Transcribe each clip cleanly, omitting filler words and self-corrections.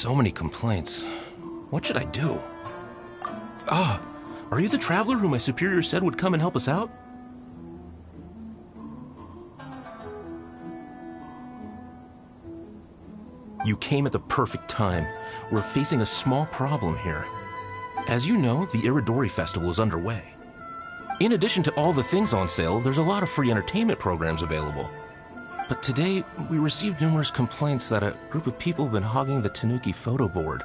so many complaints. What should I do? Ah, are you the traveler who my superior said would come and help us out? You came at the perfect time. We're facing a small problem here. As you know, the Iridori Festival is underway. In addition to all the things on sale, there's a lot of free entertainment programs available. But today, we received numerous complaints that a group of people have been hogging the Tanuki photo board.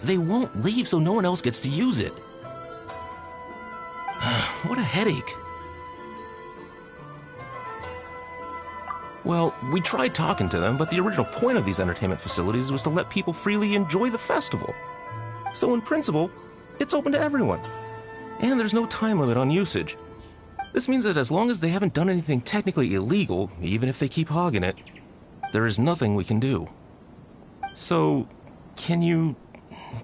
They won't leave so no one else gets to use it. What a headache. Well, we tried talking to them, but the original point of these entertainment facilities was to let people freely enjoy the festival. So in principle, it's open to everyone. And there's no time limit on usage. This means that as long as they haven't done anything technically illegal, even if they keep hogging it, there is nothing we can do. So, can you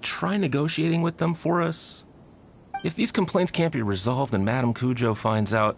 try negotiating with them for us? If these complaints can't be resolved and Madame Cujo finds out...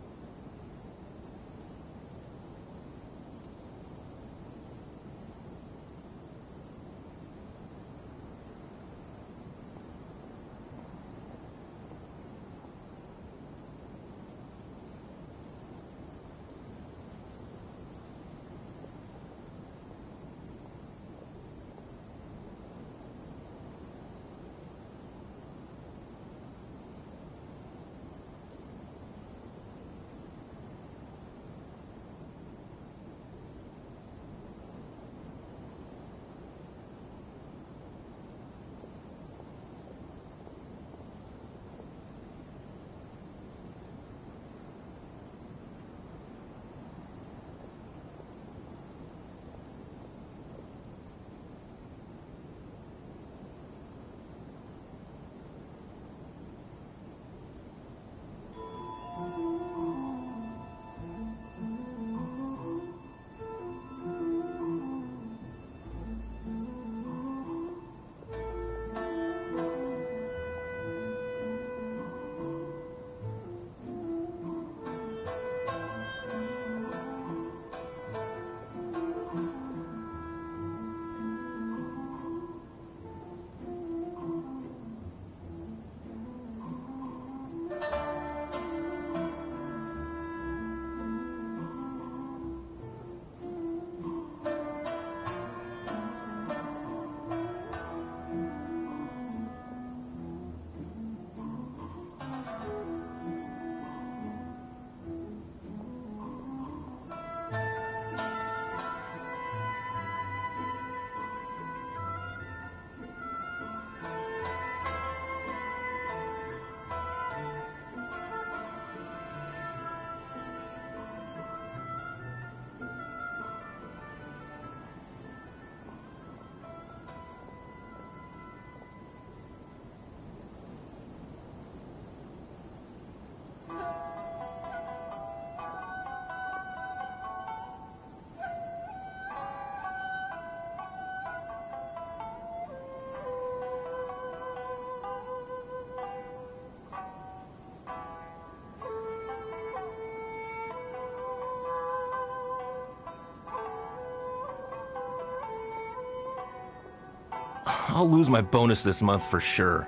I'll lose my bonus this month for sure.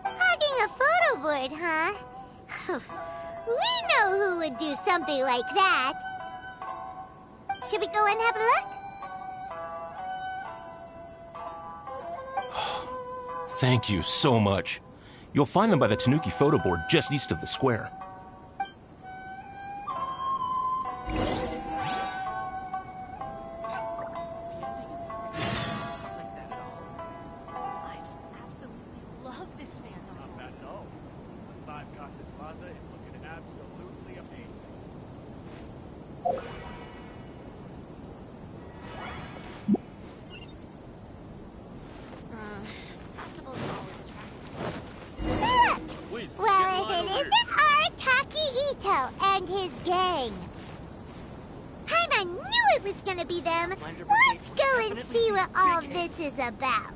Hogging a photo board, huh? We know who would do something like that. Should we go and have a look? Thank you so much. You'll find them by the Tanuki photo board just east of the square. And his gang. I knew it was gonna be them. Let's go and see what all this is about.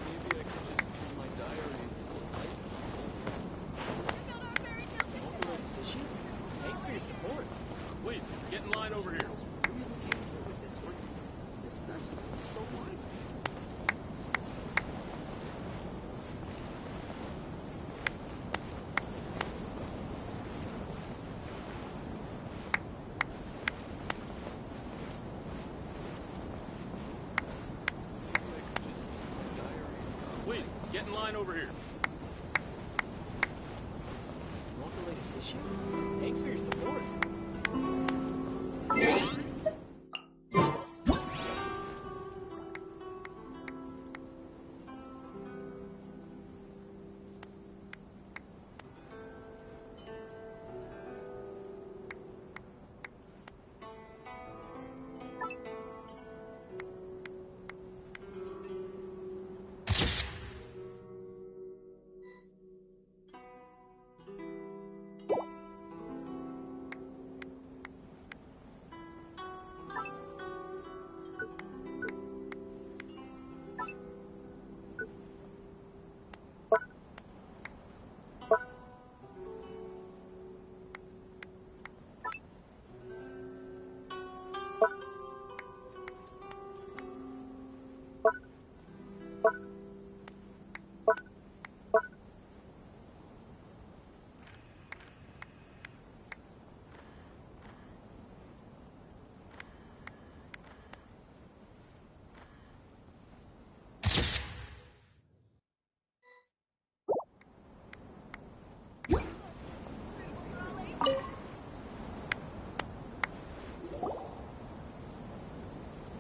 Maybe I could just turn my diary into a light. Check out our fairy tale picture. support. Please, get in line over here. What are you looking for with this? This festival is so lively. Please, get in line over here. Want the latest issue? Thanks for your support.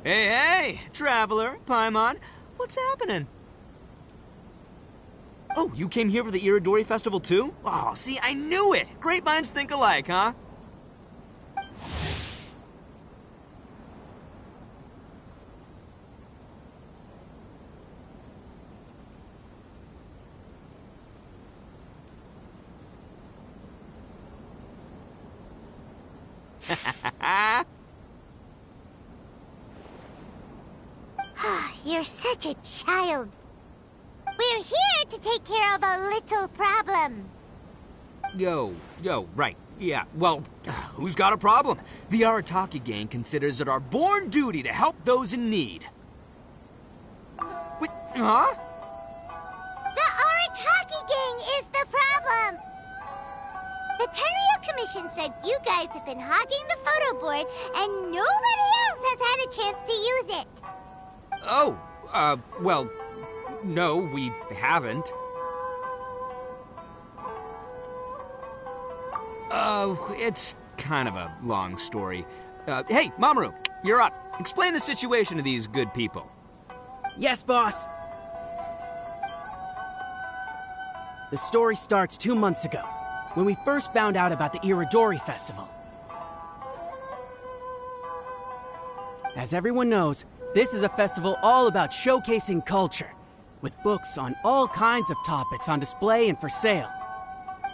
Hey, hey, Traveler, Paimon, what's happening? Oh, you came here for the Iridori Festival too? Oh, see, I knew it! Great minds think alike, huh? You're such a child. We're here to take care of a little problem. Yo, right. Yeah, well, who's got a problem? The Arataki gang considers it our born duty to help those in need. Wait, huh? The Arataki gang is the problem. The Terio Commission said you guys have been hogging the photo board and nobody else has had a chance to use it. Oh, well, no, we haven't. It's kind of a long story. Hey, Mamoru, you're up. Explain the situation to these good people. Yes, boss. The story starts 2 months ago, when we first found out about the Iridori Festival. As everyone knows, this is a festival all about showcasing culture, with books on all kinds of topics on display and for sale.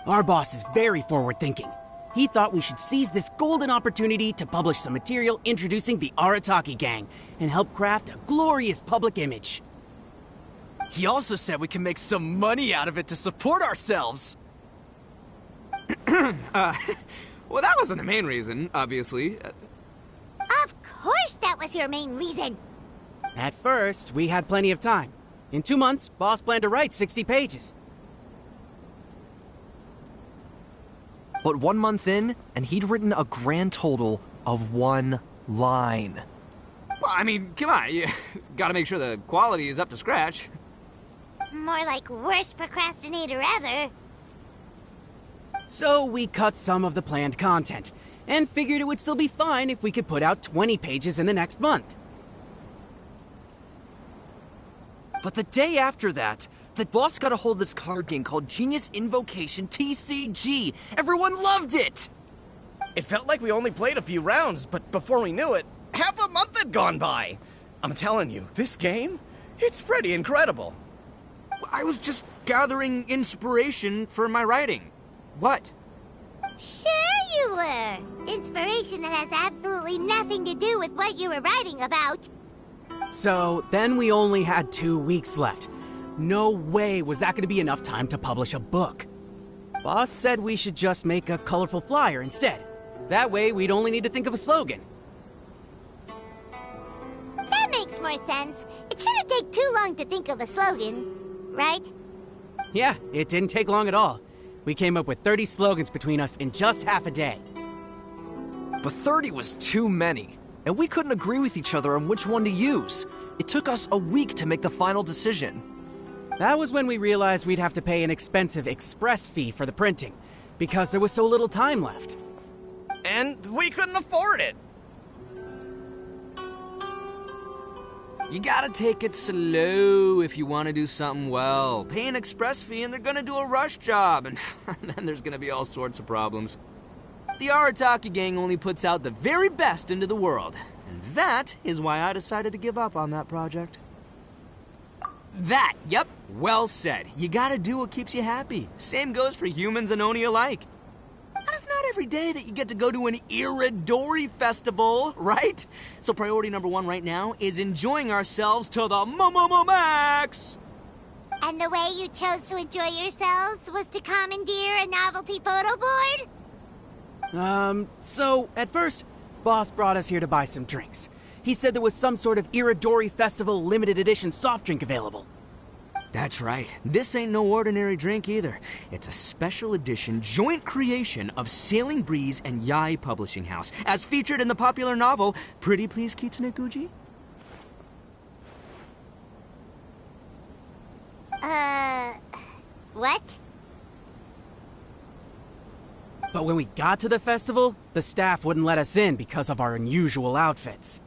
Our boss is very forward-thinking. He thought we should seize this golden opportunity to publish some material introducing the Arataki gang and help craft a glorious public image. He also said we can make some money out of it to support ourselves. Well, that wasn't the main reason, obviously. Of course that was your main reason. At first, we had plenty of time. In 2 months, boss planned to write 60 pages. But 1 month in, and he'd written a grand total of 1 line. Well, I mean, come on, you gotta make sure the quality is up to scratch. More like worst procrastinator ever. So we cut some of the planned content, and figured it would still be fine if we could put out 20 pages in the next month. But the day after that, the boss got a hold of this card game called Genius Invocation TCG. Everyone loved it! It felt like we only played a few rounds, but before we knew it, half a month had gone by. I'm telling you, this game, it's pretty incredible. I was just gathering inspiration for my writing. What? Sure you were. Inspiration that has absolutely nothing to do with what you were writing about. So then we only had 2 weeks left. No way was that going to be enough time to publish a book. Boss said we should just make a colorful flyer instead. That way, we'd only need to think of a slogan. That makes more sense. It shouldn't take too long to think of a slogan, right? Yeah, it didn't take long at all. We came up with 30 slogans between us in just half a day. But 30 was too many, and we couldn't agree with each other on which one to use. It took us a week to make the final decision. That was when we realized we'd have to pay an expensive express fee for the printing, because there was so little time left. And we couldn't afford it. You gotta take it slow if you want to do something well. Pay an express fee and they're gonna do a rush job, and then there's gonna be all sorts of problems. The Arataki gang only puts out the very best into the world, and that is why I decided to give up on that project. That, yep, well said. You gotta do what keeps you happy. Same goes for humans and Oni alike. And it's not every day that you get to go to an Iridori festival, right? So priority number one right now is enjoying ourselves to the max! And the way you chose to enjoy yourselves was to commandeer a novelty photo board? So, at first, Boss brought us here to buy some drinks. He said there was some sort of Iridori Festival limited edition soft drink available. That's right. This ain't no ordinary drink either. It's a special edition joint creation of Sailing Breeze and Yai Publishing House, as featured in the popular novel Pretty Please Kitsune Guji. What? But when we got to the festival, the staff wouldn't let us in because of our unusual outfits.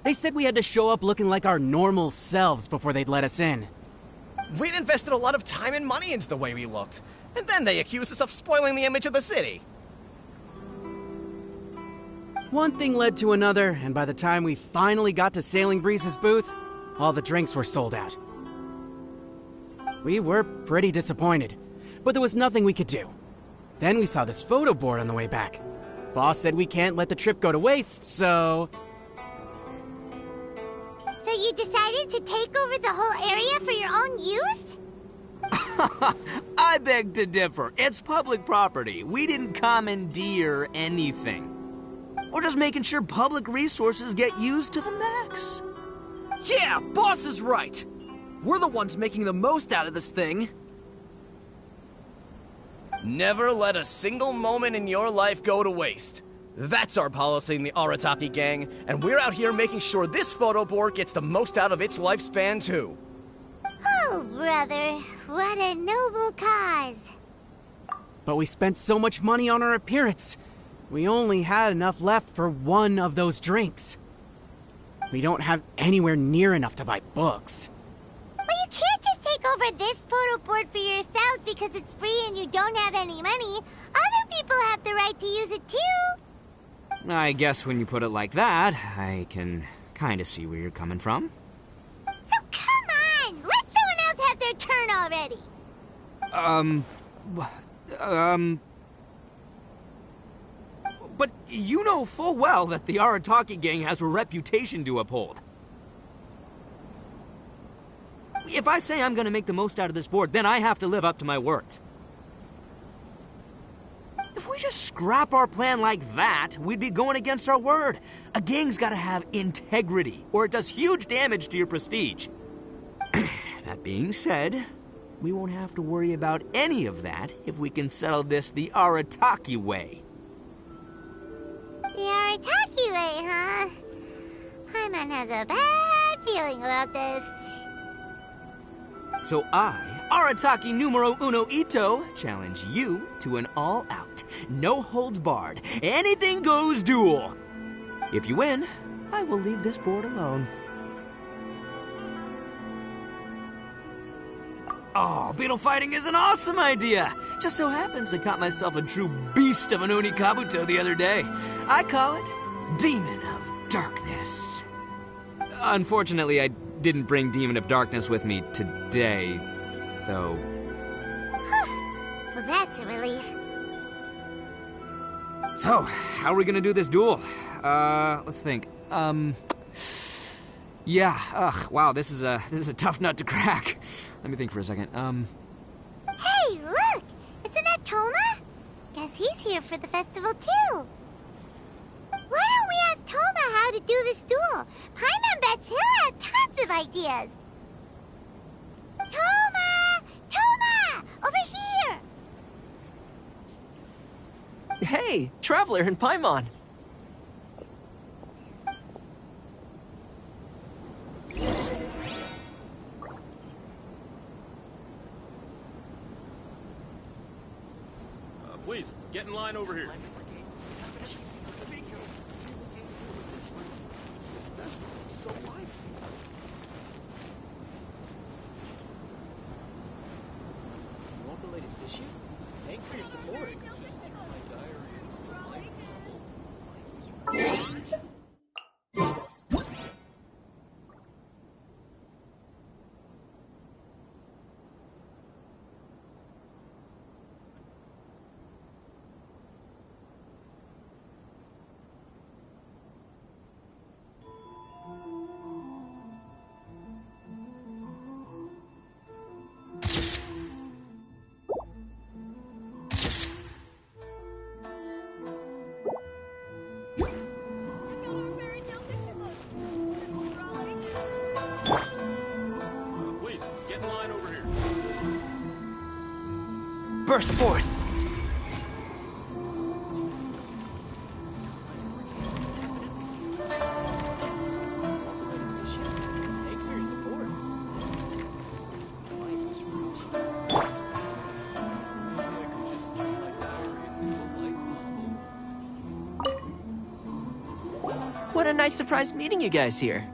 They said we had to show up looking like our normal selves before they'd let us in. We'd invested a lot of time and money into the way we looked, and then they accused us of spoiling the image of the city. One thing led to another, and by the time we finally got to Sailing Breeze's booth, all the drinks were sold out. We were pretty disappointed, but there was nothing we could do. Then we saw this photo board on the way back. Boss said we can't let the trip go to waste, so... So you decided to take over the whole area for your own use? I beg to differ. It's public property. We didn't commandeer anything. We're just making sure public resources get used to the max. Yeah, boss is right. We're the ones making the most out of this thing. Never let a single moment in your life go to waste. That's our policy in the Arataki gang, and we're out here making sure this photo board gets the most out of its lifespan, too. Oh, brother, what a noble cause. But we spent so much money on our appearance. We only had enough left for one of those drinks. We don't have anywhere near enough to buy books. Well, you can't just take over this photo board for yourselves because it's free and you don't have any money. Other people have the right to use it too. I guess when you put it like that, I can kind of see where you're coming from. So come on! Let someone else have their turn already! But you know full well that the Arataki gang has a reputation to uphold. If I say I'm gonna make the most out of this board, then I have to live up to my words. If we just scrap our plan like that, we'd be going against our word. A gang's gotta have integrity, or it does huge damage to your prestige. That being said, we won't have to worry about any of that if we can settle this the Arataki way. The Arataki way, huh? Paimon has a bad feeling about this. So I, Arataki numero uno Ito, challenge you to an all-out, no-holds-barred, anything-goes duel. If you win, I will leave this board alone. Oh, beetle fighting is an awesome idea! Just so happens I caught myself a true beast of an Onikabuto the other day. I call it Demon of Darkness. Unfortunately, I didn't bring Demon of Darkness with me today, so... Well, that's a relief. So, how are we gonna do this duel? Let's think. Yeah, wow, this is a tough nut to crack. Let me think for a second. Hey, look! Isn't that Toma? Guess he's here for the festival, too. Why don't we ask Toma how to do this duel? Paimon bets he'll have tons of ideas. Toma! Toma! Over here! Hey, Traveler and Paimon. Please, get in line over here. You want the latest issue? Thanks for your support. Please, get in line over here. Burst forth. Thanks for your support. What a nice surprise meeting you guys here.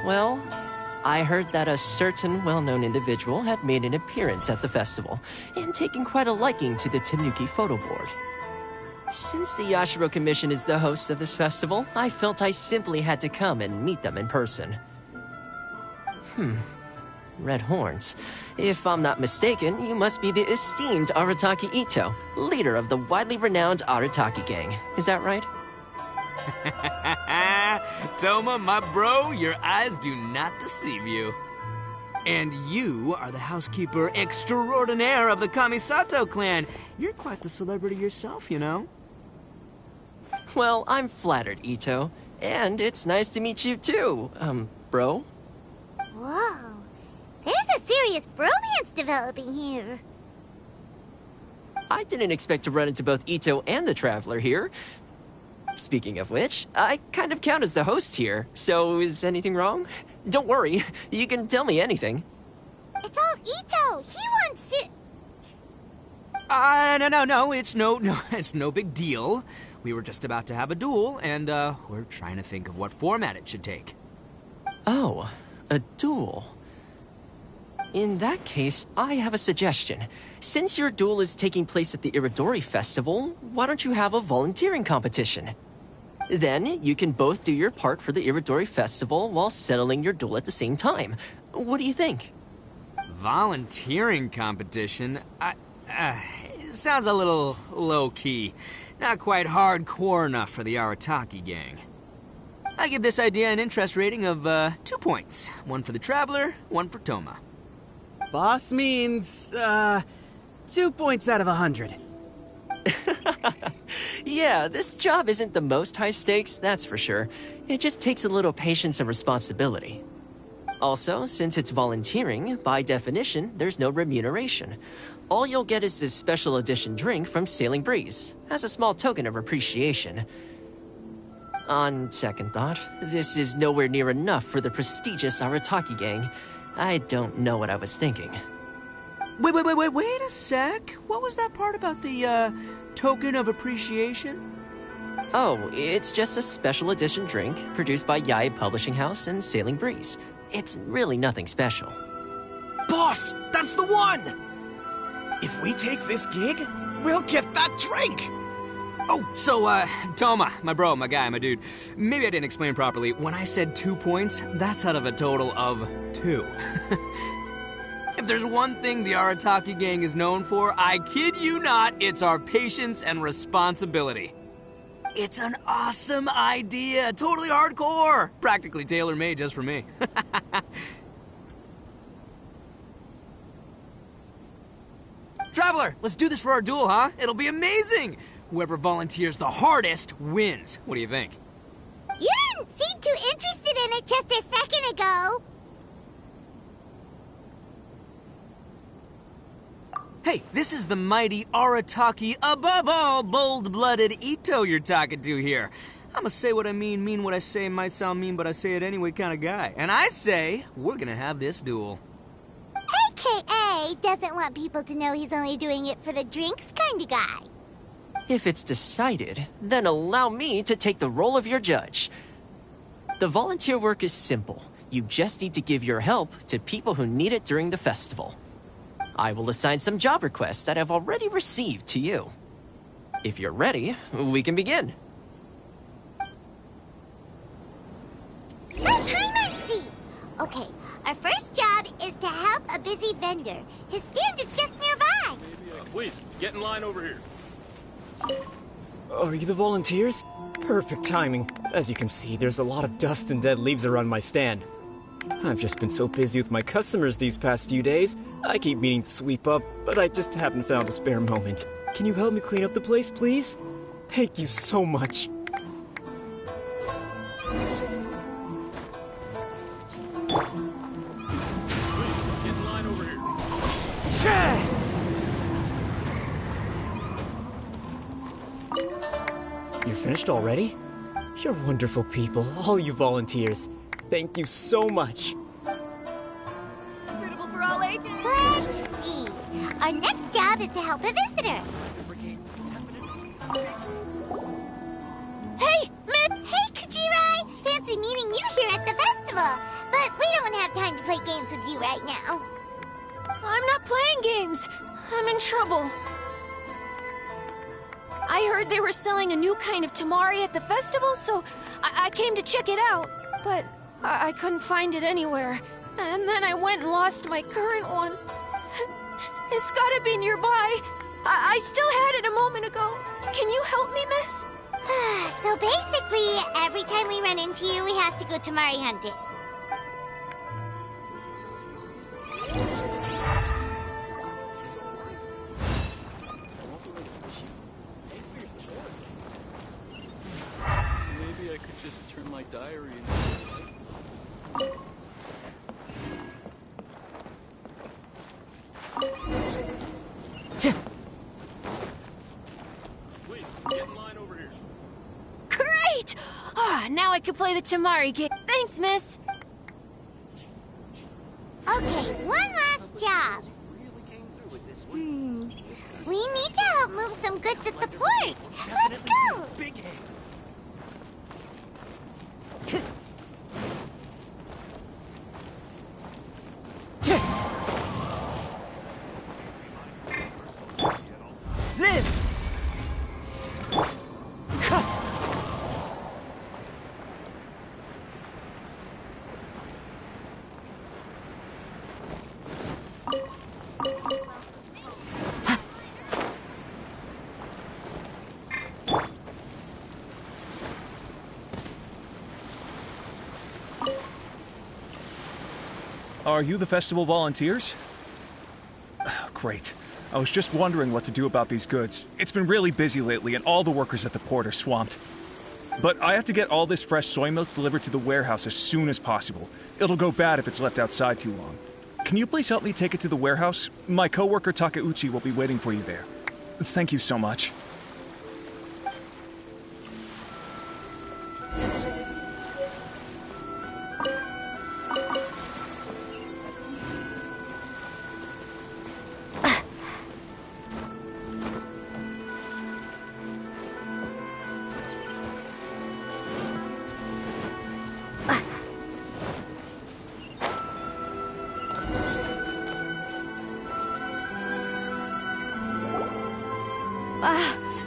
Well, I heard that a certain well-known individual had made an appearance at the festival and taken quite a liking to the Tanuki photo board. Since the Yashiro Commission is the host of this festival, I felt I simply had to come and meet them in person. Red horns. If I'm not mistaken, you must be the esteemed Arataki Ito, leader of the widely renowned Arataki gang. Is that right? Toma, my bro, your eyes do not deceive you. And you are the housekeeper extraordinaire of the Kamisato clan. You're quite the celebrity yourself, you know. Well, I'm flattered, Ito. And it's nice to meet you too, bro. Whoa. There's a serious bromance developing here. I didn't expect to run into both Ito and the Traveler here. Speaking of which, I kind of count as the host here, so is anything wrong? Don't worry, you can tell me anything. It's all Ito. He wants to... No, it's it's no big deal. We were just about to have a duel, and, we're trying to think of what format it should take. Oh, a duel. In that case, I have a suggestion. Since your duel is taking place at the Iridori Festival, why don't you have a volunteering competition? Then you can both do your part for the Iridori Festival while settling your duel at the same time. What do you think? Volunteering competition? It sounds a little low-key. Not quite hardcore enough for the Arataki gang. I give this idea an interest rating of 2 points. One for the Traveler, one for Toma. Boss means, 2 points out of 100. Yeah, this job isn't the most high stakes, that's for sure. It just takes a little patience and responsibility. Also, since it's volunteering, by definition, there's no remuneration. All you'll get is this special edition drink from Sailing Breeze, as a small token of appreciation. On second thought, this is nowhere near enough for the prestigious Arataki gang. I don't know what I was thinking. Wait a sec. What was that part about the, token of appreciation? Oh, it's just a special edition drink produced by Yae Publishing House and Sailing Breeze. It's really nothing special. Boss, that's the one! If we take this gig, we'll get that drink! Oh, so, Toma, my bro, my guy, my dude. Maybe I didn't explain properly. When I said 2 points, that's out of a total of 2. If there's one thing the Arataki gang is known for, I kid you not, it's our patience and responsibility. It's an awesome idea, totally hardcore, practically tailor-made just for me. Traveler, let's do this for our duel, huh? It'll be amazing! Whoever volunteers the hardest wins. What do you think? You didn't seem too interested in it just a second ago. Hey, this is the mighty Arataki, above all bold-blooded Ito you're talking to here. I'ma say what I mean what I say, might sound mean, but I say it anyway kind of guy. And I say, we're gonna have this duel. AKA doesn't want people to know he's only doing it for the drinks kind of guy. If it's decided, then allow me to take the role of your judge. The volunteer work is simple. You just need to give your help to people who need it during the festival. I will assign some job requests that I've already received to you. If you're ready, we can begin. Timeout. Okay, our first job is to help a busy vendor. His stand is just nearby. Please, get in line over here. Are you the volunteers? Perfect timing. As you can see, there's a lot of dust and dead leaves around my stand. I've just been so busy with my customers these past few days. I keep meaning to sweep up, but I just haven't found a spare moment. Can you help me clean up the place, please? Thank you so much. Get in line over here. You're finished already? You're wonderful people, all you volunteers. Thank you so much. Suitable for all ages. Let's see. Our next job is to help a visitor. Hey, Hey, Kajirai! Fancy meeting you here at the festival. But we don't have time to play games with you right now. I'm not playing games. I'm in trouble. I heard they were selling a new kind of tamari at the festival, so I came to check it out. But I couldn't find it anywhere. And then I went and lost my current one. It's gotta be nearby. I still had it a moment ago. Can you help me, miss? So basically, every time we run into you, we have to go tamari hunting. Maybe I could just turn my diary into Please, get in line over here. Great! Now I can play the tamari game. Thanks, miss. Okay, one last job. We need goods at the port. Let's go! Big hit. Live! Are you the festival volunteers? Great. I was just wondering what to do about these goods. It's been really busy lately, and all the workers at the port are swamped. But I have to get all this fresh soy milk delivered to the warehouse as soon as possible. It'll go bad if it's left outside too long. Can you please help me take it to the warehouse? My coworker Takeuchi will be waiting for you there. Thank you so much.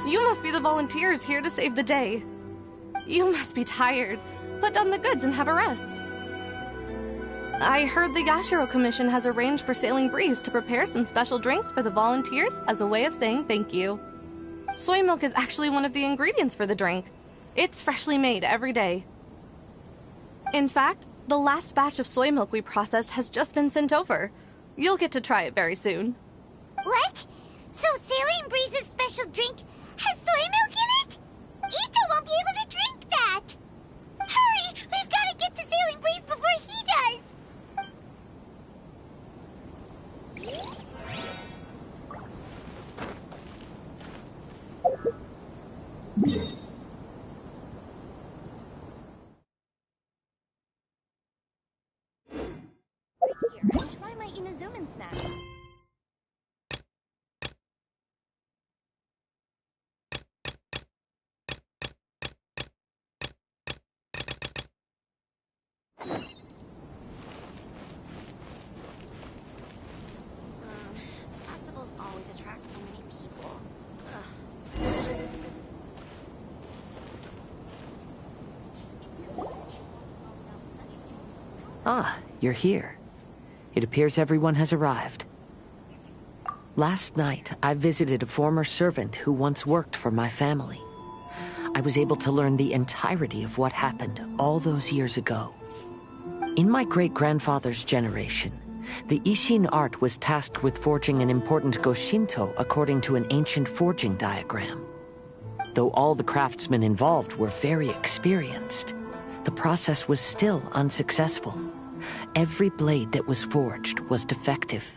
You must be the volunteers here to save the day. You must be tired. Put down the goods and have a rest. I heard the Yashiro Commission has arranged for Sailing Breeze to prepare some special drinks for the volunteers as a way of saying thank you. Soy milk is actually one of the ingredients for the drink. It's freshly made every day. In fact, the last batch of soy milk we processed has just been sent over. You'll get to try it very soon. What? So Sailing Breeze's special drink has soy milk in it? Ito won't be able to drink that! Hurry! We've got to get to Sailing Breeze before he does! Here, try my Inazuman snack. Festivals always attract so many people. Ah, you're here. It appears everyone has arrived. Last night, I visited a former servant who once worked for my family. I was able to learn the entirety of what happened all those years ago. In my great-grandfather's generation, the Ishin art was tasked with forging an important Goshinto according to an ancient forging diagram. Though all the craftsmen involved were very experienced, the process was still unsuccessful. Every blade that was forged was defective.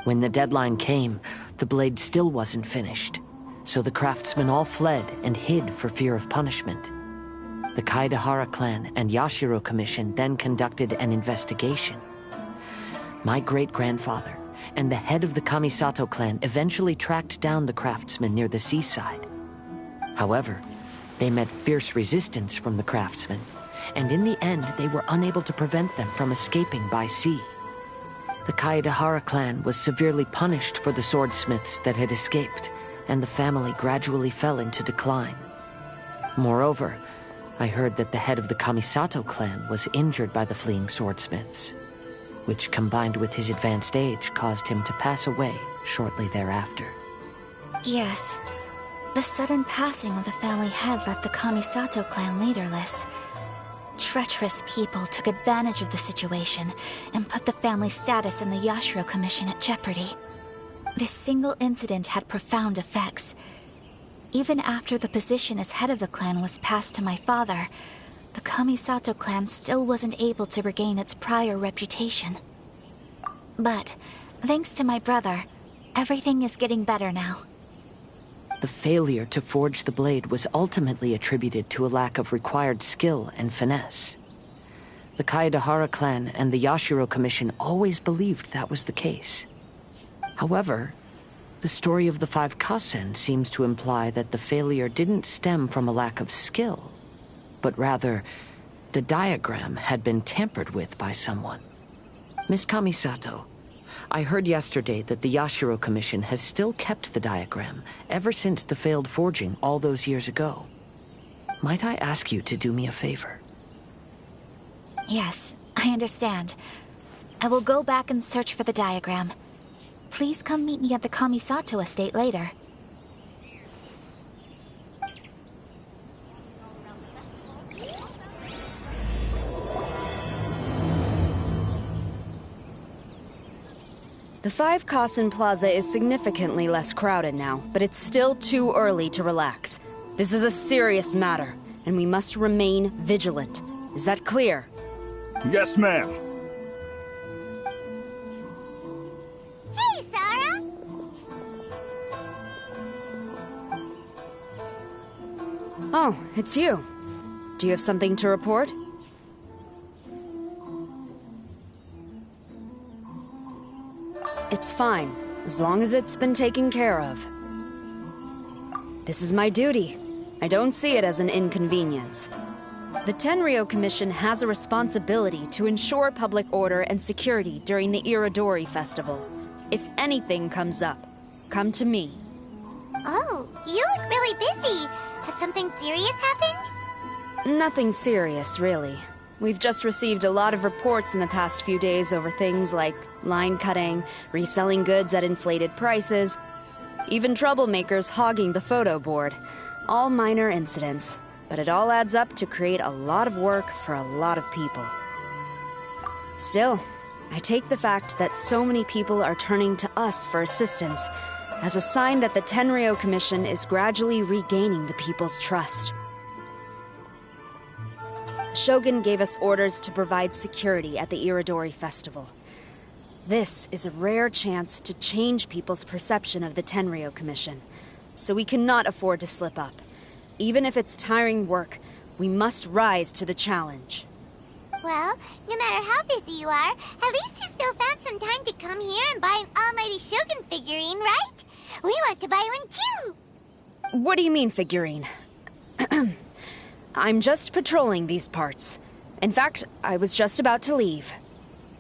When the deadline came, the blade still wasn't finished, so the craftsmen all fled and hid for fear of punishment. The Kaedahara clan and Yashiro Commission then conducted an investigation. My great-grandfather and the head of the Kamisato clan eventually tracked down the craftsmen near the seaside. However, they met fierce resistance from the craftsmen, and in the end they were unable to prevent them from escaping by sea. The Kaedahara clan was severely punished for the swordsmiths that had escaped, and the family gradually fell into decline. Moreover, I heard that the head of the Kamisato clan was injured by the fleeing swordsmiths, which combined with his advanced age caused him to pass away shortly thereafter. Yes. The sudden passing of the family head left the Kamisato clan leaderless. Treacherous people took advantage of the situation and put the family's status in the Yashiro Commission at jeopardy. This single incident had profound effects. Even after the position as head of the clan was passed to my father, the Kamisato clan still wasn't able to regain its prior reputation. But, thanks to my brother, everything is getting better now. The failure to forge the blade was ultimately attributed to a lack of required skill and finesse. The Kaedahara clan and the Yashiro Commission always believed that was the case. However, The story of the 5 Kassen seems to imply that the failure didn't stem from a lack of skill, but rather, the diagram had been tampered with by someone. Miss Kamisato, I heard yesterday that the Yashiro Commission has still kept the diagram ever since the failed forging all those years ago. Might I ask you to do me a favor? Yes, I understand. I will go back and search for the diagram. Please come meet me at the Kamisato estate later. The 5 Kassen Plaza is significantly less crowded now, but it's still too early to relax. This is a serious matter, and we must remain vigilant. Is that clear? Yes, ma'am. Hey, Sarah! Oh, it's you. Do you have something to report? It's fine, as long as it's been taken care of. This is my duty. I don't see it as an inconvenience. The Tenryou Commission has a responsibility to ensure public order and security during the Irodori Festival. If anything comes up, come to me. Oh, you look really busy. Has something serious happened? Nothing serious, really. We've just received a lot of reports in the past few days over things like line cutting, reselling goods at inflated prices, even troublemakers hogging the photo board. All minor incidents, but it all adds up to create a lot of work for a lot of people. Still, I take the fact that so many people are turning to us for assistance as a sign that the Tenryou Commission is gradually regaining the people's trust. Shogun gave us orders to provide security at the Irodori Festival. This is a rare chance to change people's perception of the Tenryou Commission, so we cannot afford to slip up. Even if it's tiring work, we must rise to the challenge. Well, no matter how busy you are, at least you still found some time to come here and buy an Almighty Shogun figurine, right? We want to buy one too! What do you mean, figurine? I'm just patrolling these parts. In fact, I was just about to leave.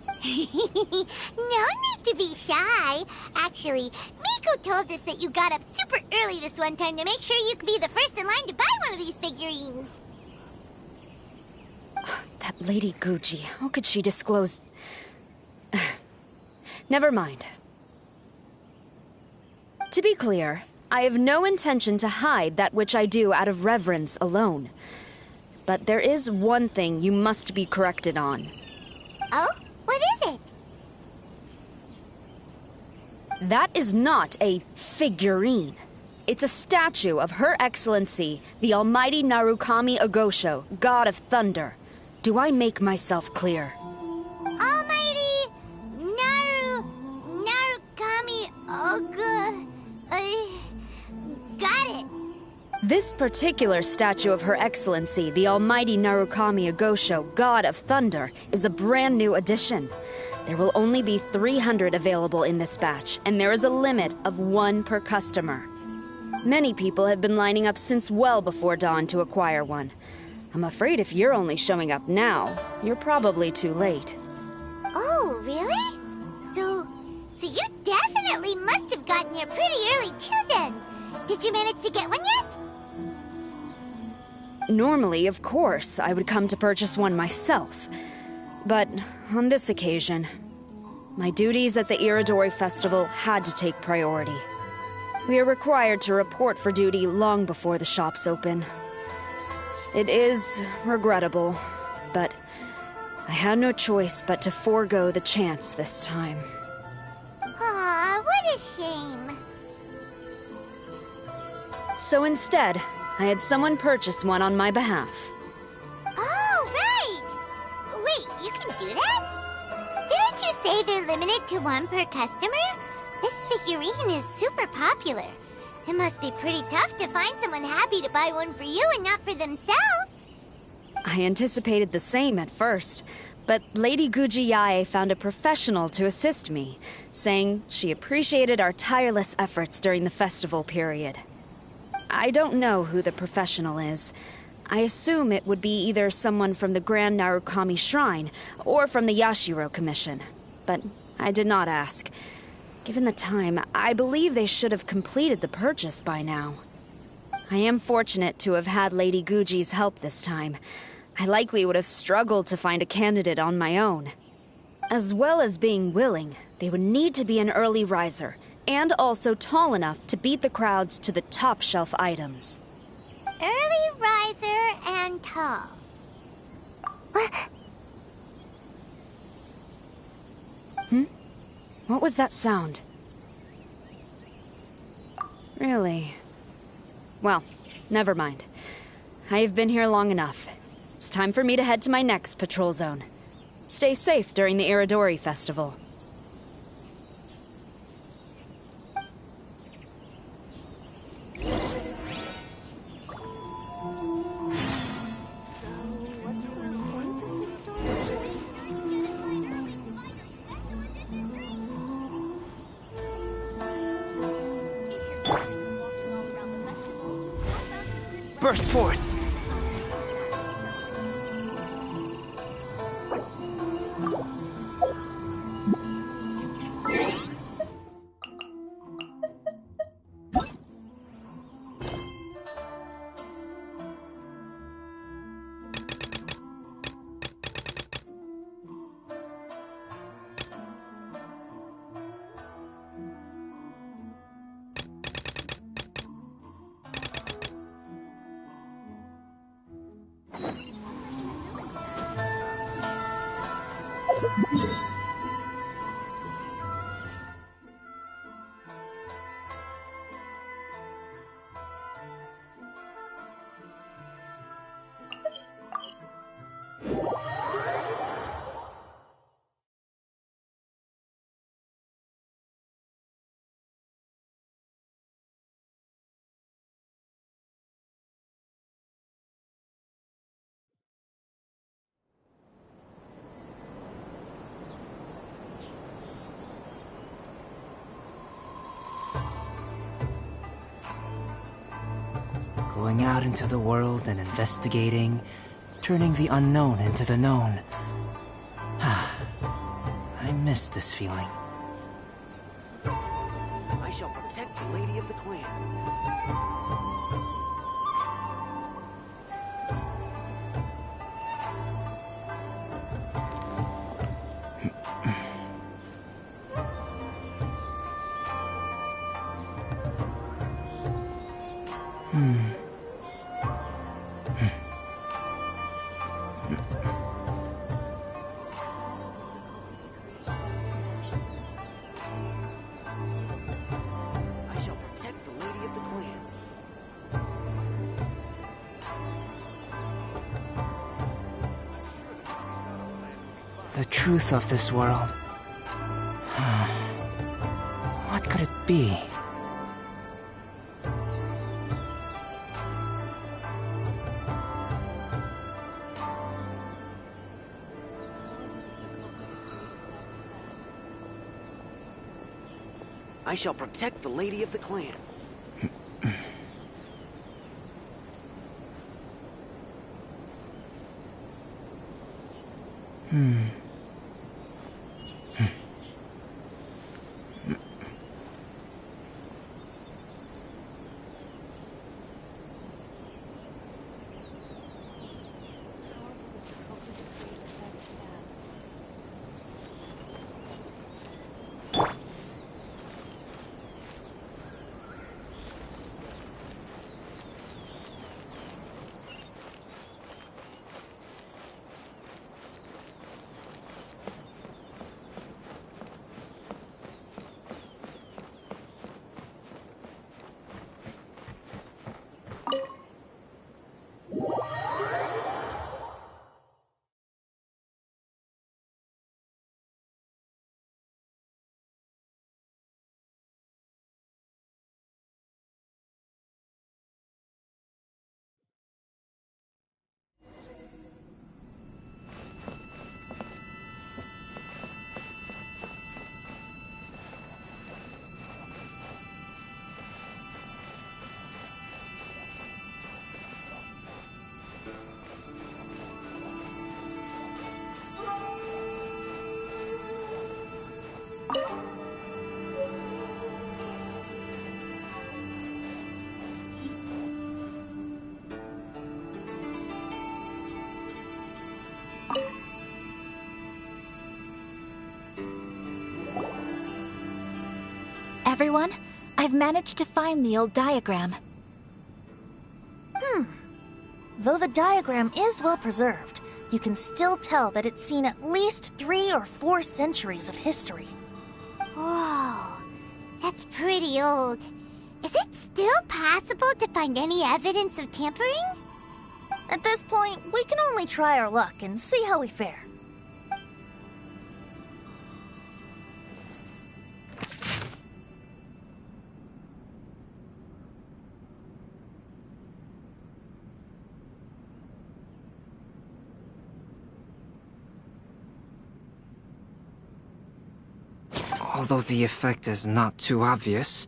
No need to be shy. Actually, Miko told us that you got up super early this one time to make sure you could be the first in line to buy one of these figurines. That Lady Gucci, how could she disclose... Never mind. To be clear, I have no intention to hide that which I do out of reverence alone. But there is one thing you must be corrected on. Oh? What is it? That is not a figurine. It's a statue of Her Excellency, the Almighty Narukami Agosho, God of Thunder. Do I make myself clear? Almighty Narukami Oga... got it. This particular statue of Her Excellency, the Almighty Narukami Agosho, God of Thunder, is a brand new addition. There will only be 300 available in this batch, and there is a limit of 1 per customer. Many people have been lining up since well before dawn to acquire one. I'm afraid if you're only showing up now, you're probably too late. Oh, really? So you definitely must have gotten here pretty early too then. Did you manage to get one yet? Normally, of course, I would come to purchase one myself. But on this occasion, my duties at the Irodori Festival had to take priority. We are required to report for duty long before the shops open. It is regrettable, but I had no choice but to forego the chance this time. Aw, what a shame. So instead, I had someone purchase one on my behalf. Oh, right! Wait, you can do that? Didn't you say they're limited to 1 per customer? This figurine is super popular. It must be pretty tough to find someone happy to buy one for you and not for themselves. I anticipated the same at first, But Lady Gujiyae found a professional to assist me, saying she appreciated our tireless efforts during the festival period. I don't know who the professional is. I assume it would be either someone from the Grand Narukami Shrine or from the Yashiro Commission, but I did not ask. Given the time, I believe they should have completed the purchase by now. I am fortunate to have had Lady Guji's help this time. I likely would have struggled to find a candidate on my own. As well as being willing, they would need to be an early riser, and also tall enough to beat the crowds to the top shelf items. Early riser and tall. What was that sound? Really? Well, never mind. I have been here long enough. It's time for me to head to my next patrol zone. Stay safe during the Iridori Festival. Burst forth! Going out into the world and investigating, turning the unknown into the known. I miss this feeling. I shall protect the Lady of the Clan. I shall protect the Lady of the Clan. The truth of this world. What could it be? I shall protect the Lady of the Clan. everyone. I've managed to find the old diagram. Though the diagram is well preserved, you can still tell that it's seen at least 3 or 4 centuries of history. Whoa, that's pretty old. Is it still possible to find any evidence of tampering? At this point, we can only try our luck and see how we fare. Although the effect is not too obvious,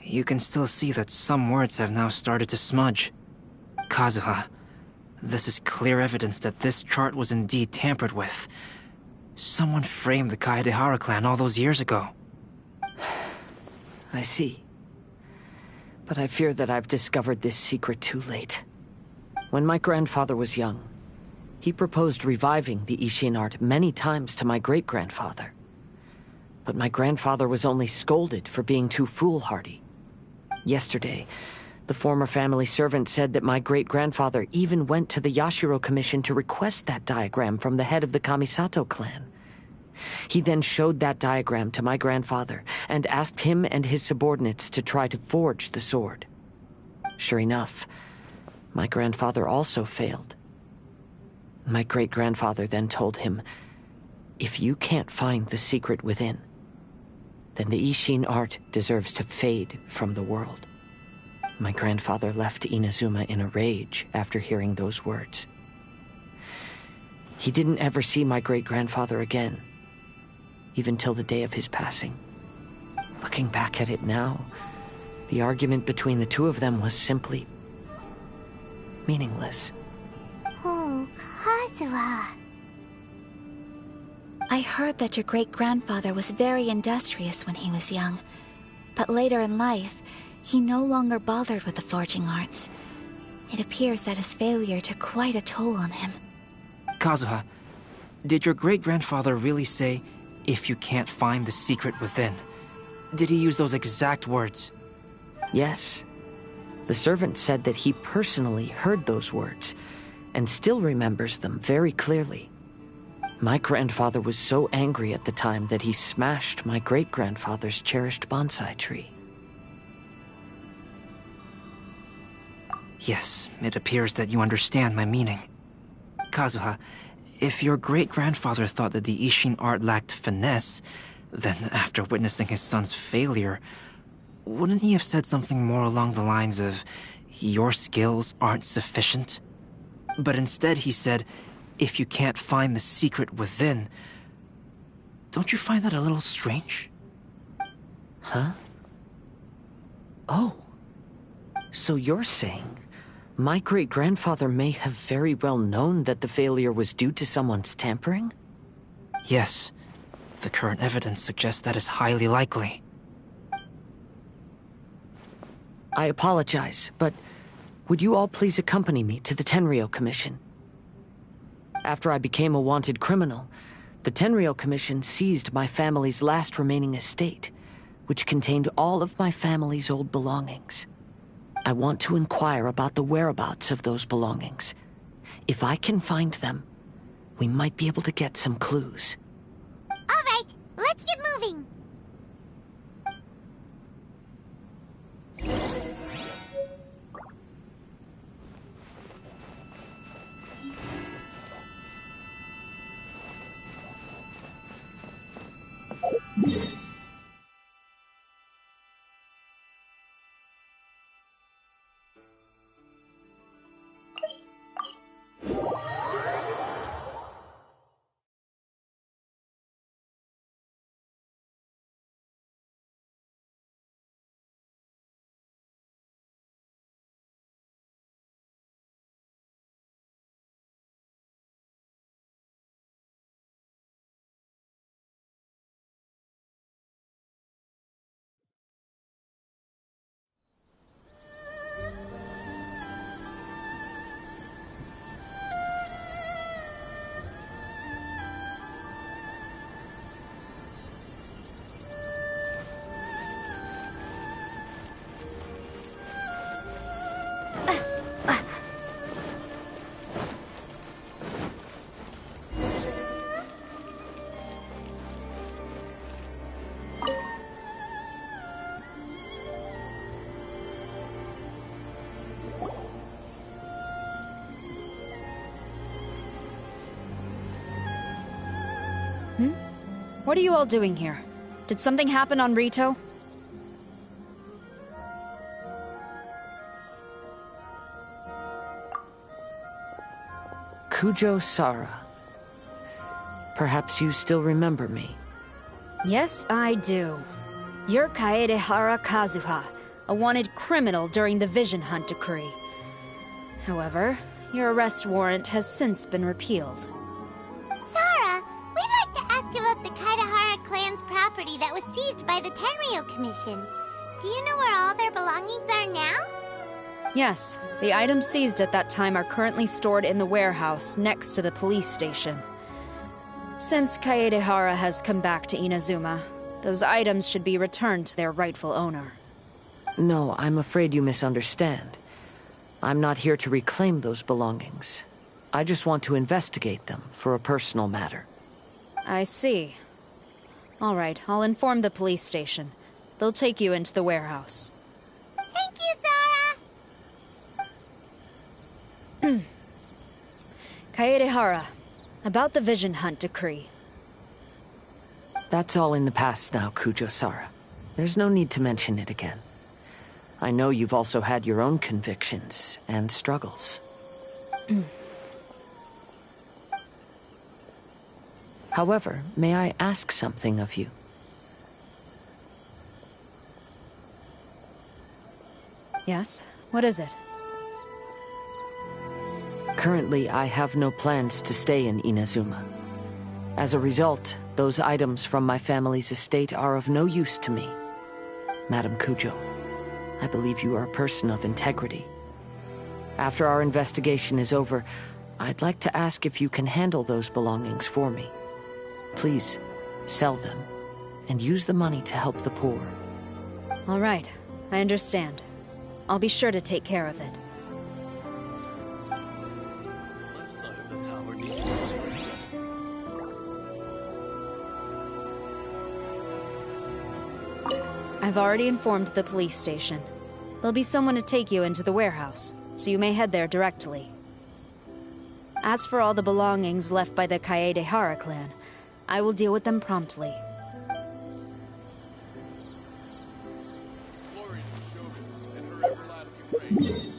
you can still see that some words have now started to smudge. Kazuha, this is clear evidence that this chart was indeed tampered with. Someone framed the Kaedehara clan all those years ago. I see. But I fear that I've discovered this secret too late. When my grandfather was young, he proposed reviving the Ishin art many times to my great-grandfather. But my grandfather was only scolded for being too foolhardy. Yesterday, the former family servant said that my great-grandfather even went to the Yashiro Commission to request that diagram from the head of the Kamisato clan. He then showed that diagram to my grandfather and asked him and his subordinates to try to forge the sword. Sure enough, my grandfather also failed. My great-grandfather then told him, "If you can't find the secret within, then the Ishin art deserves to fade from the world." My grandfather left Inazuma in a rage after hearing those words. He didn't ever see my great-grandfather again, even till the day of his passing. Looking back at it now, the argument between the two of them was simply meaningless. Oh, Kazuha. I heard that your great-grandfather was very industrious when he was young, but later in life, he no longer bothered with the forging arts. It appears that his failure took quite a toll on him. Kazuha, did your great-grandfather really say, "If you can't find the secret within"? Did he use those exact words? Yes. The servant said that he personally heard those words, and still remembers them very clearly. My grandfather was so angry at the time that he smashed my great-grandfather's cherished bonsai tree. Yes, it appears that you understand my meaning. Kazuha, if your great-grandfather thought that the Ishin art lacked finesse, then after witnessing his son's failure, wouldn't he have said something more along the lines of, "Your skills aren't sufficient"? But instead he said, "If you can't find the secret within." Don't you find that a little strange? Huh? Oh. So you're saying my great-grandfather may have very well known that the failure was due to someone's tampering? Yes. The current evidence suggests that is highly likely. I apologize, but would you all please accompany me to the Tenryou Commission? After I became a wanted criminal, the Tenryou Commission seized my family's last remaining estate, which contained all of my family's old belongings. I want to inquire about the whereabouts of those belongings. If I can find them, we might be able to get some clues. All right, let's get moving. What are you all doing here? Did something happen on Rito? Kujo Sara. Perhaps you still remember me. Yes, I do. You're Kaedehara Kazuha, a wanted criminal during the Vision Hunt decree. However, your arrest warrant has since been repealed. Sara, we'd like to ask about the Kaedehara clan's property that was seized by the Tenryou Commission. Do you know where all their belongings are now? Yes, the items seized at that time are currently stored in the warehouse next to the police station. Since Kaedehara has come back to Inazuma, those items should be returned to their rightful owner. No, I'm afraid you misunderstand. I'm not here to reclaim those belongings. I just want to investigate them for a personal matter. I see. All right, I'll inform the police station. They'll take you into the warehouse. Thank you, Sara! Kaedehara, about the Vision Hunt decree. That's all in the past now, Kujo Sara. There's no need to mention it again. I know you've also had your own convictions and struggles. However, may I ask something of you? Yes? What is it? Currently, I have no plans to stay in Inazuma. As a result, those items from my family's estate are of no use to me. Madam Kujo, I believe you are a person of integrity. After our investigation is over, I'd like to ask if you can handle those belongings for me. Please, sell them, and use the money to help the poor. All right, I understand. I'll be sure to take care of it. Left side of the tower needs I've already informed the police station. There'll be someone to take you into the warehouse, so you may head there directly. As for all the belongings left by the Kaedehara clan, I will deal with them promptly. glory to Shogun and her everlasting reign.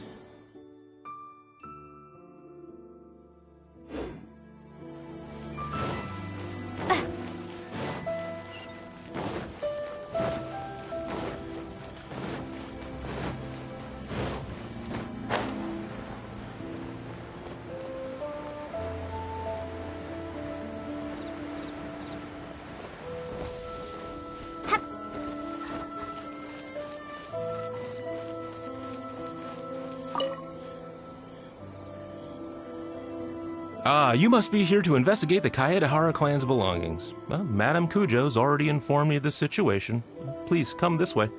Ah, you must be here to investigate the Kaedehara clan's belongings. Well, Madame Kujo's already informed me of the situation. Please, come this way.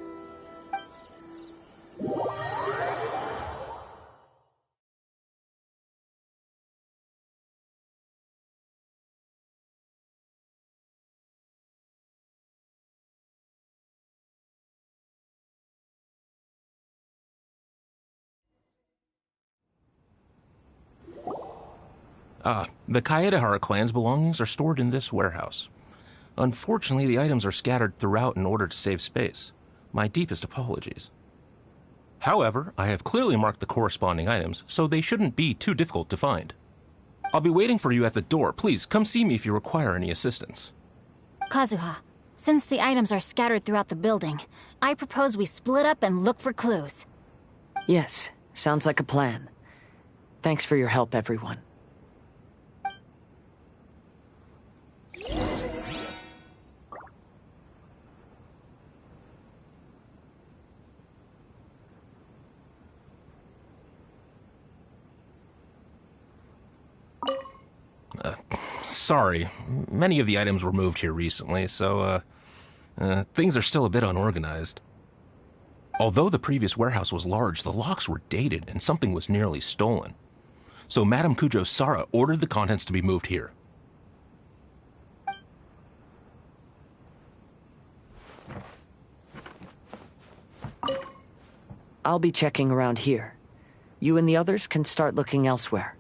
The Kaedehara clan's belongings are stored in this warehouse. Unfortunately, the items are scattered throughout in order to save space. My deepest apologies. However, I have clearly marked the corresponding items, so they shouldn't be too difficult to find. I'll be waiting for you at the door. Please, come see me if you require any assistance. Kazuha, since the items are scattered throughout the building, I propose we split up and look for clues. Yes, sounds like a plan. Thanks for your help, everyone. Sorry, many of the items were moved here recently, so, things are still a bit unorganized. Although the previous warehouse was large, the locks were dated and something was nearly stolen. So Madame Kujo Sara ordered the contents to be moved here. I'll be checking around here. You and the others can start looking elsewhere.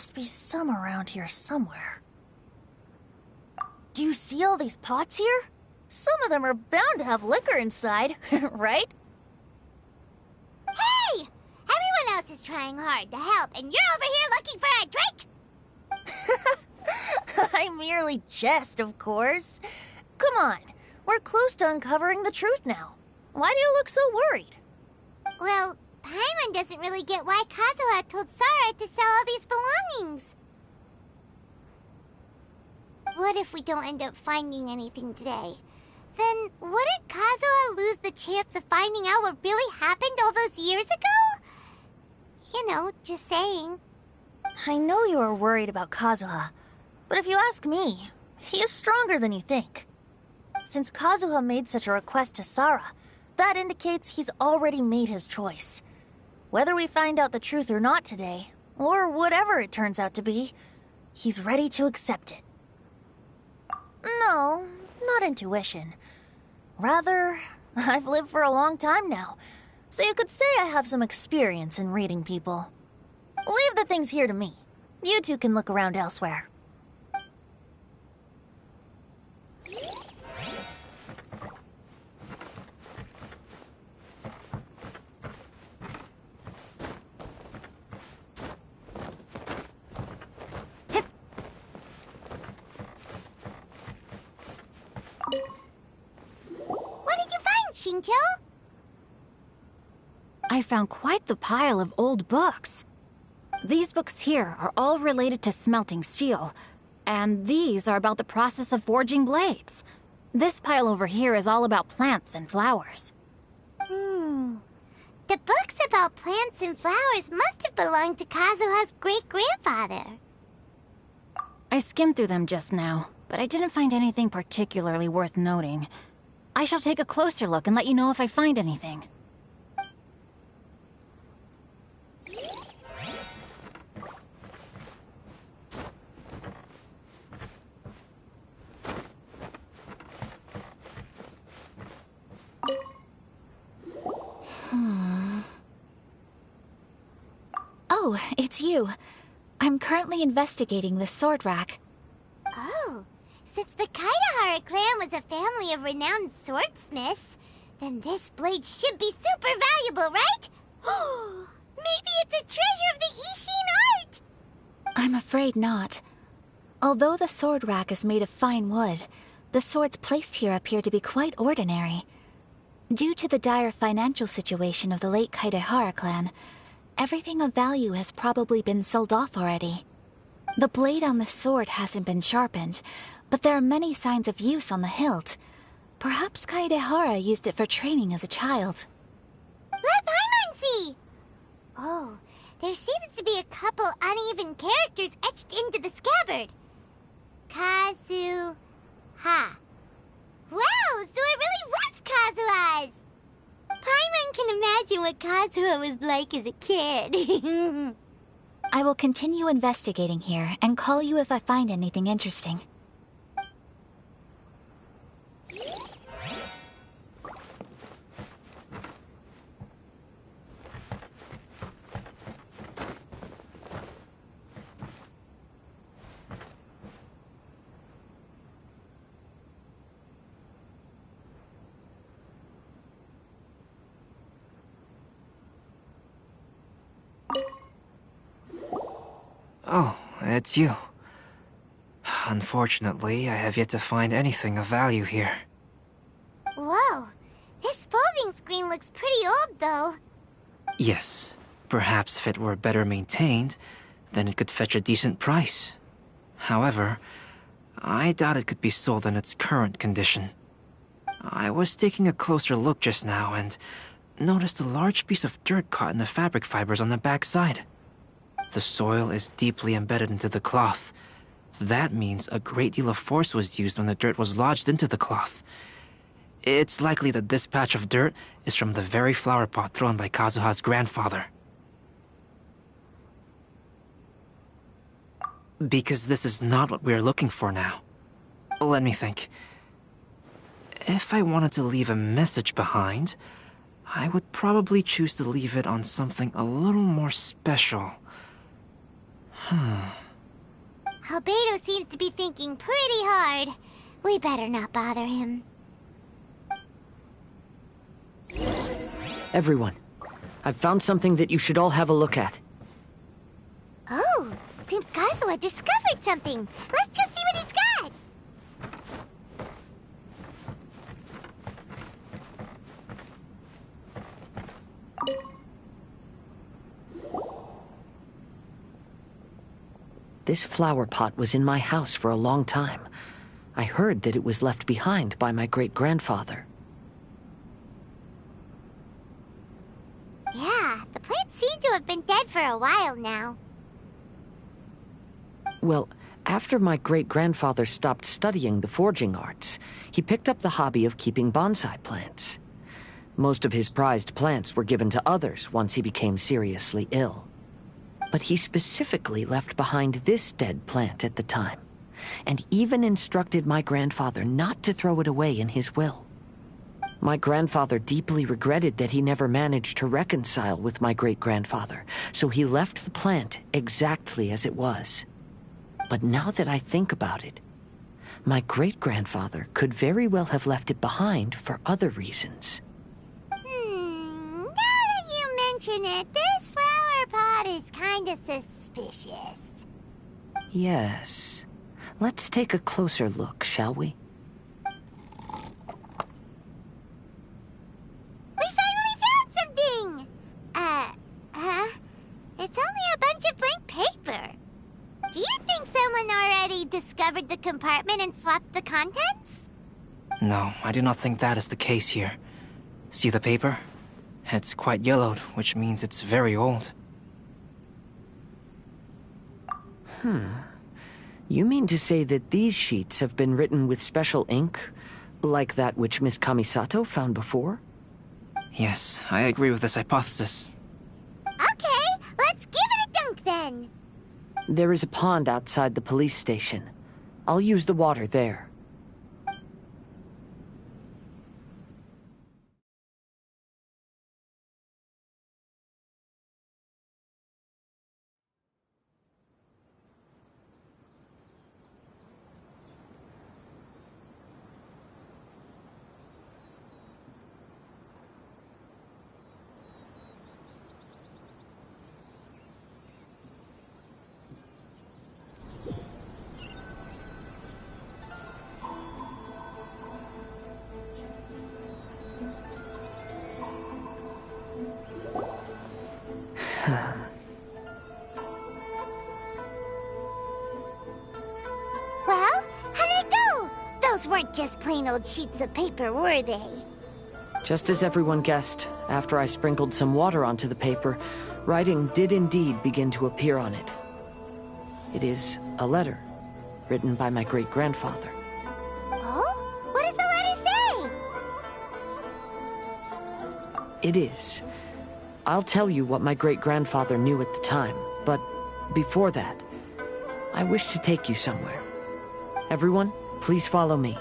must be some around here somewhere. Do you see all these pots here? Some of them are bound to have liquor inside, right? Hey! Everyone else is trying hard to help, and you're over here looking for a drink? I merely jest, of course. Come on, we're close to uncovering the truth now. Why do you look so worried? Well, Paimon doesn't really get why Kazuha told Sara to sell all these belongings. What if we don't end up finding anything today? Then wouldn't Kazuha lose the chance of finding out what really happened all those years ago? You know, just saying. I know you are worried about Kazuha, but if you ask me, he is stronger than you think. Since Kazuha made such a request to Sara, that indicates he's already made his choice. Whether we find out the truth or not today, or whatever it turns out to be, he's ready to accept it. No, not intuition. Rather, I've lived for a long time now, so you could say I have some experience in reading people. Leave the things here to me. You two can look around elsewhere. What did you find, Shinjo? I found quite the pile of old books. These books here are all related to smelting steel, and these are about the process of forging blades. This pile over here is all about plants and flowers. The books about plants and flowers must have belonged to Kazuha's great-grandfather. I skimmed through them just now, but I didn't find anything particularly worth noting. I shall take a closer look and let you know if I find anything. Oh, it's you. I'm currently investigating this sword rack. Oh, since the Kaidahara clan was a family of renowned swordsmiths, then this blade should be super valuable, right? Maybe it's a treasure of the Ishin art! I'm afraid not. Although the sword rack is made of fine wood, the swords placed here appear to be quite ordinary. Due to the dire financial situation of the late Kaidahara clan, everything of value has probably been sold off already. The blade on the sword hasn't been sharpened, but there are many signs of use on the hilt. Perhaps Kaidahara used it for training as a child. Let Paimon see! Oh, there seems to be a couple uneven characters etched into the scabbard. Kazuha. Wow, so it really was Kazuha's! Paimon can imagine what Kazuha was like as a kid. I will continue investigating here and call you if I find anything interesting. Oh, it's you. Unfortunately, I have yet to find anything of value here. Whoa, this folding screen looks pretty old, though. Yes, perhaps if it were better maintained, then it could fetch a decent price. However, I doubt it could be sold in its current condition. I was taking a closer look just now and noticed a large piece of dirt caught in the fabric fibers on the back side. The soil is deeply embedded into the cloth. That means a great deal of force was used when the dirt was lodged into the cloth. It's likely that this patch of dirt is from the very flower pot thrown by Kazuha's grandfather. Because this is not what we're looking for now. Let me think. If I wanted to leave a message behind, I would probably choose to leave it on something a little more special. Albedo seems to be thinking pretty hard. We better not bother him. Everyone, I've found something that you should all have a look at. Oh, seems Kazuha discovered something. Let's go see what he's got. This flower pot was in my house for a long time. I heard that it was left behind by my great-grandfather. Yeah, the plants seem to have been dead for a while now. Well, after my great-grandfather stopped studying the forging arts, he picked up the hobby of keeping bonsai plants. Most of his prized plants were given to others once he became seriously ill. But he specifically left behind this dead plant at the time, and even instructed my grandfather not to throw it away in his will. My grandfather deeply regretted that he never managed to reconcile with my great-grandfather, so he left the plant exactly as it was. But now that I think about it, my great-grandfather could very well have left it behind for other reasons. Now that you mention it, this flower pot is kinda suspicious. Yes. Let's take a closer look, shall we? We finally found something! It's only a bunch of blank paper. Do you think someone already discovered the compartment and swapped the contents? No, I do not think that is the case here. See the paper? It's quite yellowed, which means it's very old. You mean to say that these sheets have been written with special ink, like that which Miss Kamisato found before? Yes, I agree with this hypothesis. Okay, let's give it a dunk then. There is a pond outside the police station. I'll use the water there. Well, how did it go? Those weren't just plain old sheets of paper, were they? Just as everyone guessed, after I sprinkled some water onto the paper, writing did indeed begin to appear on it. It is a letter, written by my great-grandfather. Oh? What does the letter say? It is. I'll tell you what my great-grandfather knew at the time, but before that, I wish to take you somewhere. Everyone, please follow me.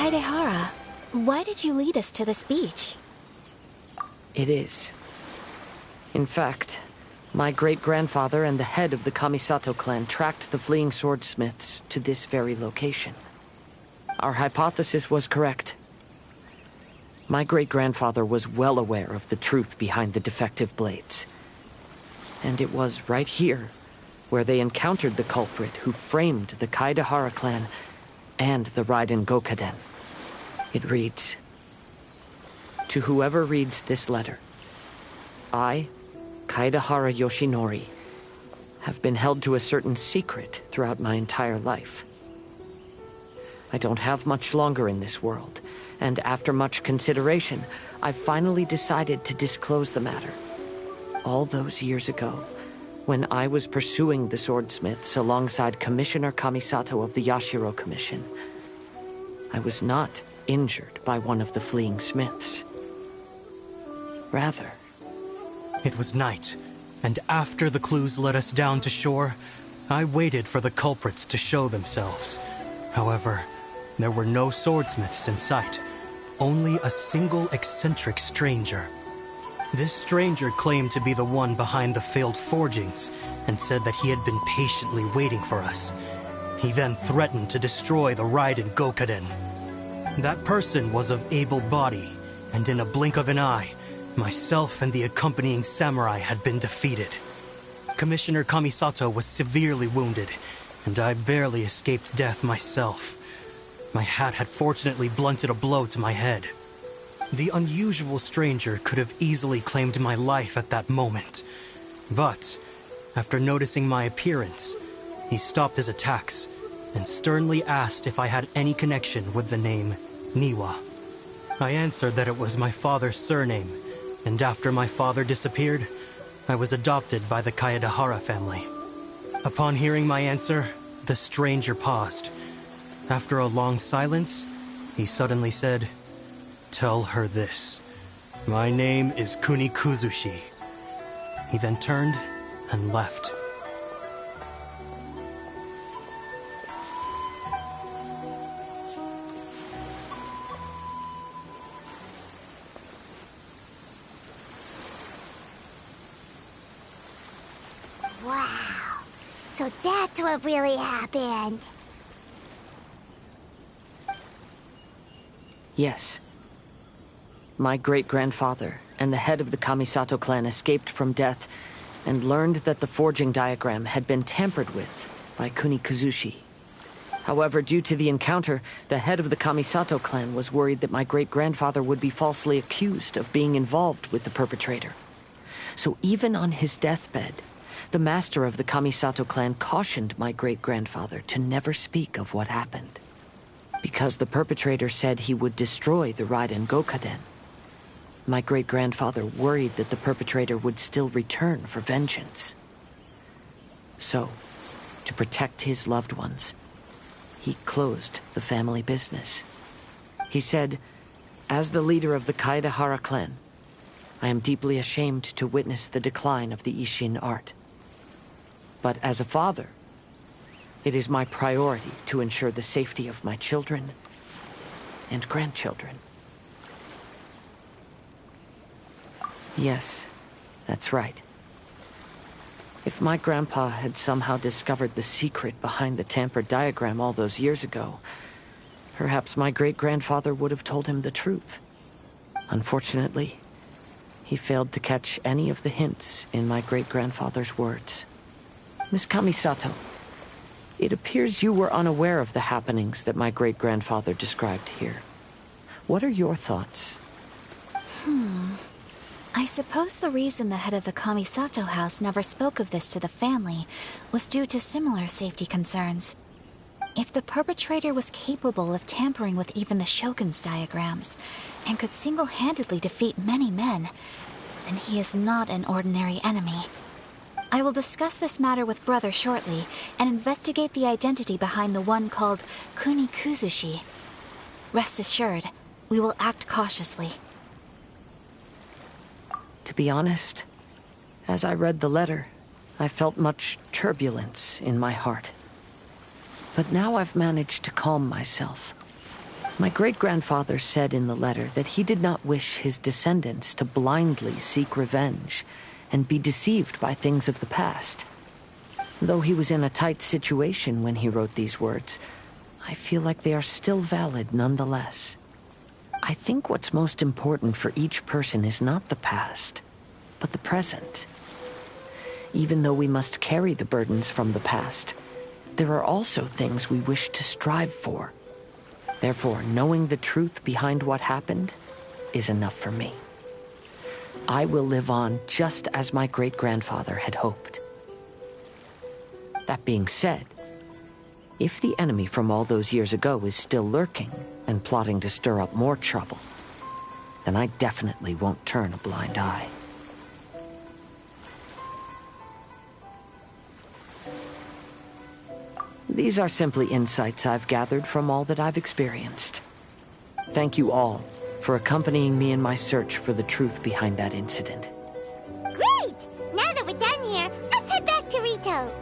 Kaidehara, why did you lead us to this beach? It is. In fact, my great-grandfather and the head of the Kamisato clan tracked the fleeing swordsmiths to this very location. Our hypothesis was correct. My great-grandfather was well aware of the truth behind the defective blades. And it was right here where they encountered the culprit who framed the Kaidehara clan and the Raiden Gokaden. It reads, "To whoever reads this letter, I, Kaidehara Yoshinori, have been held to a certain secret throughout my entire life. I don't have much longer in this world, and after much consideration, I finally decided to disclose the matter. All those years ago, when I was pursuing the swordsmiths alongside Commissioner Kamisato of the Yashiro Commission, I was not injured by one of the fleeing smiths. Rather, it was night, and after the clues led us down to shore, I waited for the culprits to show themselves. However, there were no swordsmiths in sight, only a single eccentric stranger. This stranger claimed to be the one behind the failed forgings, and said that he had been patiently waiting for us. He then threatened to destroy the Raiden Gokaden. That person was of able body, and in a blink of an eye, myself and the accompanying samurai had been defeated. Commissioner Kamisato was severely wounded, and I barely escaped death myself. My hat had fortunately blunted a blow to my head. The unusual stranger could have easily claimed my life at that moment. But, after noticing my appearance, he stopped his attacks and sternly asked if I had any connection with the name Niwa. I answered that it was my father's surname, and after my father disappeared, I was adopted by the Kaedehara family. Upon hearing my answer, the stranger paused. After a long silence, he suddenly said, "Tell her this. My name is Kuni Kuzushi." He then turned and left. Wow. So that's what really happened. Yes. My great-grandfather and the head of the Kamisato clan escaped from death and learned that the forging diagram had been tampered with by Kuni Kuzushi. However, due to the encounter, the head of the Kamisato clan was worried that my great-grandfather would be falsely accused of being involved with the perpetrator. So even on his deathbed, the master of the Kamisato clan cautioned my great-grandfather to never speak of what happened, because the perpetrator said he would destroy the Raiden Gokaden. My great-grandfather worried that the perpetrator would still return for vengeance. So, to protect his loved ones, he closed the family business. He said, "As the leader of the Kaedehara clan, I am deeply ashamed to witness the decline of the Ishin art. But as a father, it is my priority to ensure the safety of my children and grandchildren." Yes, that's right. If my grandpa had somehow discovered the secret behind the tampered diagram all those years ago, perhaps my great-grandfather would have told him the truth. Unfortunately, he failed to catch any of the hints in my great-grandfather's words. Miss Kamisato, it appears you were unaware of the happenings that my great-grandfather described here. What are your thoughts? I suppose the reason the head of the Kamisato house never spoke of this to the family was due to similar safety concerns. If the perpetrator was capable of tampering with even the Shogun's diagrams, and could single-handedly defeat many men, then he is not an ordinary enemy. I will discuss this matter with Brother shortly, and investigate the identity behind the one called Kuni Kuzushi. Rest assured, we will act cautiously. To be honest, as I read the letter, I felt much turbulence in my heart. But now I've managed to calm myself. My great-grandfather said in the letter that he did not wish his descendants to blindly seek revenge and be deceived by things of the past. Though he was in a tight situation when he wrote these words, I feel like they are still valid nonetheless. I think what's most important for each person is not the past, but the present. Even though we must carry the burdens from the past, there are also things we wish to strive for. Therefore, knowing the truth behind what happened is enough for me. I will live on just as my great-grandfather had hoped. That being said, if the enemy from all those years ago is still lurking and plotting to stir up more trouble, then I definitely won't turn a blind eye. These are simply insights I've gathered from all that I've experienced. Thank you all for accompanying me in my search for the truth behind that incident. Great! Now that we're done here, let's head back to Rito.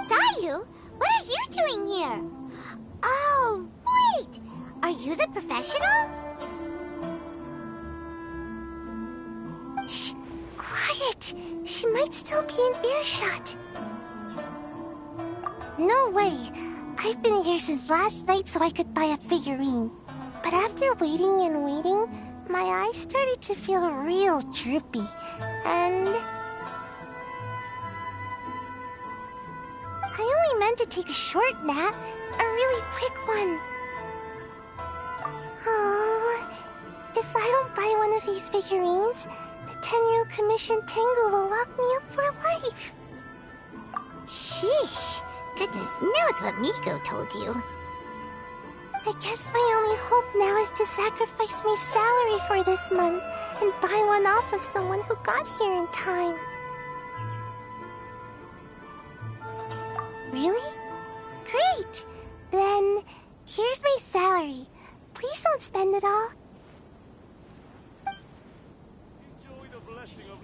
Sayu, what are you doing here? Oh, wait! Are you the professional? Shh! Quiet! She might still be in earshot. No way! I've been here since last night so I could buy a figurine. But after waiting and waiting, my eyes started to feel real droopy. And I only meant to take a short nap, a really quick one. Oh, if I don't buy one of these figurines, the Tenryou Commission Tengu will lock me up for life. Sheesh, goodness knows what Miko told you. I guess my only hope now is to sacrifice my salary for this month and buy one off of someone who got here in time. Really? Great! Then, here's my salary. Please don't spend it all. Enjoy the blessing of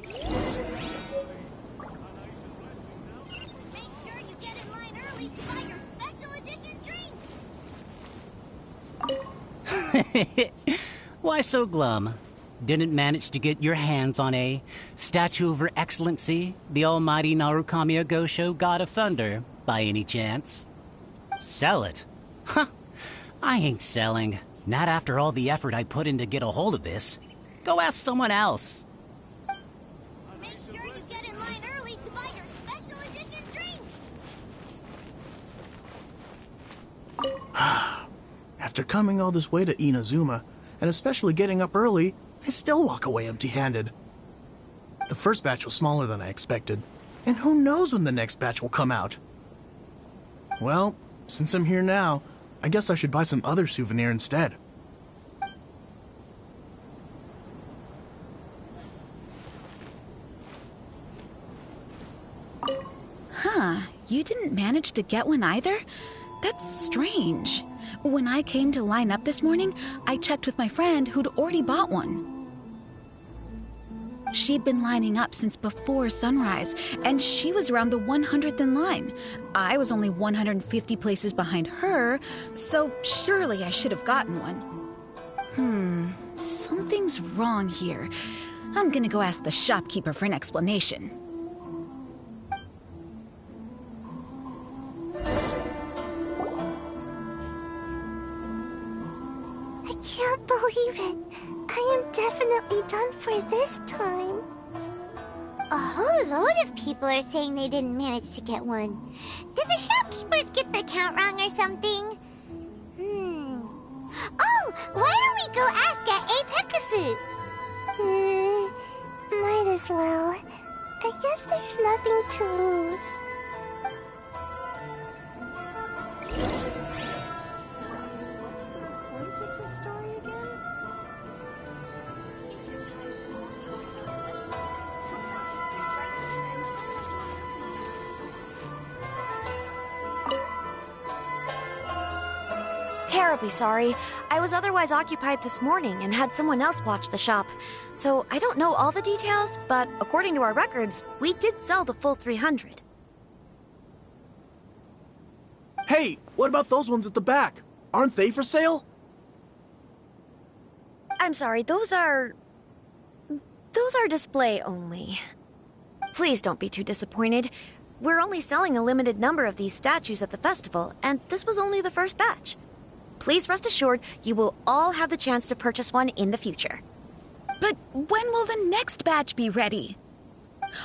Make sure you get in line early to buy your special edition drinks. Why so glum? Didn't manage to get your hands on a statue of Her Excellency, the almighty Narukami Agosho, God of Thunder, by any chance? Sell it? Huh. I ain't selling. Not after all the effort I put in to get a hold of this. Go ask someone else. Make sure you get in line early to buy your special edition drinks. After coming all this way to Inazuma, and especially getting up early, I still walk away empty-handed. The first batch was smaller than I expected, and who knows when the next batch will come out. Well, since I'm here now, I guess I should buy some other souvenir instead. Huh, you didn't manage to get one either? That's strange. When I came to line up this morning, I checked with my friend who'd already bought one. She'd been lining up since before sunrise, and she was around the 100th in line. I was only 150 places behind her, so surely I should have gotten one. Something's wrong here. I'm gonna go ask the shopkeeper for an explanation. I can't believe it. I am definitely done for this time. A whole load of people are saying they didn't manage to get one. Did the shopkeepers get the count wrong or something? Oh, why don't we go ask at Apekasu? Might as well. I guess there's nothing to lose. Terribly sorry. I was otherwise occupied this morning and had someone else watch the shop. So I don't know all the details, but according to our records, we did sell the full 300. Hey, what about those ones at the back? Aren't they for sale? I'm sorry, those are display only. Please don't be too disappointed. We're only selling a limited number of these statues at the festival, and this was only the first batch. Please rest assured, you will all have the chance to purchase one in the future. But when will the next batch be ready?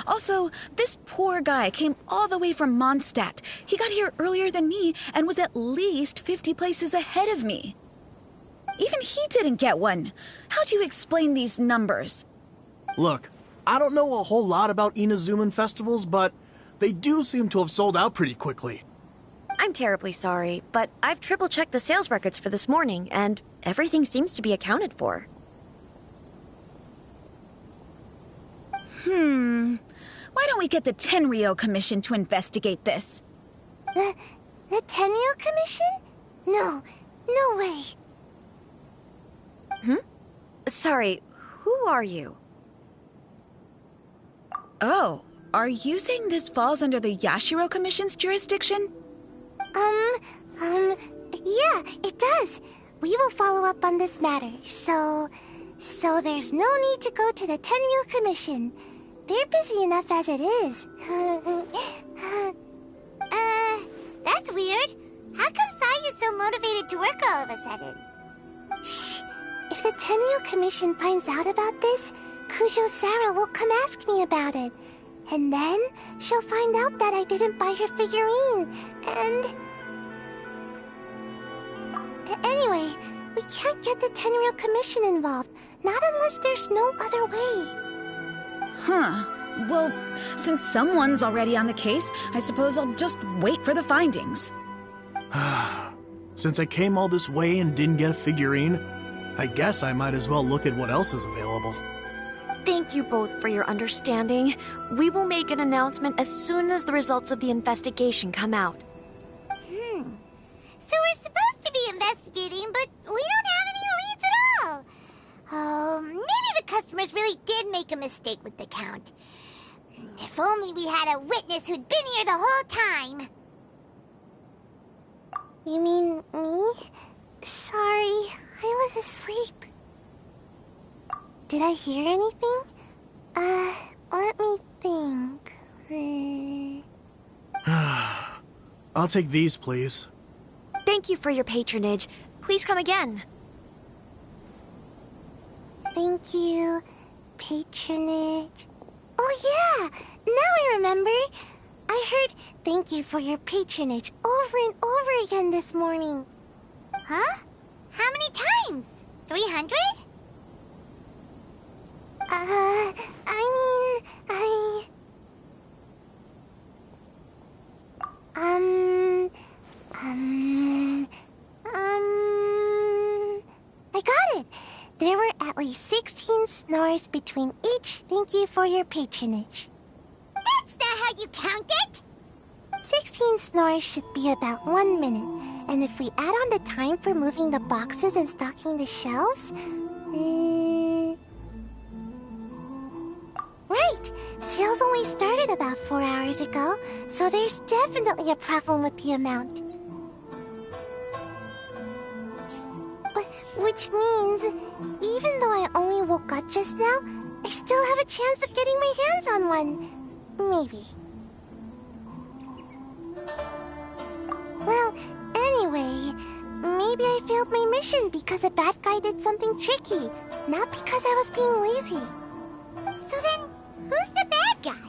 Also, this poor guy came all the way from Mondstadt. He got here earlier than me and was at least 50 places ahead of me. Even he didn't get one. How do you explain these numbers? Look, I don't know a whole lot about Inazuman festivals, but they do seem to have sold out pretty quickly. I'm terribly sorry, but I've triple-checked the sales records for this morning, and everything seems to be accounted for. Why don't we get the Tenryou Commission to investigate this? The Tenryou Commission? No way. Sorry, who are you? Oh, are you saying this falls under the Yashiro Commission's jurisdiction? Yeah, it does. We will follow up on this matter, so there's no need to go to the Tenryou Commission. They're busy enough as it is. That's weird. How come Sayu's so motivated to work all of a sudden? Shh. If the Tenryou Commission finds out about this, Kujo Sarah will come ask me about it. And then she'll find out that I didn't buy her figurine, and... Anyway, we can't get the Tenryou Commission involved, not unless there's no other way. Well, since someone's already on the case, I suppose I'll just wait for the findings. Since I came all this way and didn't get a figurine, I guess I might as well look at what else is available. Thank you both for your understanding. We will make an announcement as soon as the results of the investigation come out. So we're supposed to be investigating, but we don't have any leads at all. Oh, maybe the customers really did make a mistake with the count. If only we had a witness who'd been here the whole time. You mean me? Sorry, I was asleep. Did I hear anything? Let me think. I'll take these, please. Thank you for your patronage. Please come again. Thank you. Patronage. Oh yeah! Now I remember. I heard thank you for your patronage over and over again this morning. Huh? How many times? 300? I got it. There were at least 16 snores between each thank you for your patronage. That's not how you count it! 16 snores should be about 1 minute, and if we add on the time for moving the boxes and stocking the shelves... Right! Sales only started about 4 hours ago, so there's definitely a problem with the amount. Which means, even though I only woke up just now, I still have a chance of getting my hands on one. Maybe. Well, anyway, maybe I failed my mission because a bad guy did something tricky, not because I was being lazy. So then, who's the bad guy?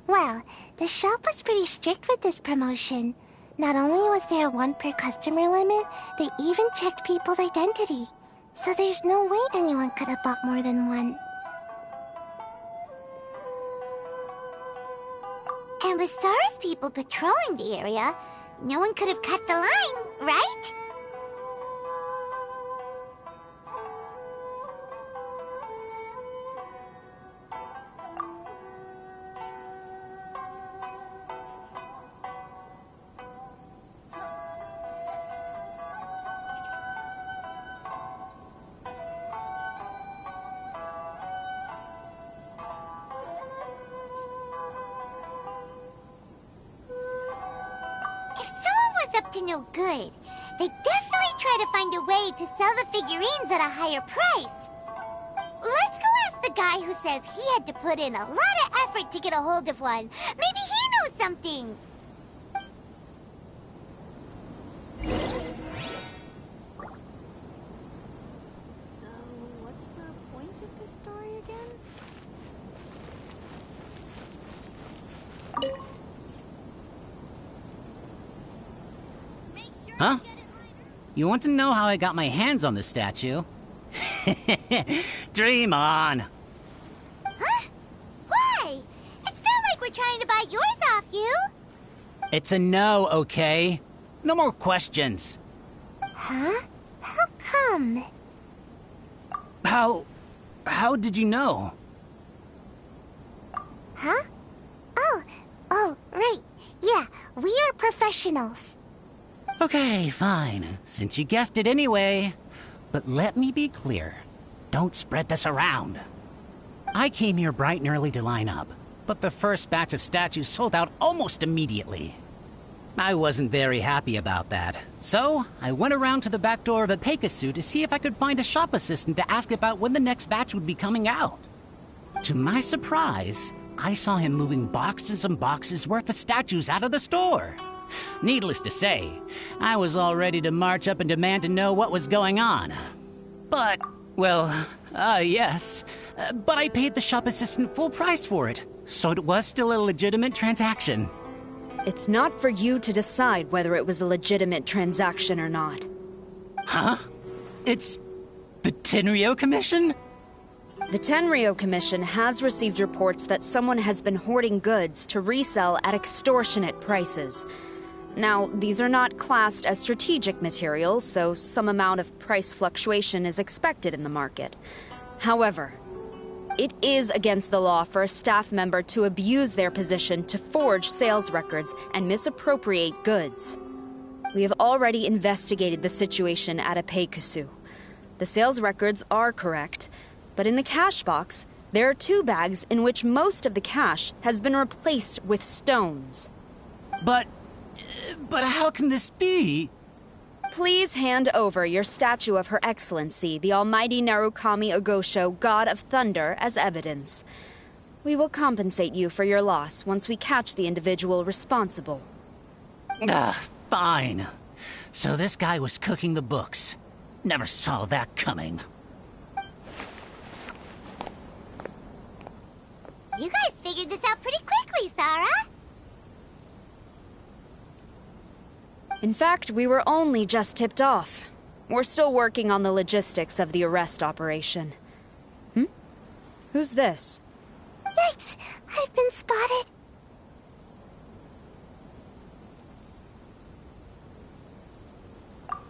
Well, the shop was pretty strict with this promotion. Not only was there a 1 per customer limit, they even checked people's identity. So there's no way anyone could have bought more than one. And with Sara's people patrolling the area, no one could have cut the line, right? To no good. They definitely try to find a way to sell the figurines at a higher price. Let's go ask the guy who says he had to put in a lot of effort to get a hold of one. Maybe he knows something. So, what's the point of this story again? Huh? You want to know how I got my hands on the statue? Dream on! Huh? Why? It's not like we're trying to buy yours off you. It's a no, okay? No more questions. Huh? How come? How did you know? Huh? Oh, right. Yeah, we are professionals. Okay, fine. Since you guessed it anyway. But let me be clear. Don't spread this around. I came here bright and early to line up, but the first batch of statues sold out almost immediately. I wasn't very happy about that. So, I went around to the back door of a Pegasus to see if I could find a shop assistant to ask about when the next batch would be coming out. To my surprise, I saw him moving boxes and boxes worth of statues out of the store. Needless to say, I was all ready to march up and demand to know what was going on. But, well, yes. But I paid the shop assistant full price for it, so it was still a legitimate transaction. It's not for you to decide whether it was a legitimate transaction or not. Huh? It's the Tenryo Commission? The Tenryo Commission has received reports that someone has been hoarding goods to resell at extortionate prices. Now, these are not classed as strategic materials, so some amount of price fluctuation is expected in the market. However, it is against the law for a staff member to abuse their position to forge sales records and misappropriate goods. We have already investigated the situation at Apeikusu. The sales records are correct, but in the cash box, there are 2 bags in which most of the cash has been replaced with stones. But how can this be? Please hand over your statue of Her Excellency, the Almighty Narukami Ogosho, God of Thunder, as evidence. We will compensate you for your loss once we catch the individual responsible. Fine. So this guy was cooking the books. Never saw that coming. You guys figured this out pretty quickly, Sarah. In fact, we were only just tipped off. We're still working on the logistics of the arrest operation. Who's this? Yikes! I've been spotted.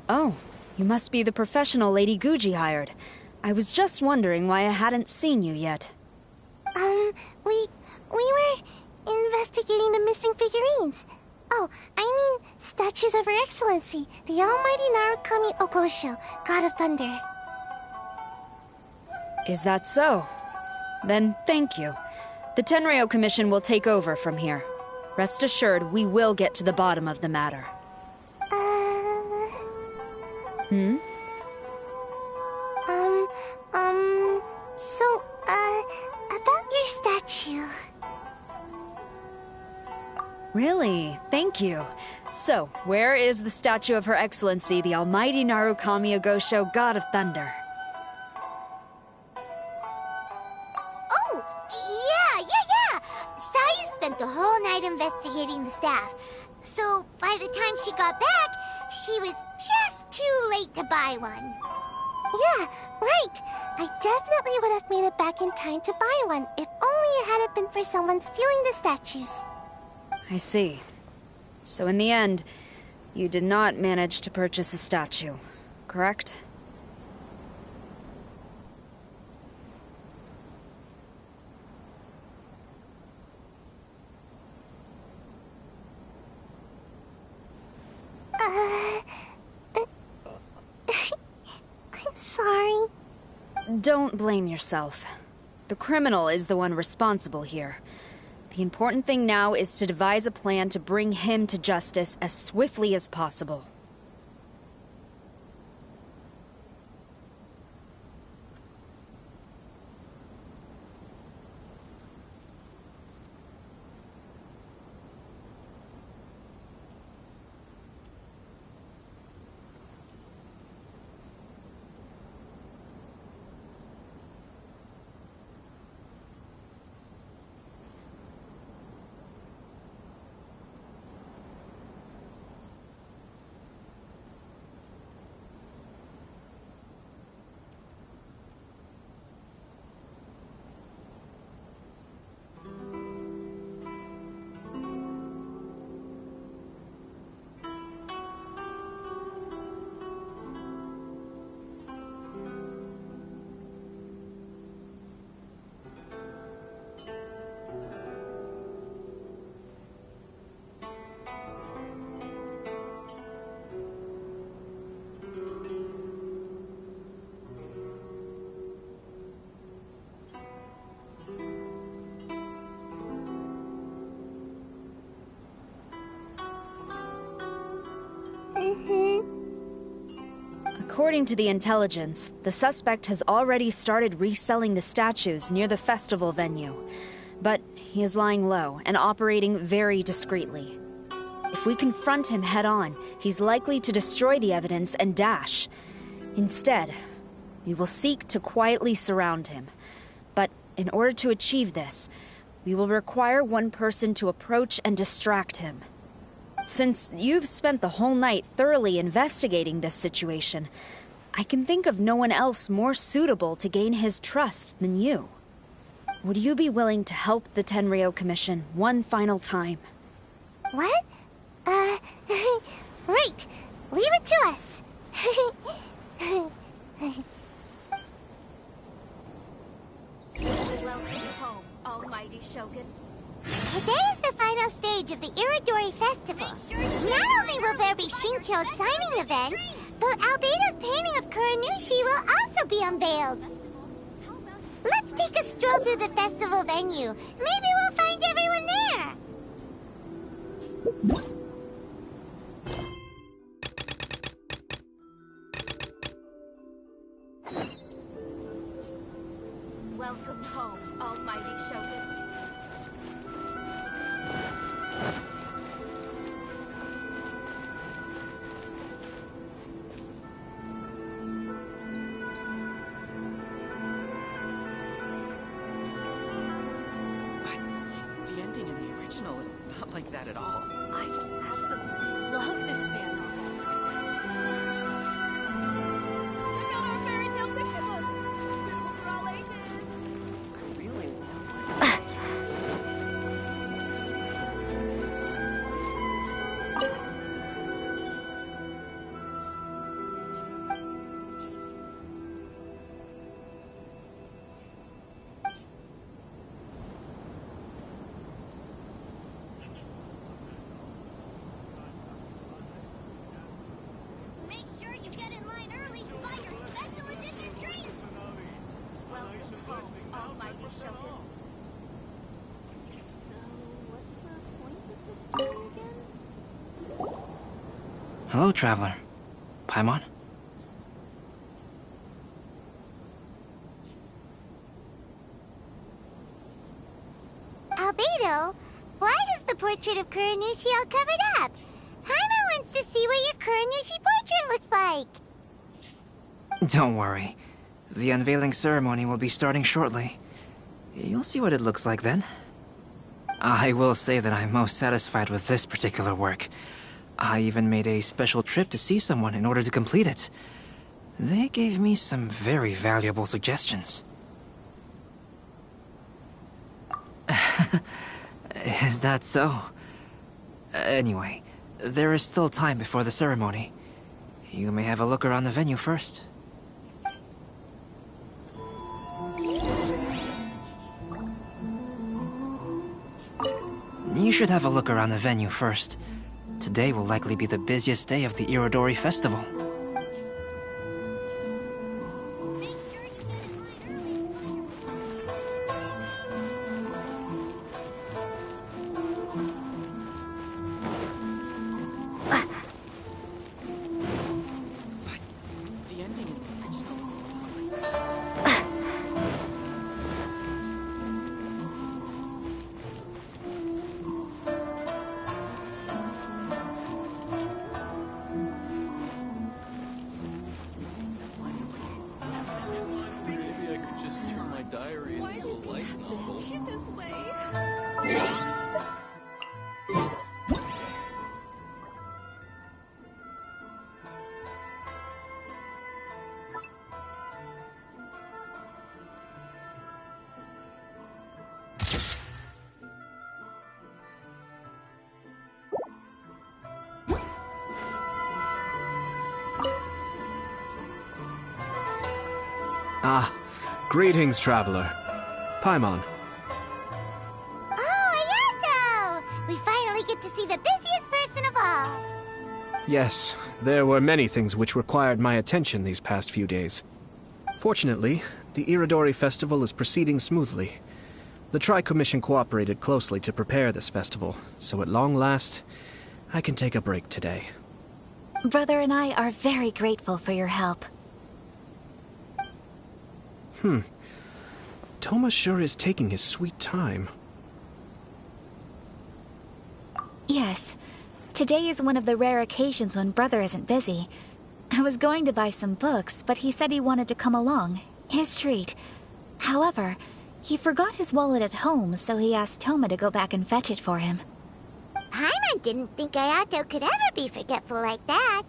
Oh, you must be the professional Lady Guji hired. I was just wondering why I hadn't seen you yet. We were investigating the missing figurines. Oh, I mean, statues of Her Excellency, the Almighty Narukami Ogosho, God of Thunder. Is that so? Then thank you. The Tenryo Commission will take over from here. Rest assured, we will get to the bottom of the matter. So, about your statue. Really? Thank you. So, where is the statue of Her Excellency, the Almighty Narukami Ogosho, God of Thunder? Oh, yeah! Sayu spent the whole night investigating the staff. So, by the time she got back, she was just too late to buy one. Yeah, right. I definitely would have made it back in time to buy one, if only it hadn't been for someone stealing the statues. I see. So in the end, you did not manage to purchase a statue, correct? I'm sorry. Don't blame yourself. The criminal is the one responsible here. The important thing now is to devise a plan to bring him to justice as swiftly as possible. According to the intelligence, the suspect has already started reselling the statues near the festival venue. But he is lying low and operating very discreetly. If we confront him head-on, he's likely to destroy the evidence and dash. Instead, we will seek to quietly surround him. But in order to achieve this, we will require one person to approach and distract him. Since you've spent the whole night thoroughly investigating this situation, I can think of no one else more suitable to gain his trust than you. Would you be willing to help the Tenryo Commission one final time? What? Right. Leave it to us. Welcome home, Almighty Shogun. Today is the final stage of the Iridori Festival. Not only will there be Shincho's signing event, but Albedo's painting of Kuranushi will also be unveiled. Let's take a stroll through the festival venue. Maybe we'll find everyone there. Welcome home, Almighty Shogun. The ending in the original is not like that at all. I just absolutely love this fan art. home, almighty Shogun. So, what's the point of the story again? Hello, traveler. Paimon? Albedo, why is the portrait of Kuranushi all covered up? Haima wants to see what your Kuranushi portrait looks like. Don't worry. The unveiling ceremony will be starting shortly. You'll see what it looks like then. I will say that I'm most satisfied with this particular work. I even made a special trip to see someone in order to complete it. They gave me some very valuable suggestions. Is that so? Anyway, there is still time before the ceremony. You may have a look around the venue first. You should have a look around the venue first. Today will likely be the busiest day of the Irodori Festival. Ah, greetings, traveler. Paimon. Oh, Ayato! We finally get to see the busiest person of all. Yes, there were many things which required my attention these past few days. Fortunately, the Irodori Festival is proceeding smoothly. The Tri-Commission cooperated closely to prepare this festival, so at long last, I can take a break today. Brother and I are very grateful for your help. Toma sure is taking his sweet time. Yes. Today is one of the rare occasions when Brother isn't busy. I was going to buy some books, but he said he wanted to come along. His treat. However, he forgot his wallet at home, so he asked Toma to go back and fetch it for him. Paimon didn't think Ayato could ever be forgetful like that.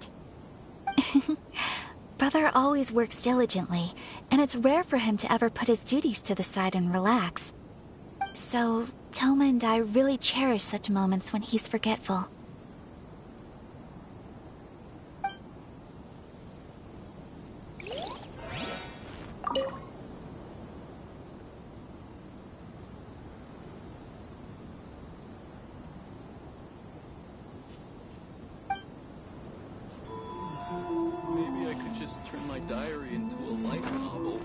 Brother always works diligently, and it's rare for him to ever put his duties to the side and relax. So, Toma and I really cherish such moments when he's forgetful. Maybe I could just turn my diary into a light novel.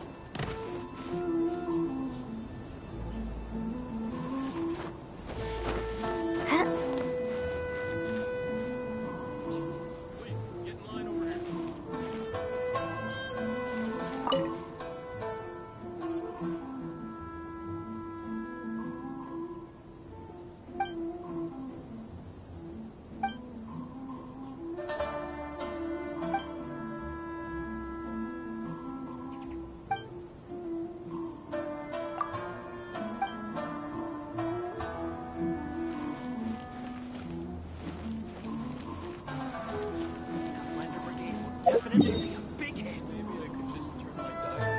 Definitely be a big hit. Maybe I could just turn my diary.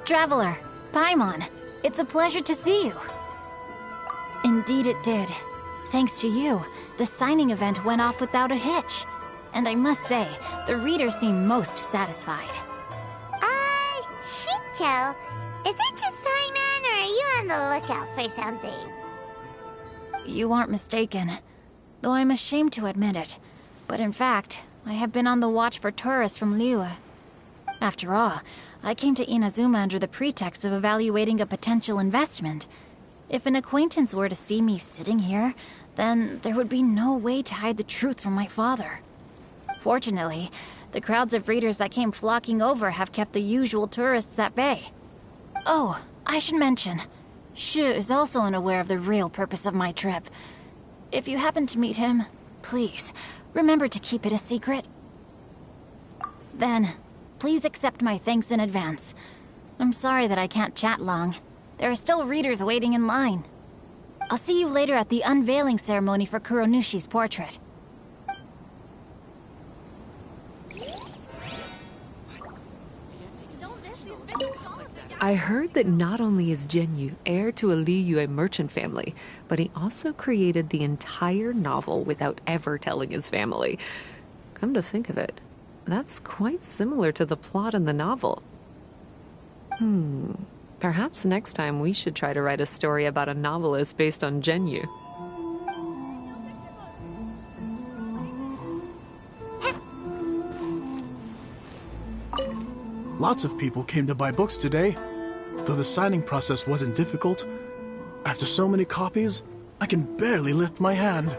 Traveler, Paimon, it's a pleasure to see you. Indeed it did. Thanks to you, the signing event went off without a hitch. And I must say, the readers seem most satisfied. She Cho, is it just Paimon, or are you on the lookout for something? You aren't mistaken, though I'm ashamed to admit it. But in fact, I have been on the watch for tourists from Liyue. After all, I came to Inazuma under the pretext of evaluating a potential investment. If an acquaintance were to see me sitting here, then there would be no way to hide the truth from my father. Fortunately, the crowds of readers that came flocking over have kept the usual tourists at bay. Oh, I should mention, Shu is also unaware of the real purpose of my trip. If you happen to meet him, please, remember to keep it a secret. Then, please accept my thanks in advance. I'm sorry that I can't chat long. There are still readers waiting in line. I'll see you later at the unveiling ceremony for Kuronushi's portrait. I heard that not only is Genyu heir to a Liyue merchant family, but he also created the entire novel without ever telling his family. Come to think of it, that's quite similar to the plot in the novel. Perhaps next time we should try to write a story about a novelist based on Genyu. Lots of people came to buy books today. Though the signing process wasn't difficult, after so many copies, I can barely lift my hand.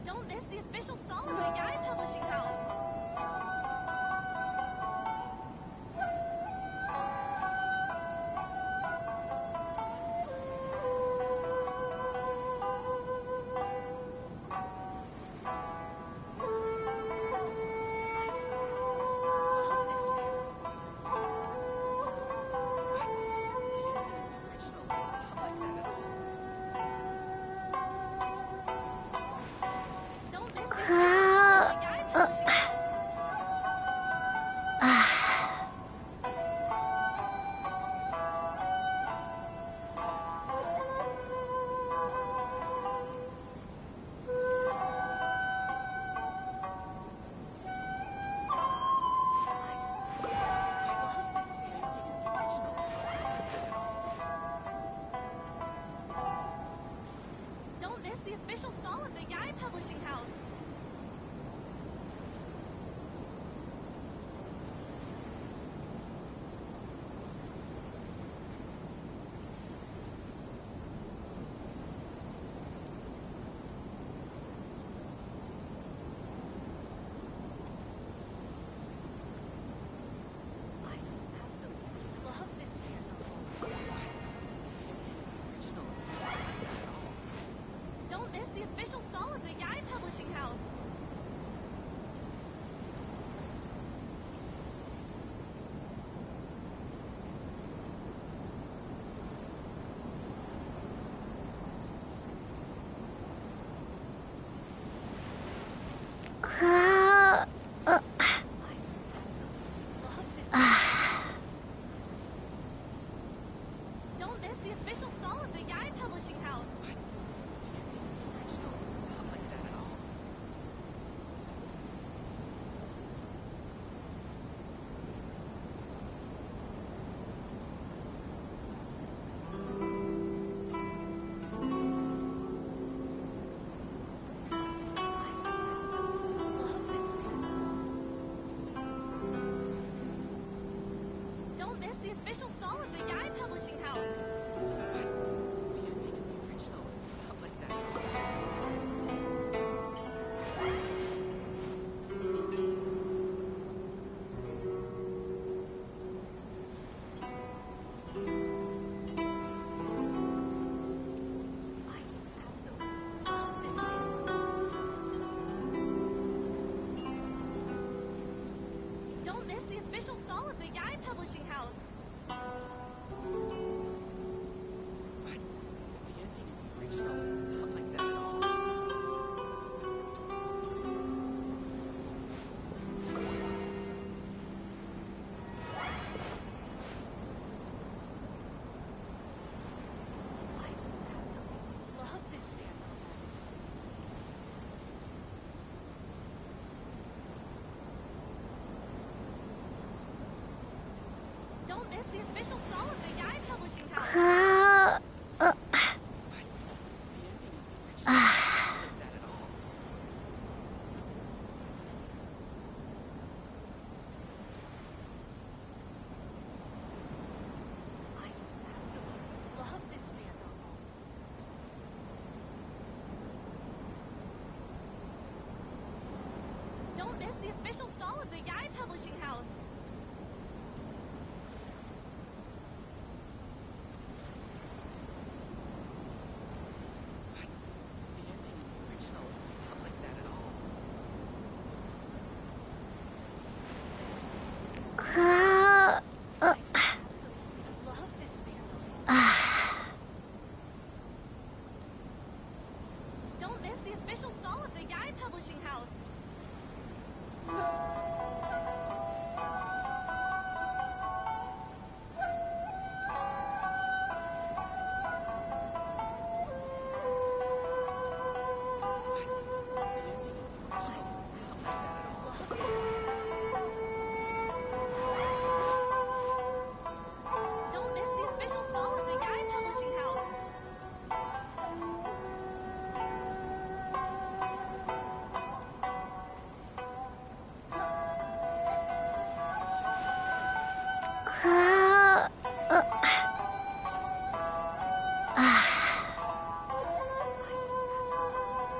Don't miss the official stall of the Yaoi Publishing House. official stall of the Yai Publishing House. Don't miss the official stall of the Yai Publishing House. Love this man. Don't miss the official stall of the Yai Publishing House. Love this man. Don't miss the official stall of the Yai Publishing House. Love this man. Don't miss the official stall of the Yai Publishing House. Don't miss the official stall of the Yai Publishing House.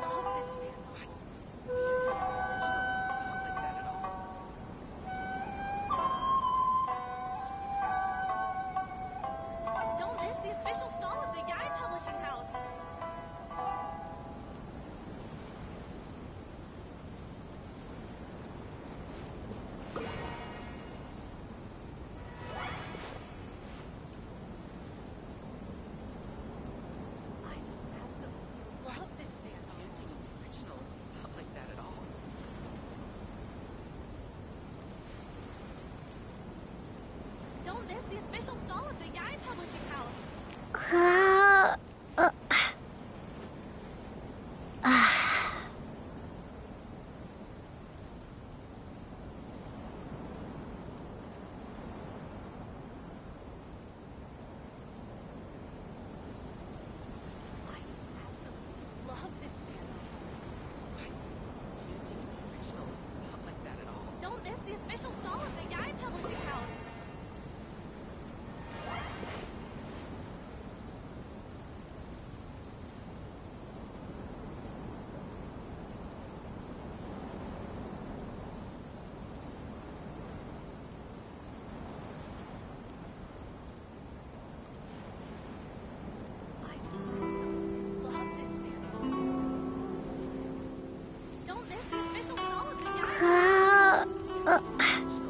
Love this man. Don't miss the official stall of the Yai Publishing House. Love this man. Don't miss the official stall of the Yai Publishing House. Love this man. Don't miss the official stall of the Yai Publishing House. Love this man. Don't miss the official stall of the Yai Publishing House.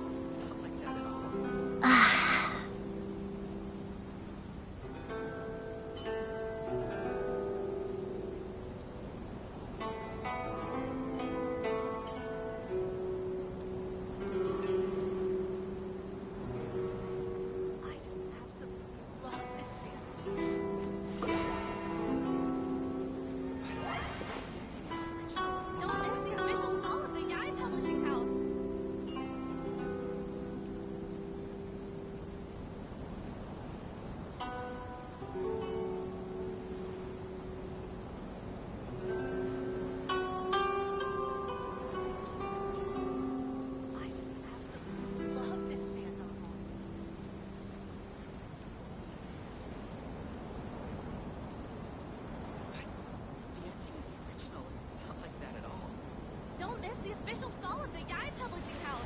official stall of the Yai Publishing House.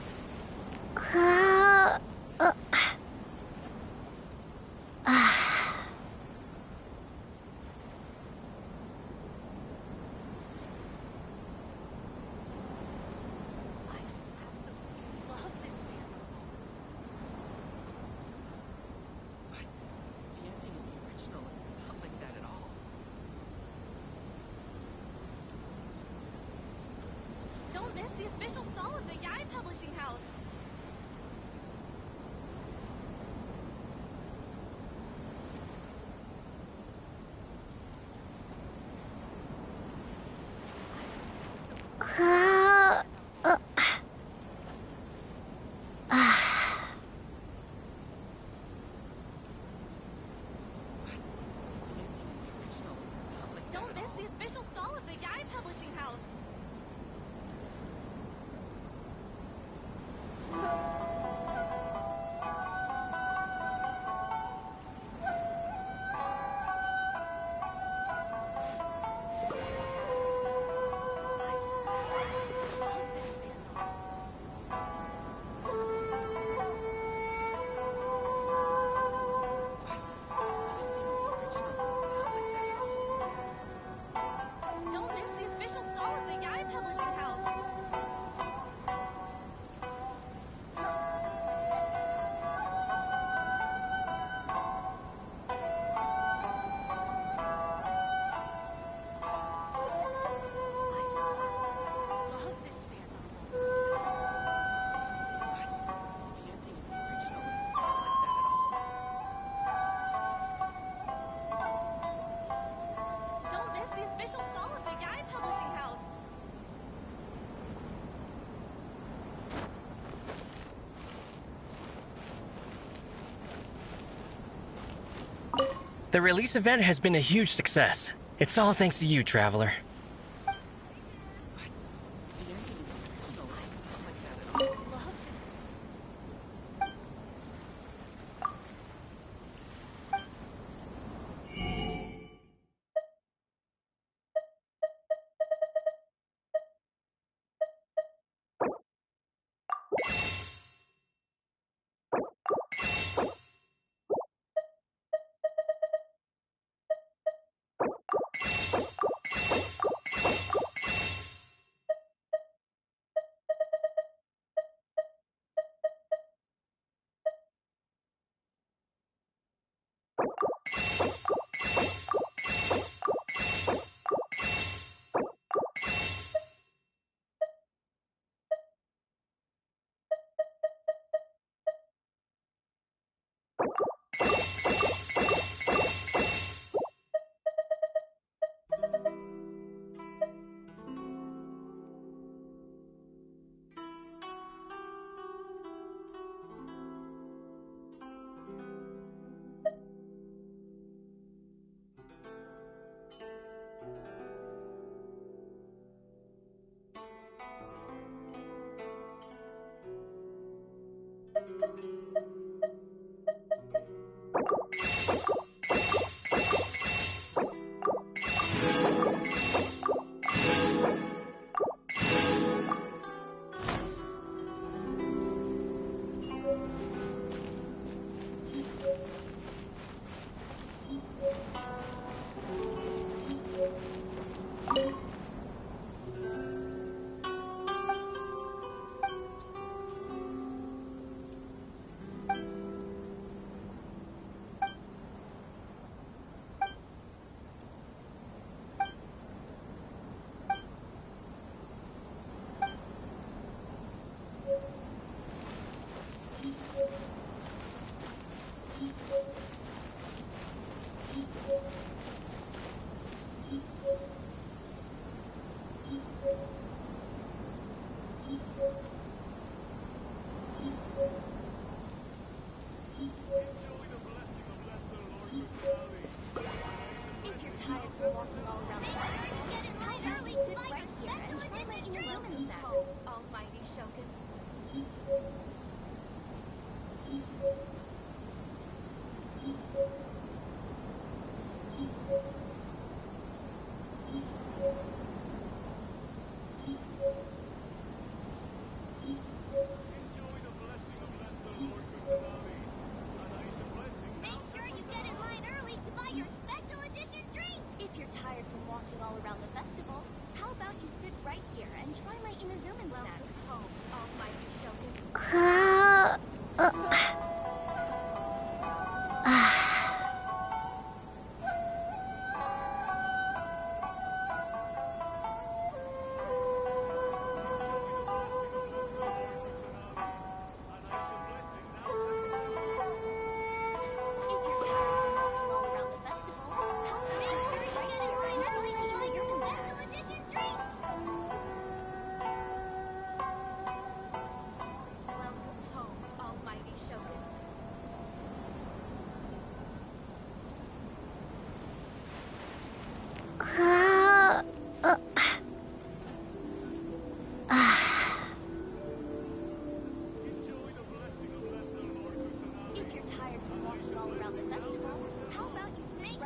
Don't miss the official stall of the Yai Publishing House. Don't miss the official stall of the Yai Publishing House. Don't miss the official stall of the Yai Publishing House. Don't miss the official stall of the Yai Publishing House. The release event has been a huge success. It's all thanks to you, Traveler.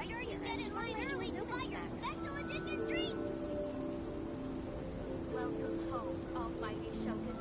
Make sure you get in line early to buy your special edition drinks. Welcome home, almighty Shogun.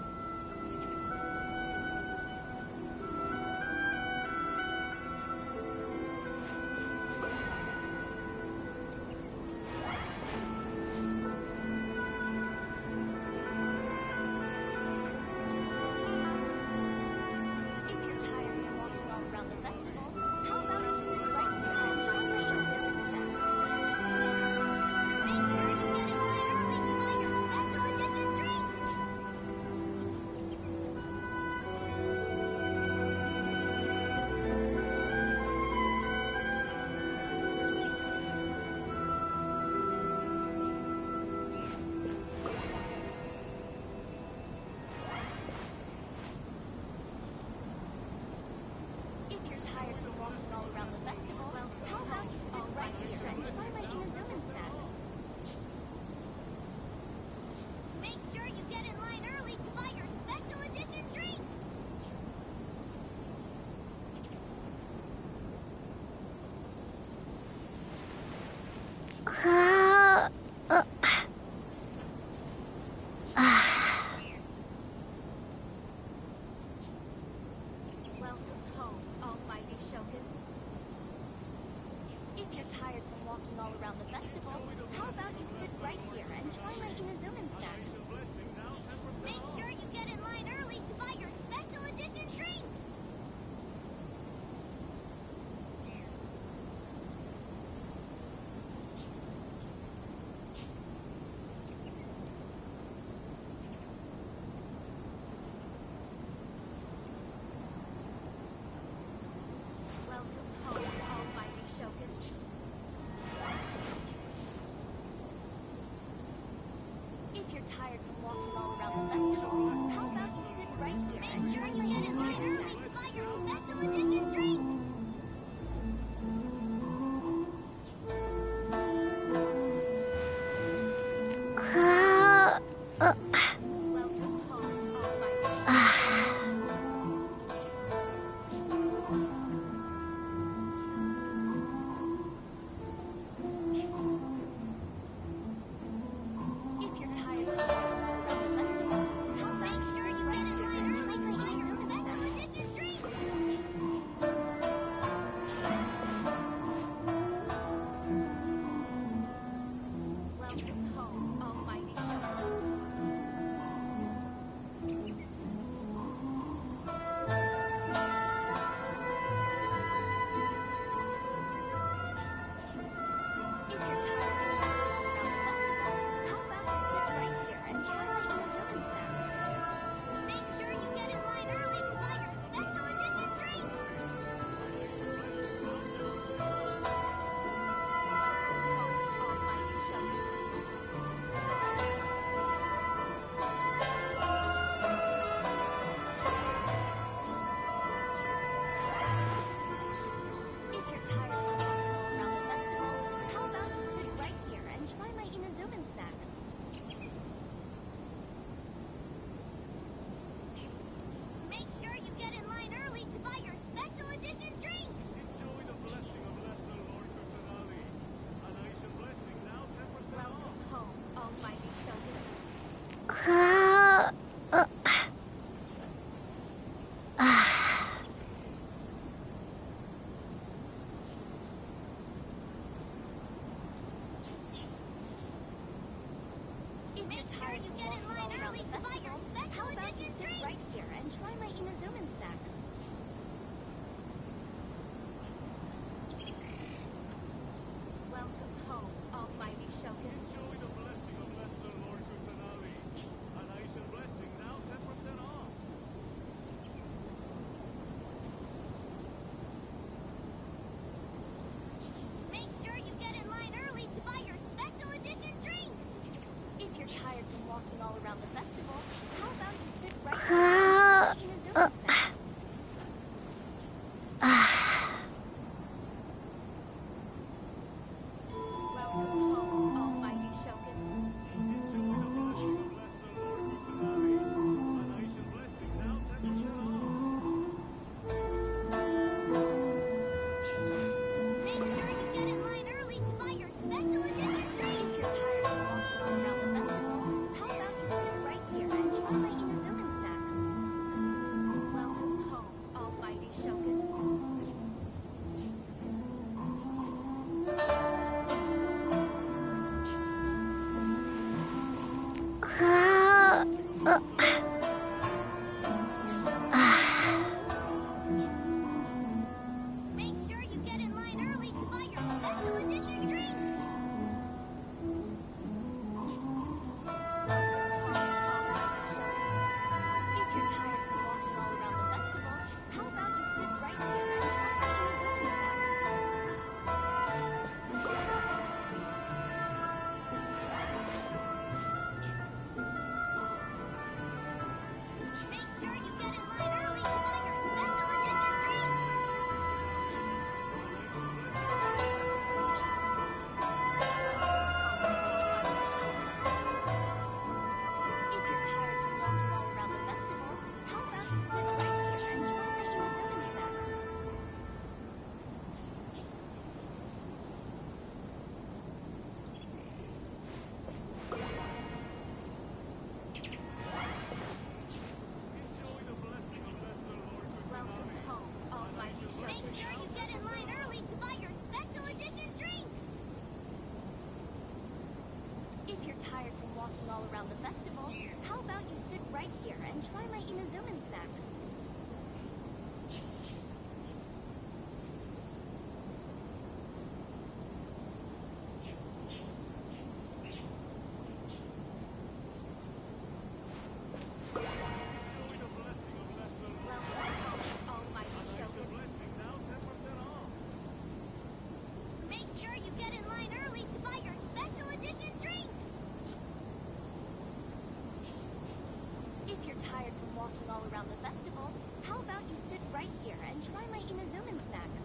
walking all around the festival, how about you sit right here and try my Inazuman snacks?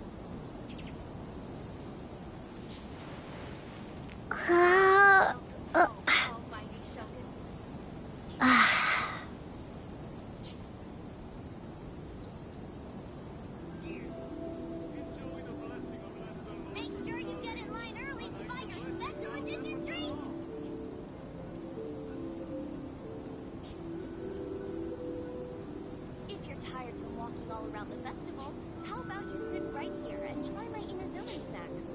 Make sure you get in line early to buy your special edition drinks! If you're tired from walking all around the festival, how about you sit right here and try my Inazuman snacks?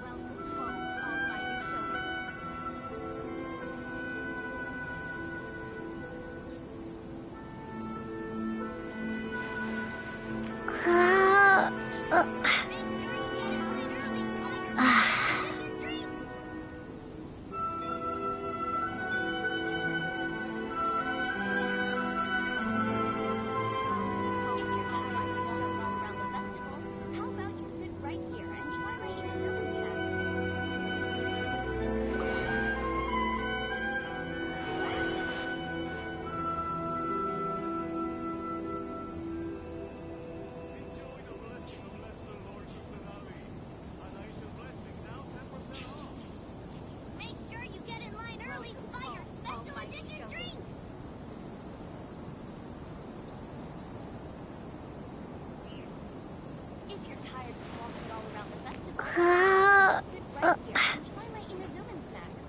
Welcome home, almighty Shogun. Make sure you get in line early to buy your special edition drinks! If you're tired of showing all around the festival, how about you sit right here and try my Inazuman snacks? Make sure you get in line early to buy your special edition drinks! If you're tired from walking all around the festival, sit right here and try my Inazuman snacks.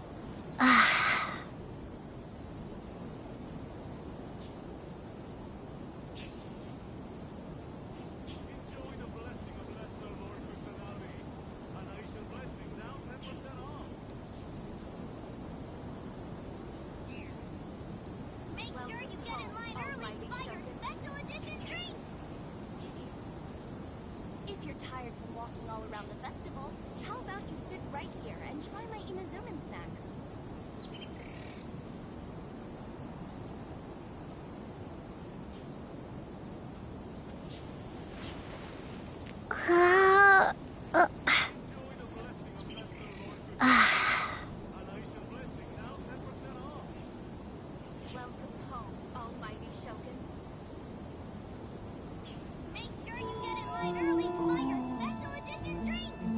Make sure you get in line early to buy your special edition drinks! If you're tired from walking all around the festival, how about you sit right here and try my Inazuman snacks? Welcome home, almighty Shogun. Make sure you get in line early to buy your special edition drinks!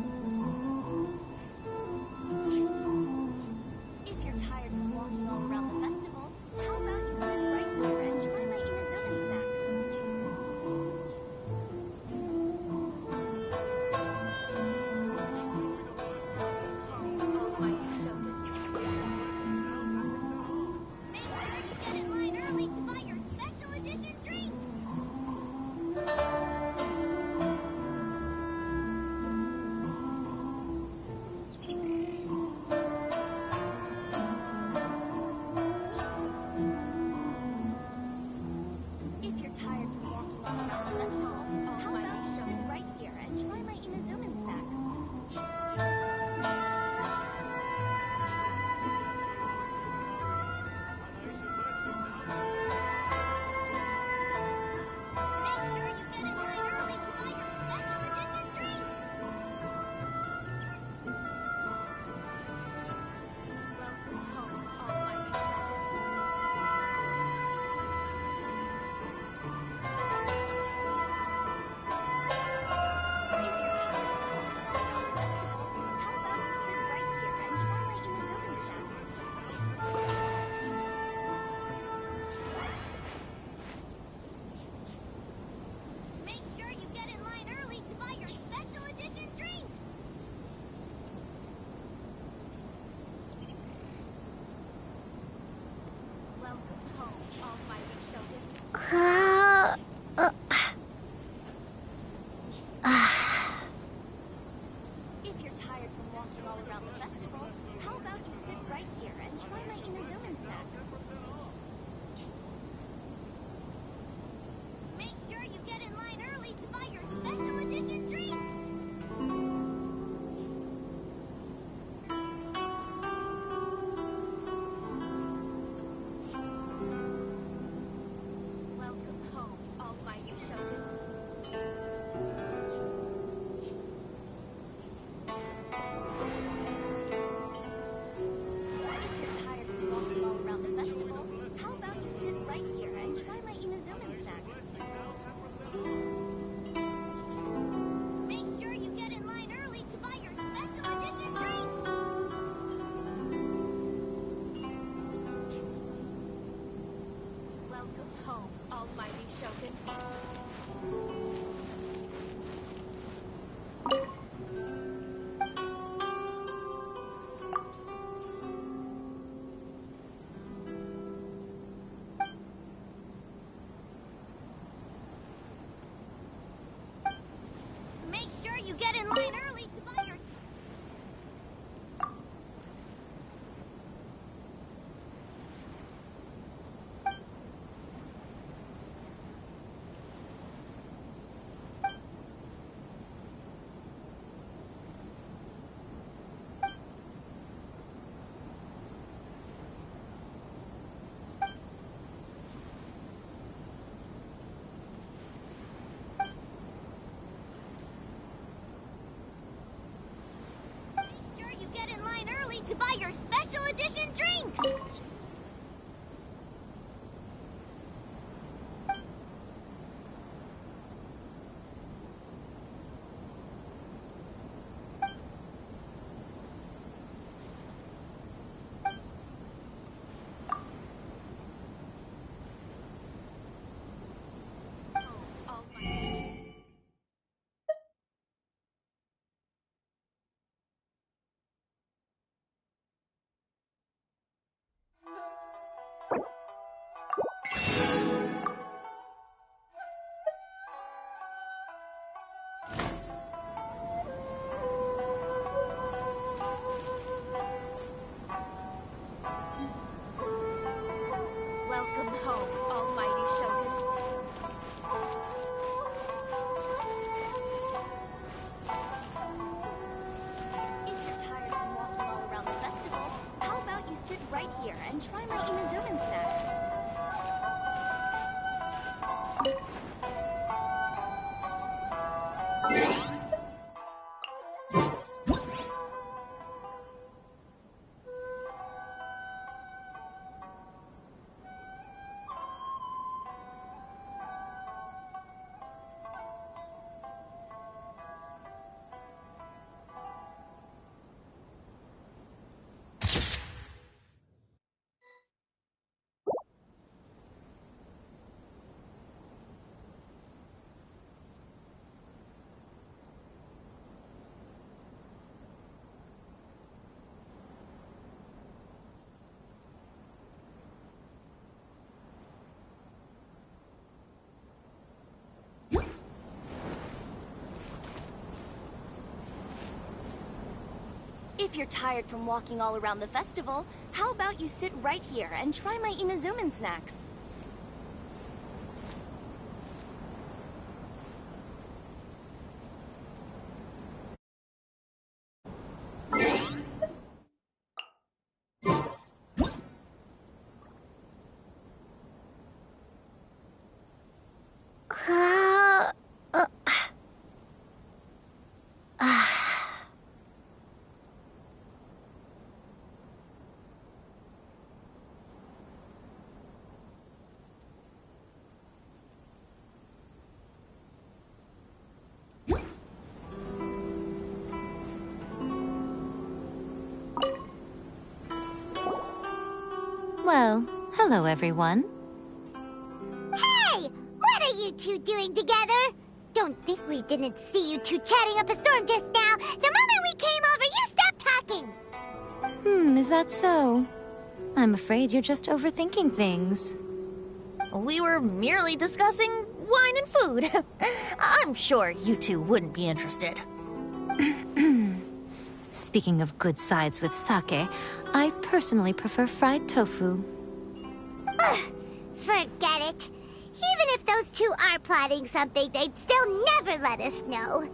almighty Shogun. Make sure you get in line early to buy your... Get in line early to buy your special edition drinks! Welcome home, almighty Shogun. If you're tired of walking all around the festival, how about you sit right here and try my Inazuman snacks? If you're tired from walking all around the festival, how about you sit right here and try my Inazuman snacks? Well, hello everyone. Hey! What are you two doing together? Don't think we didn't see you two chatting up a storm just now. The moment we came over, you stopped talking! Is that so? I'm afraid you're just overthinking things. We were merely discussing wine and food. I'm sure you two wouldn't be interested. Speaking of good sides with sake, I personally prefer fried tofu. Forget it. Even if those two are plotting something, they'd still never let us know.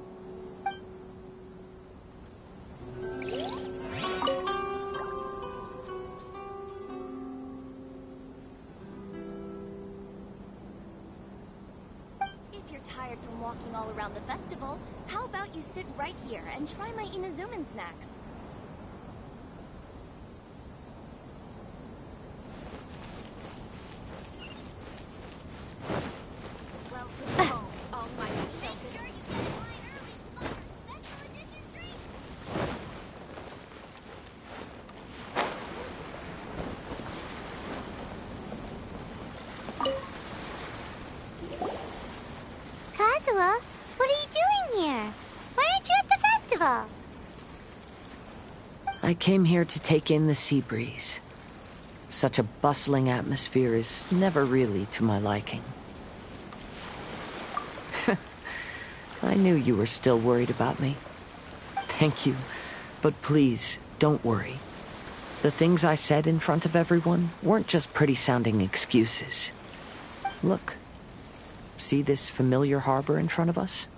If you're tired from walking all around the festival, how about you sit right here and try my Inazuman snacks? Welcome home, almighty Shogun. Make sure you get in line early to buy your special edition drink. I came here to take in the sea breeze. Such a bustling atmosphere is never really to my liking. I knew you were still worried about me. Thank you, but please, don't worry. The things I said in front of everyone weren't just pretty-sounding excuses. Look. See this familiar harbor in front of us?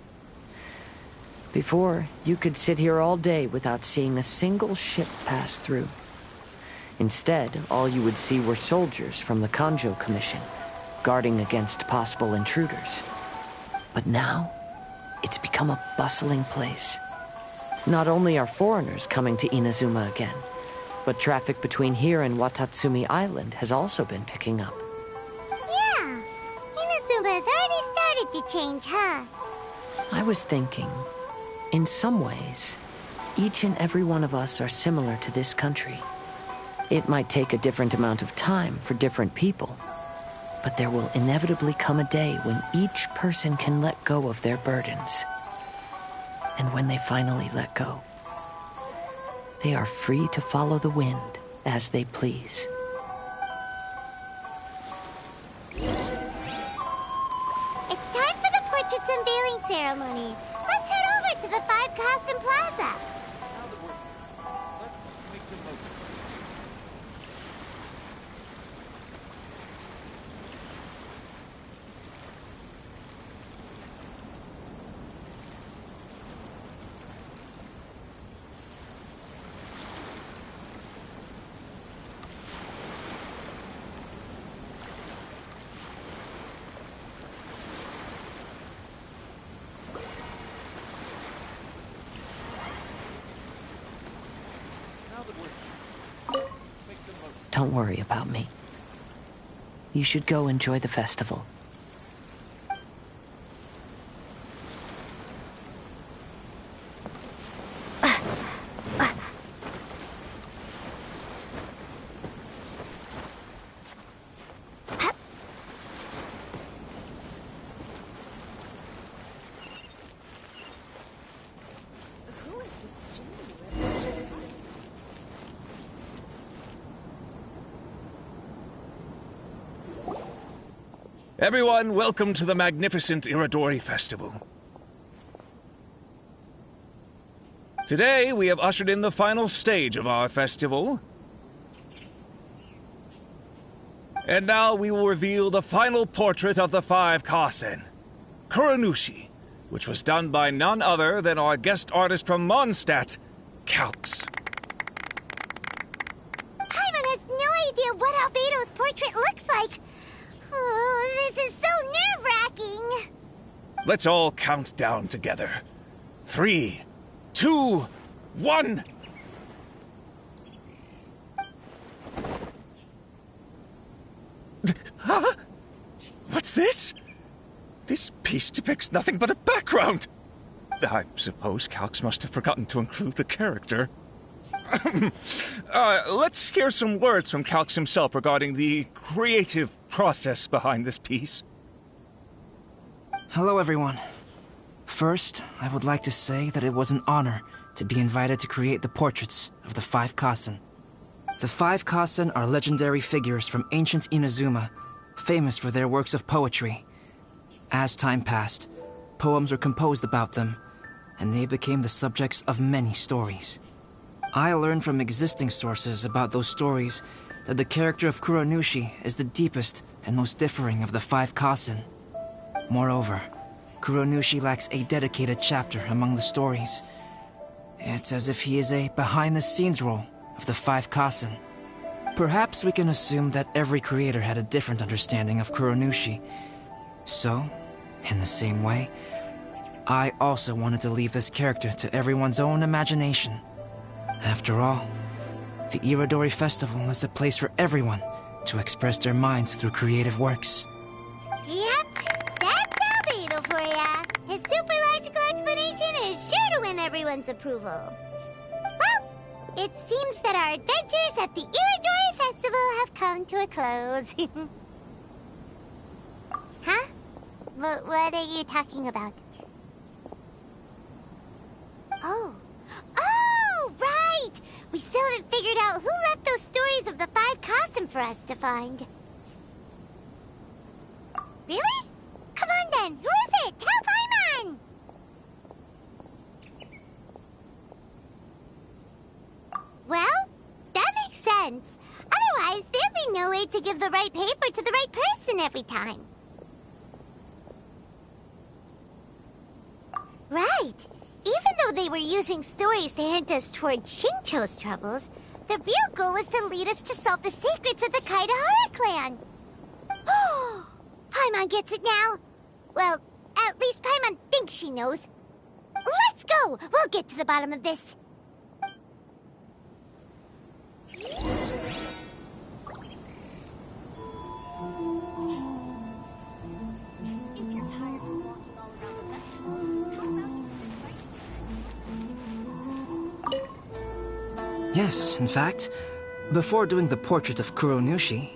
Before, you could sit here all day without seeing a single ship pass through. Instead, all you would see were soldiers from the Kanjo Commission, guarding against possible intruders. But now, it's become a bustling place. Not only are foreigners coming to Inazuma again, but traffic between here and Watatsumi Island has also been picking up. Yeah, Inazuma's already started to change, huh? I was thinking, in some ways, each and every one of us are similar to this country. It might take a different amount of time for different people, but there will inevitably come a day when each person can let go of their burdens. And when they finally let go, they are free to follow the wind as they please. It's time for the portrait's unveiling ceremony. Let's head over to the Five Kasen Plaza. Don't worry about me. You should go enjoy the festival. Everyone, welcome to the magnificent Iridori Festival. Today, we have ushered in the final stage of our festival. And now we will reveal the final portrait of the Five Kasen, Kuranushi, which was done by none other than our guest artist from Mondstadt, Calx. Paimon has no idea what Albedo's portrait looks like. Oh, this is so nerve-wracking. Let's all count down together. 3, 2, 1. Huh? What's this? This piece depicts nothing but a background. I suppose Calx must have forgotten to include the character. Let's hear some words from Calx himself regarding the creative process behind this piece. Hello, everyone. First, I would like to say that it was an honor to be invited to create the portraits of the Five Kasen. The Five Kasen are legendary figures from ancient Inazuma, famous for their works of poetry. As time passed, poems were composed about them, and they became the subjects of many stories. I learned from existing sources about those stories that the character of Kuranushi is the deepest and most differing of the Five Kasen. Moreover, Kuranushi lacks a dedicated chapter among the stories. It's as if he is a behind-the-scenes role of the Five Kasen. Perhaps we can assume that every creator had a different understanding of Kuranushi. So, in the same way, I also wanted to leave this character to everyone's own imagination. After all, the Iridori Festival is a place for everyone to express their minds through creative works. Yep, that's Albedo for ya. His super logical explanation is sure to win everyone's approval. Well, it seems that our adventures at the Iridori Festival have come to a close. Huh? What are you talking about? Oh, right! we still haven't figured out who left those stories of the 5 Kasim for us to find. Really? Come on then, who is it? Tell Paimon! Well, that makes sense. Otherwise, there'd be no way to give the right paper to the right person every time. Right. Even though they were using stories to hint us toward Shincho's troubles, the real goal was to lead us to solve the secrets of the Kaidahara clan. Oh, Paimon gets it now. Well, at least Paimon thinks she knows. Let's go! We'll get to the bottom of this. Yes, in fact, before doing the portrait of Kuronushi,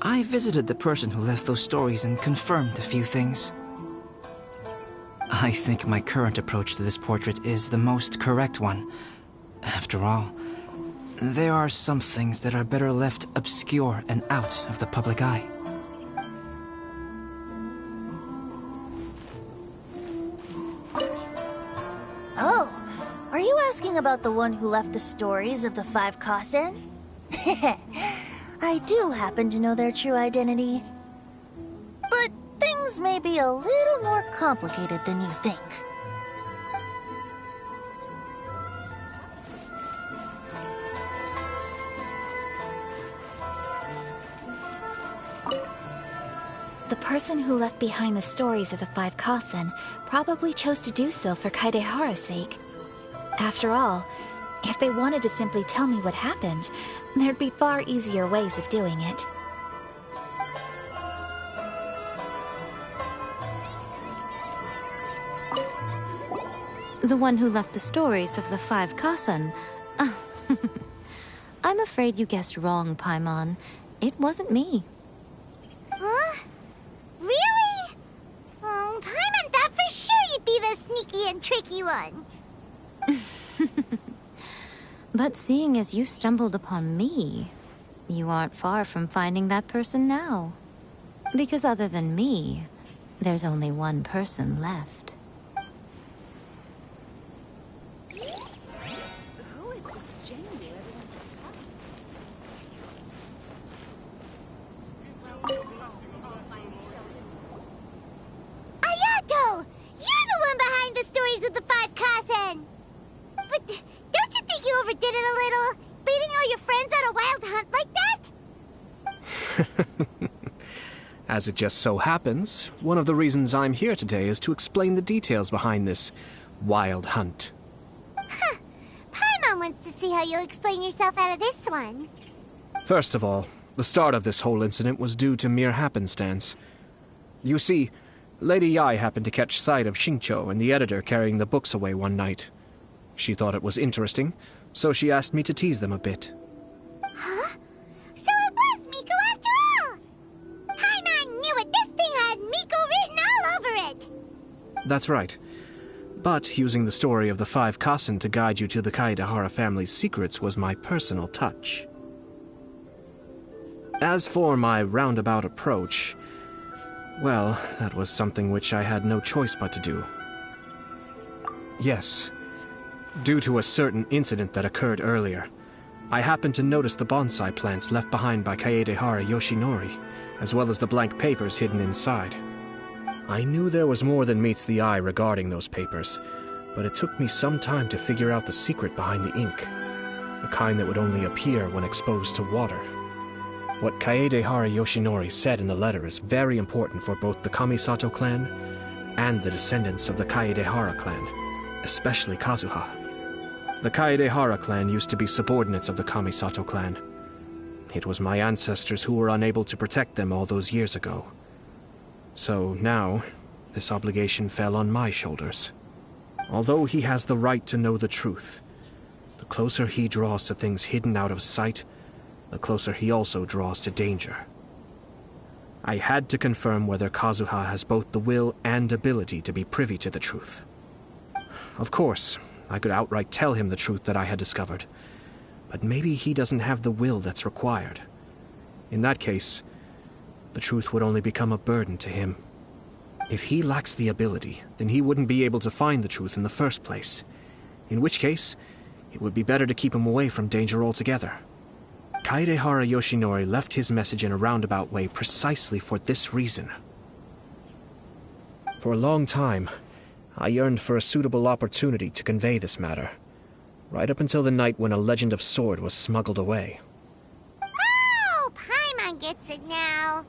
I visited the person who left those stories and confirmed a few things. I think my current approach to this portrait is the most correct one. After all, there are some things that are better left obscure and out of the public eye. Oh, are you asking about the one who left the stories of the 5 Kasen? I do happen to know their true identity. But things may be a little more complicated than you think. The person who left behind the stories of the 5 Kasen probably chose to do so for Kaidehara's sake. After all, if they wanted to simply tell me what happened, there'd be far easier ways of doing it. The one who left the stories of the 5 Kasen. I'm afraid you guessed wrong, Paimon. It wasn't me. Huh? Really? Oh, Paimon thought for sure you'd be the sneaky and tricky one. But seeing as you stumbled upon me, you aren't far from finding that person now. Because other than me, there's only one person left. Who is this Jingu everyone keeps Ayato! You're the one behind the stories of the 5 Kasen! But don't you think you overdid it a little? Leading all your friends on a wild hunt like that? As it just so happens, one of the reasons I'm here today is to explain the details behind this wild hunt. Huh. Paimon wants to see how you'll explain yourself out of this one. First of all, the start of this whole incident was due to mere happenstance. You see, Lady Yai happened to catch sight of Shincho and the editor carrying the books away one night. She thought it was interesting, so she asked me to tease them a bit. Huh? So it was Miko after all! Paimon knew it! This thing had Miko written all over it! That's right. But using the story of the 5 Kasen to guide you to the Kaidahara family's secrets was my personal touch. As for my roundabout approach, well, that was something which I had no choice but to do. Yes. Due to a certain incident that occurred earlier, I happened to notice the bonsai plants left behind by Kaedehara Yoshinori, as well as the blank papers hidden inside. I knew there was more than meets the eye regarding those papers, but it took me some time to figure out the secret behind the ink, the kind that would only appear when exposed to water. What Kaedehara Yoshinori said in the letter is very important for both the Kamisato clan and the descendants of the Kaedehara clan, especially Kazuha. The Kaedehara clan used to be subordinates of the Kamisato clan. It was my ancestors who were unable to protect them all those years ago. So now, this obligation fell on my shoulders. Although he has the right to know the truth, the closer he draws to things hidden out of sight, the closer he also draws to danger. I had to confirm whether Kazuha has both the will and ability to be privy to the truth. Of course, I could outright tell him the truth that I had discovered, But maybe he doesn't have the will that's required. In that case, the truth would only become a burden to him. If he lacks the ability, then he wouldn't be able to find the truth in the first place. In which case, it would be better to keep him away from danger altogether. Kaedehara Yoshinori left his message in a roundabout way precisely for this reason. For a long time, I yearned for a suitable opportunity to convey this matter, right up until the night when a legend of sword was smuggled away. Oh, Paimon gets it now.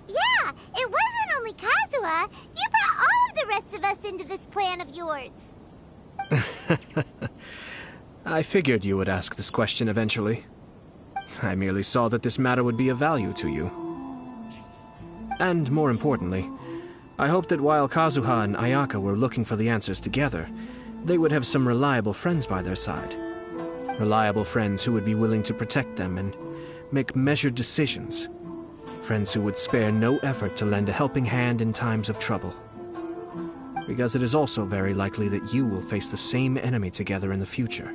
Yeah, it wasn't only Kazuha. You brought all of the rest of us into this plan of yours. I figured you would ask this question eventually. I merely saw that this matter would be of value to you. And more importantly, I hoped that while Kazuha and Ayaka were looking for the answers together, they would have some reliable friends by their side. Reliable friends who would be willing to protect them and make measured decisions. Friends who would spare no effort to lend a helping hand in times of trouble. Because it is also very likely that you will face the same enemy together in the future.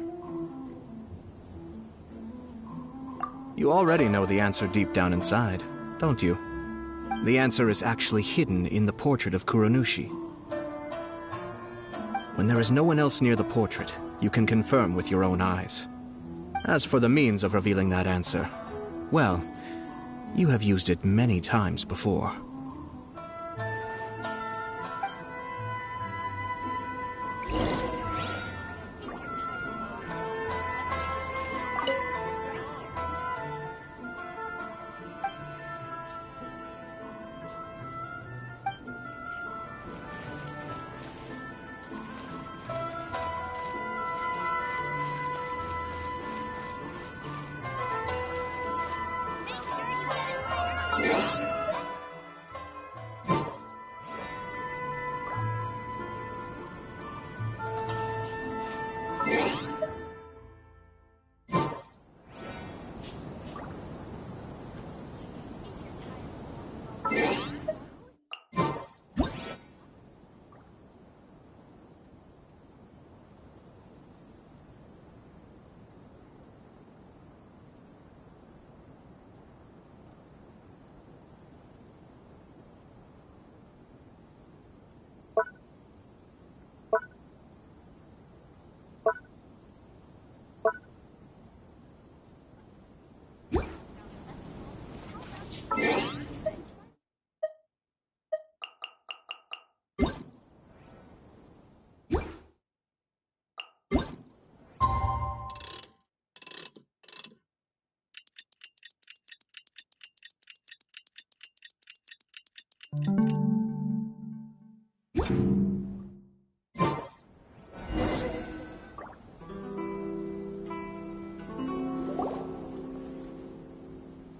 You already know the answer deep down inside, don't you? The answer is actually hidden in the portrait of Kuronushi. When there is no one else near the portrait, you can confirm with your own eyes. As for the means of revealing that answer, well, you have used it many times before.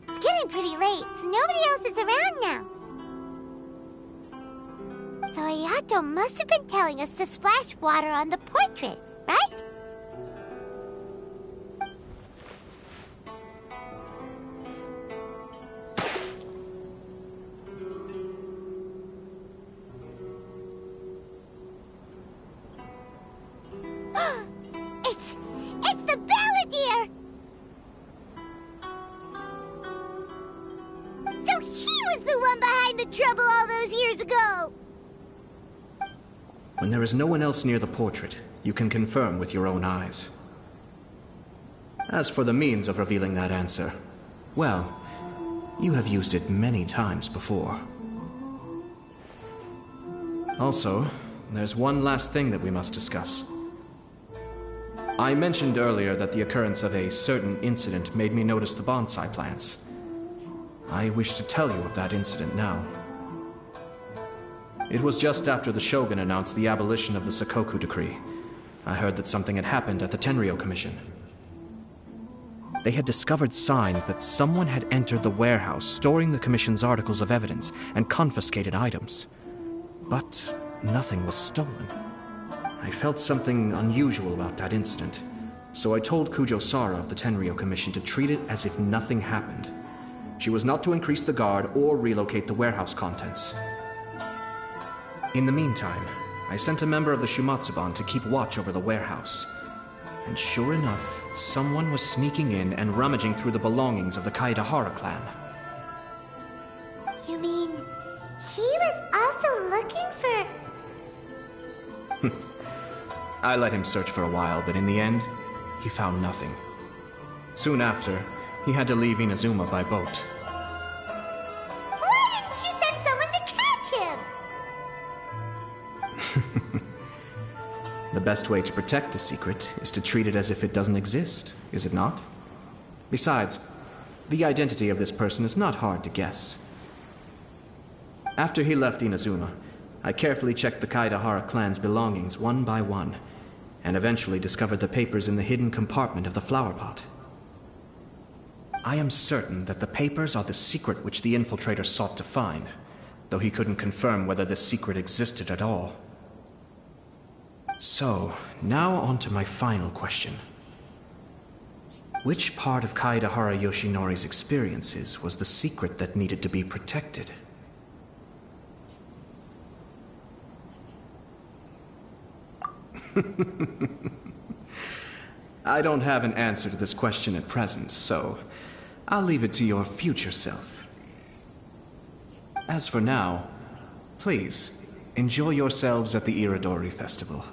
It's getting pretty late, so nobody else is around now. So Ayato must have been telling us to splash water on the portrait, right? It's the Balladeer! So he was the one behind the trouble all those years ago! When there is no one else near the portrait, you can confirm with your own eyes. As for the means of revealing that answer, well, you have used it many times before. Also, there's one last thing that we must discuss. I mentioned earlier that the occurrence of a certain incident made me notice the bonsai plants. I wish to tell you of that incident now. It was just after the Shogun announced the abolition of the Sakoku Decree. I heard that something had happened at the Tenryou Commission. They had discovered signs that someone had entered the warehouse storing the Commission's articles of evidence and confiscated items. But nothing was stolen. I felt something unusual about that incident, so I told Kujo-Sara of the Tenryou Commission to treat it as if nothing happened. She was not to increase the guard or relocate the warehouse contents. In the meantime, I sent a member of the Shumatsuban to keep watch over the warehouse. And sure enough, someone was sneaking in and rummaging through the belongings of the Kaedahara clan. You mean he was also looking for... I let him search for a while, but in the end, he found nothing. Soon after, he had to leave Inazuma by boat. Why didn't you send someone to catch him? The best way to protect a secret is to treat it as if it doesn't exist, is it not? Besides, the identity of this person is not hard to guess. After he left Inazuma, I carefully checked the Kaedahara clan's belongings one by one, and eventually discovered the papers in the hidden compartment of the flower pot. I am certain that the papers are the secret which the infiltrator sought to find, though he couldn't confirm whether this secret existed at all. So, now on to my final question. Which part of Kaedahara Yoshinori's experiences was the secret that needed to be protected? I don't have an answer to this question at present, so I'll leave it to your future self. As for now, please, enjoy yourselves at the Iridori Festival.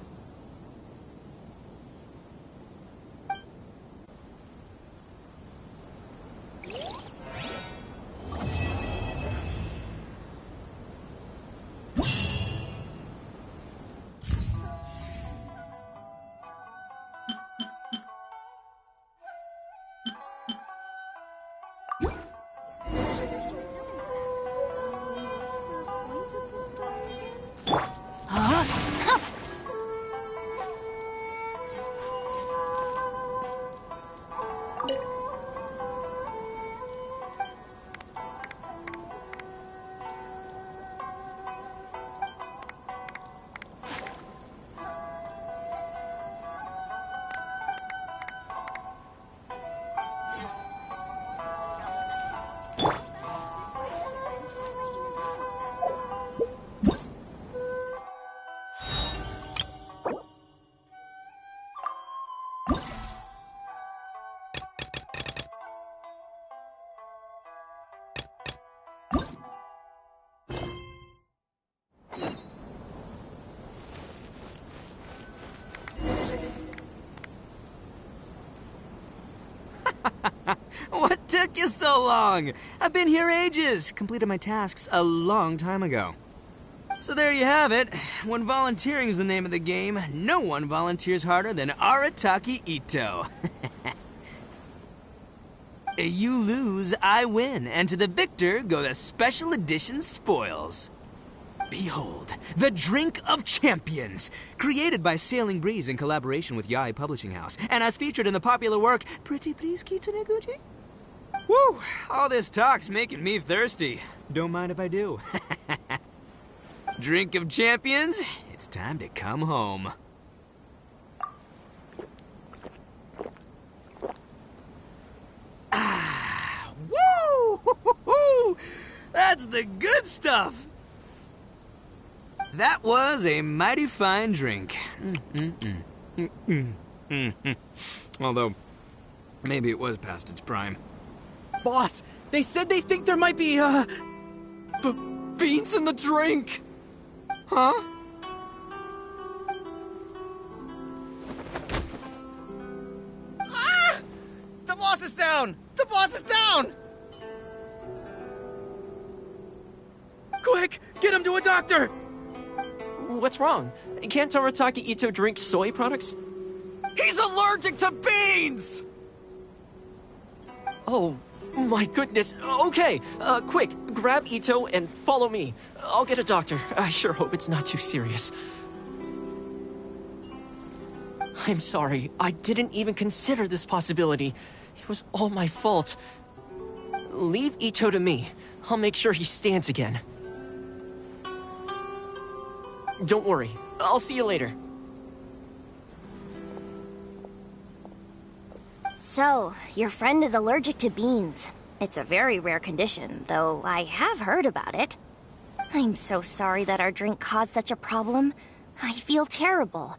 What took you so long? I've been here ages. Completed my tasks a long time ago. So there you have it. When volunteering is the name of the game, no one volunteers harder than Arataki Ito. You lose, I win, and to the victor go the special edition spoils. Behold, the Drink of Champions, created by Sailing Breeze in collaboration with Yae Publishing House, and as featured in the popular work, Pretty Please Kitsune Guji? Woo! All this talk's making me thirsty. Don't mind if I do. Drink of Champions, it's time to come home. Ah! Woo! That's the good stuff! That was a mighty fine drink. Although, maybe it was past its prime. Boss, they said they think there might be, beans in the drink. Huh? Ah! The boss is down! The boss is down! Quick, get him to a doctor! What's wrong? Can't Arataki Ito drink soy products? He's allergic to beans! Oh, my goodness. Okay, quick, grab Ito and follow me. I'll get a doctor. I sure hope it's not too serious. I'm sorry. I didn't even consider this possibility. It was all my fault. Leave Ito to me. I'll make sure he stands again. Don't worry. I'll see you later. So, your friend is allergic to beans. It's a very rare condition, though I have heard about it. I'm so sorry that our drink caused such a problem. I feel terrible.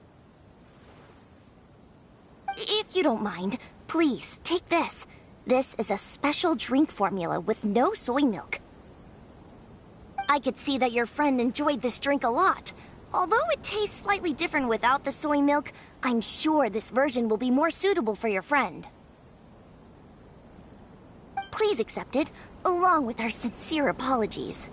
If you don't mind, please, take this. This is a special drink formula with no soy milk. I could see that your friend enjoyed this drink a lot. Although it tastes slightly different without the soy milk, I'm sure this version will be more suitable for your friend. Please accept it, along with our sincere apologies.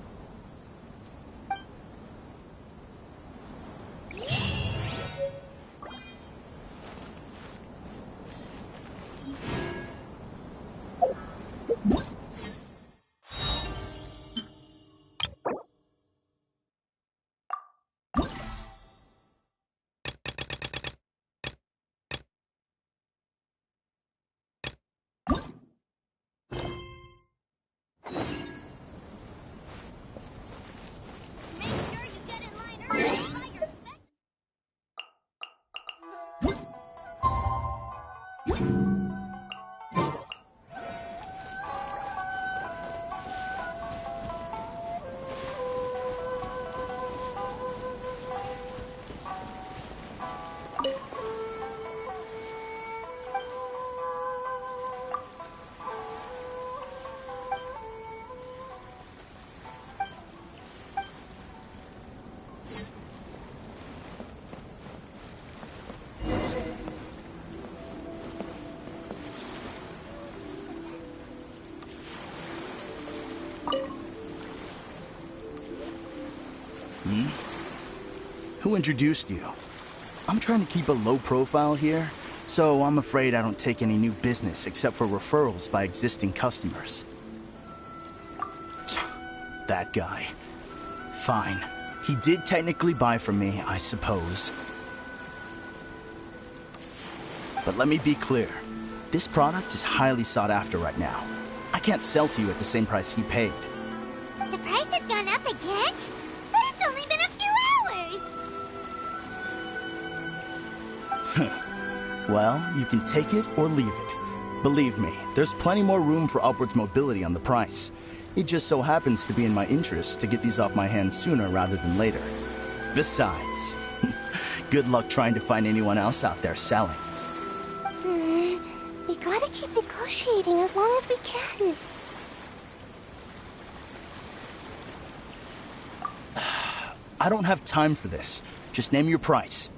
Who introduced you? I'm trying to keep a low profile here, so I'm afraid I don't take any new business except for referrals by existing customers. That guy. Fine. He did technically buy from me, I suppose. But let me be clear. This product is highly sought after right now. I can't sell to you at the same price he paid. The price has gone up again? But it's only been a few hours! Well, you can take it or leave it. Believe me, there's plenty more room for upwards mobility on the price. It just so happens to be in my interest to get these off my hands sooner rather than later. Besides, good luck trying to find anyone else out there selling. We gotta keep negotiating as long as we can. I don't have time for this. Just name your price.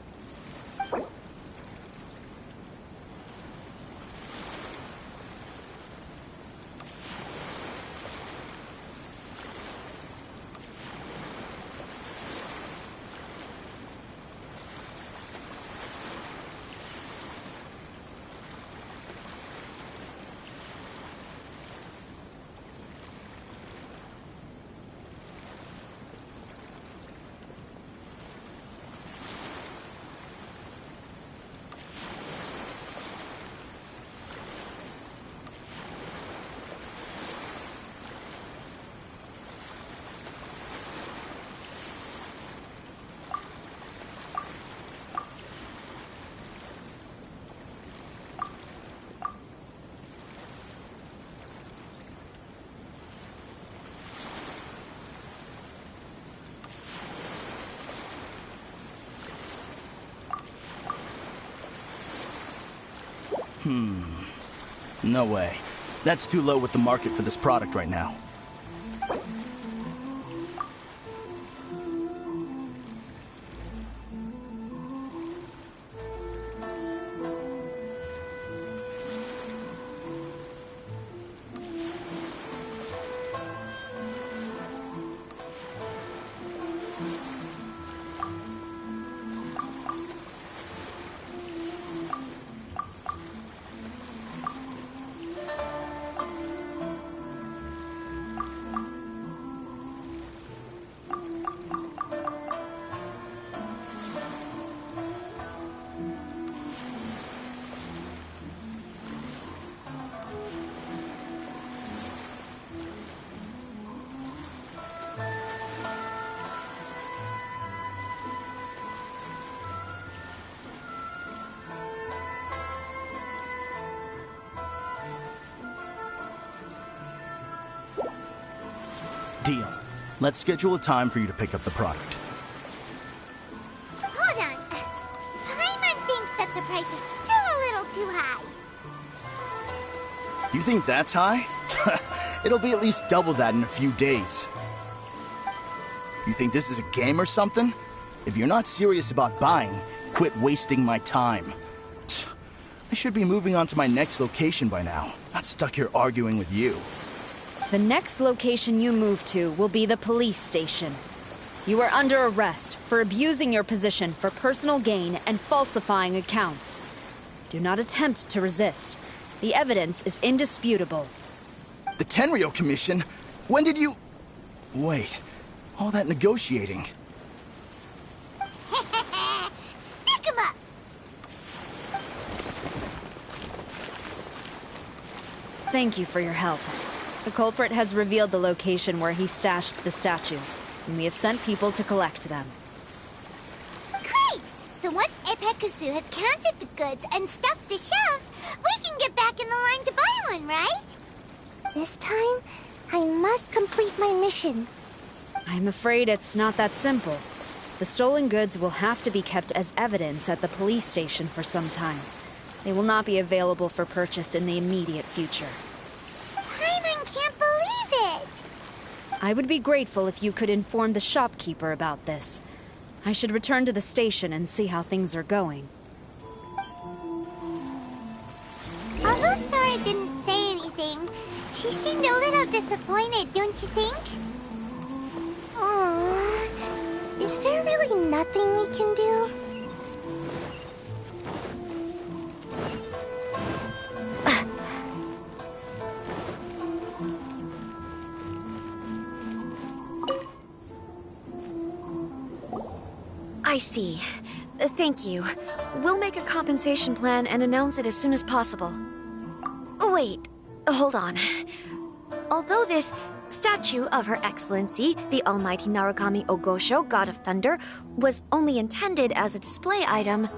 No way. That's too low with the market for this product right now. Deal. Let's schedule a time for you to pick up the product. Hold on. Paimon thinks that the price is still a little too You think that's high? It'll be at least double that in a few days. You think this is a game or something? If you're not serious about buying, quit wasting my time. I should be moving on to my next location by now, not stuck here arguing with you. The next location you move to will be the police station. You are under arrest for abusing your position for personal gain and falsifying accounts. Do not attempt to resist. The evidence is indisputable. The Tenryo Commission? When did you... Wait, all that negotiating. Stick 'em up! Thank you for your help. The culprit has revealed the location where he stashed the statues, and we have sent people to collect them. Great! So once Epekusu has counted the goods and stuffed the shelves, we can get back in the line to buy one, right? This time, I must complete my mission. I'm afraid it's not that simple. The stolen goods will have to be kept as evidence at the police station for some time. They will not be available for purchase in the immediate future. Paimon can't believe it! I would be grateful if you could inform the shopkeeper about this. I should return to the station and see how things are going. Although Sora didn't say anything, she seemed a little disappointed, don't you think? Aww. Is there really nothing we can do? I see. Thank you. We'll make a compensation plan and announce it as soon as possible. Wait, hold on. Although this statue of Her Excellency, the Almighty Narukami Ogosho, God of Thunder, was only intended as a display item,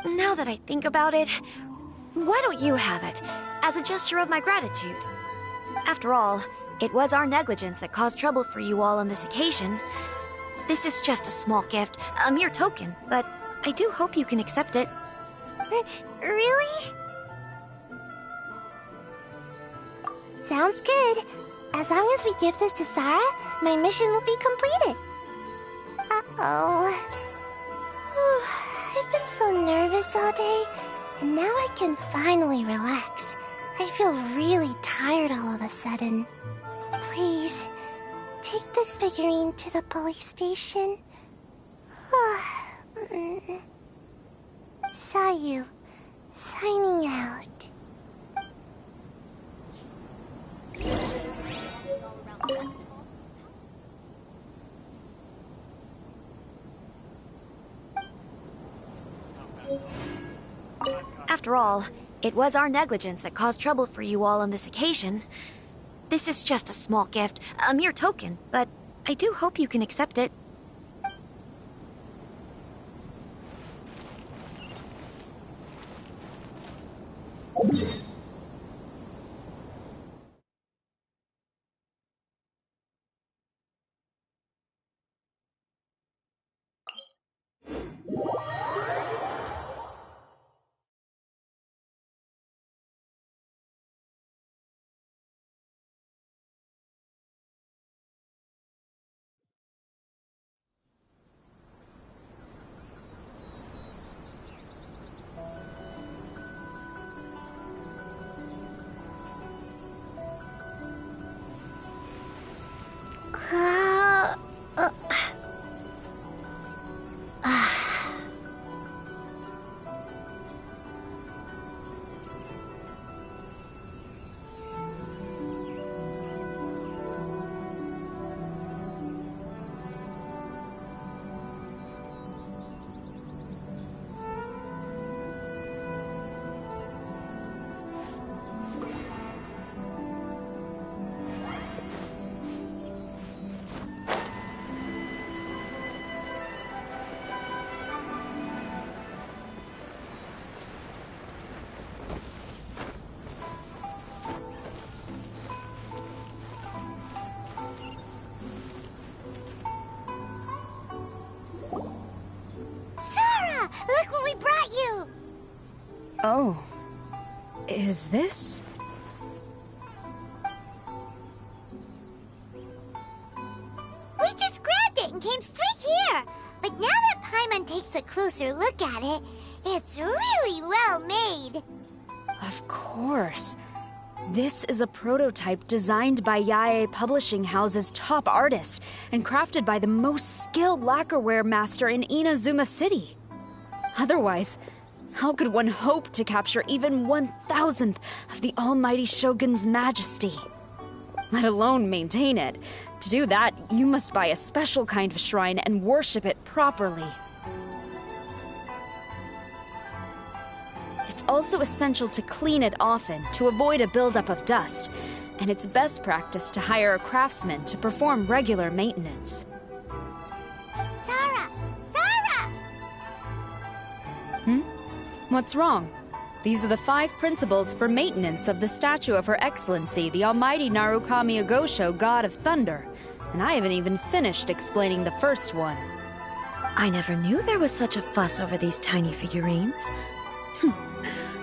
now that I think about it, why don't you have it, as a gesture of my gratitude? After all, it was our negligence that caused trouble for you all on this occasion. This is just a small gift, a mere token, but I do hope you can accept it. Really? Sounds good. As long as we give this to Sarah, my mission will be completed. Uh-oh. I've been so nervous all day, and now I can finally relax. I feel really tired all of a sudden. Please, take this figurine to the police station. Sayu, signing out. After all, it was our negligence that caused trouble for you all on this occasion. This is just a small gift, a mere token, but I do hope you can accept it. Is this? We just grabbed it and came straight here. But now that Paimon takes a closer look at it, it's really well made. Of course. This is a prototype designed by Yae Publishing House's top artist and crafted by the most skilled lacquerware master in Inazuma City. Otherwise, how could one hope to capture even 1,000th of the almighty Shogun's majesty? Let alone maintain it. To do that, you must buy a special kind of shrine and worship it properly. It's also essential to clean it often to avoid a buildup of dust, and it's best practice to hire a craftsman to perform regular maintenance. Sarah! Sarah! What's wrong? These are the 5 principles for maintenance of the statue of Her Excellency, the Almighty Narukami Agosho, God of Thunder. And I haven't even finished explaining the first one. I never knew there was such a fuss over these tiny figurines.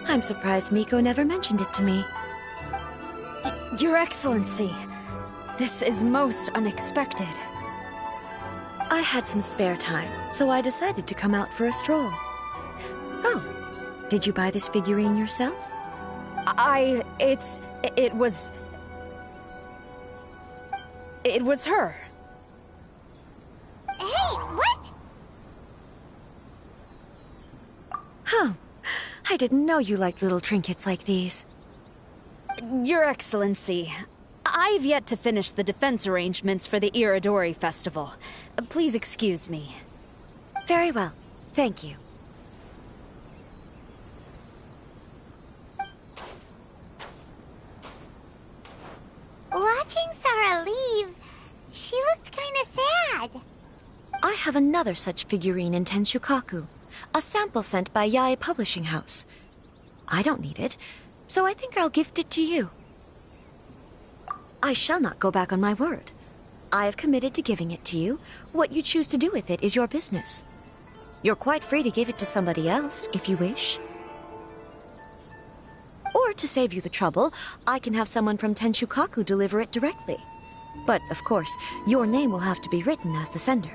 I'm surprised Miko never mentioned it to me. Your Excellency, this is most unexpected. I had some spare time, so I decided to come out for a stroll. Oh, did you buy this figurine yourself? It was her. Hey, what? Huh. I didn't know you liked little trinkets like these. Your Excellency, I've yet to finish the defense arrangements for the Iridori Festival. Please excuse me. Very well. Thank you. Watching Sarah leave, she looked kinda sad. I have another such figurine in Tenshukaku, a sample sent by Yae Publishing House. I don't need it, so I think I'll gift it to you. I shall not go back on my word. I have committed to giving it to you. What you choose to do with it is your business. You're quite free to give it to somebody else, if you wish. Or to save you the trouble, I can have someone from Tenshukaku deliver it directly. But, of course, your name will have to be written as the sender.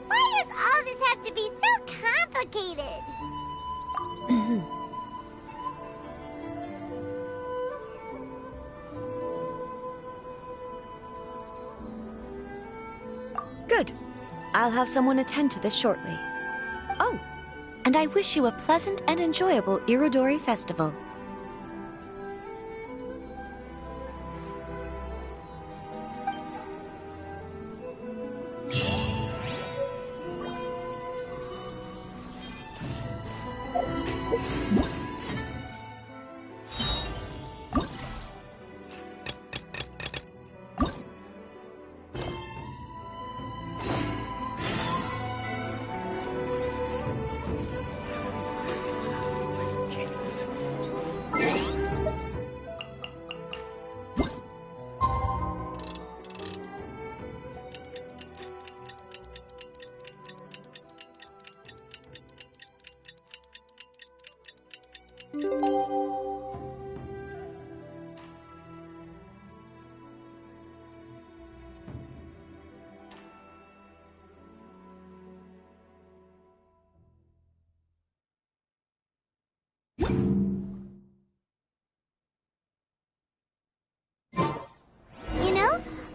Why does all this have to be so complicated? Good. I'll have someone attend to this shortly. Oh, and I wish you a pleasant and enjoyable Irodori Festival.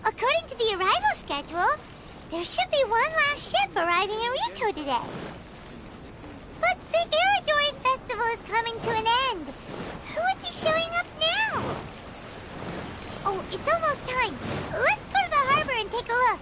According to the arrival schedule, there should be one last ship arriving in Rito today. But the Iridori Festival is coming to an end. Who would be showing up now? Oh, it's almost time. Let's go to the harbor and take a look.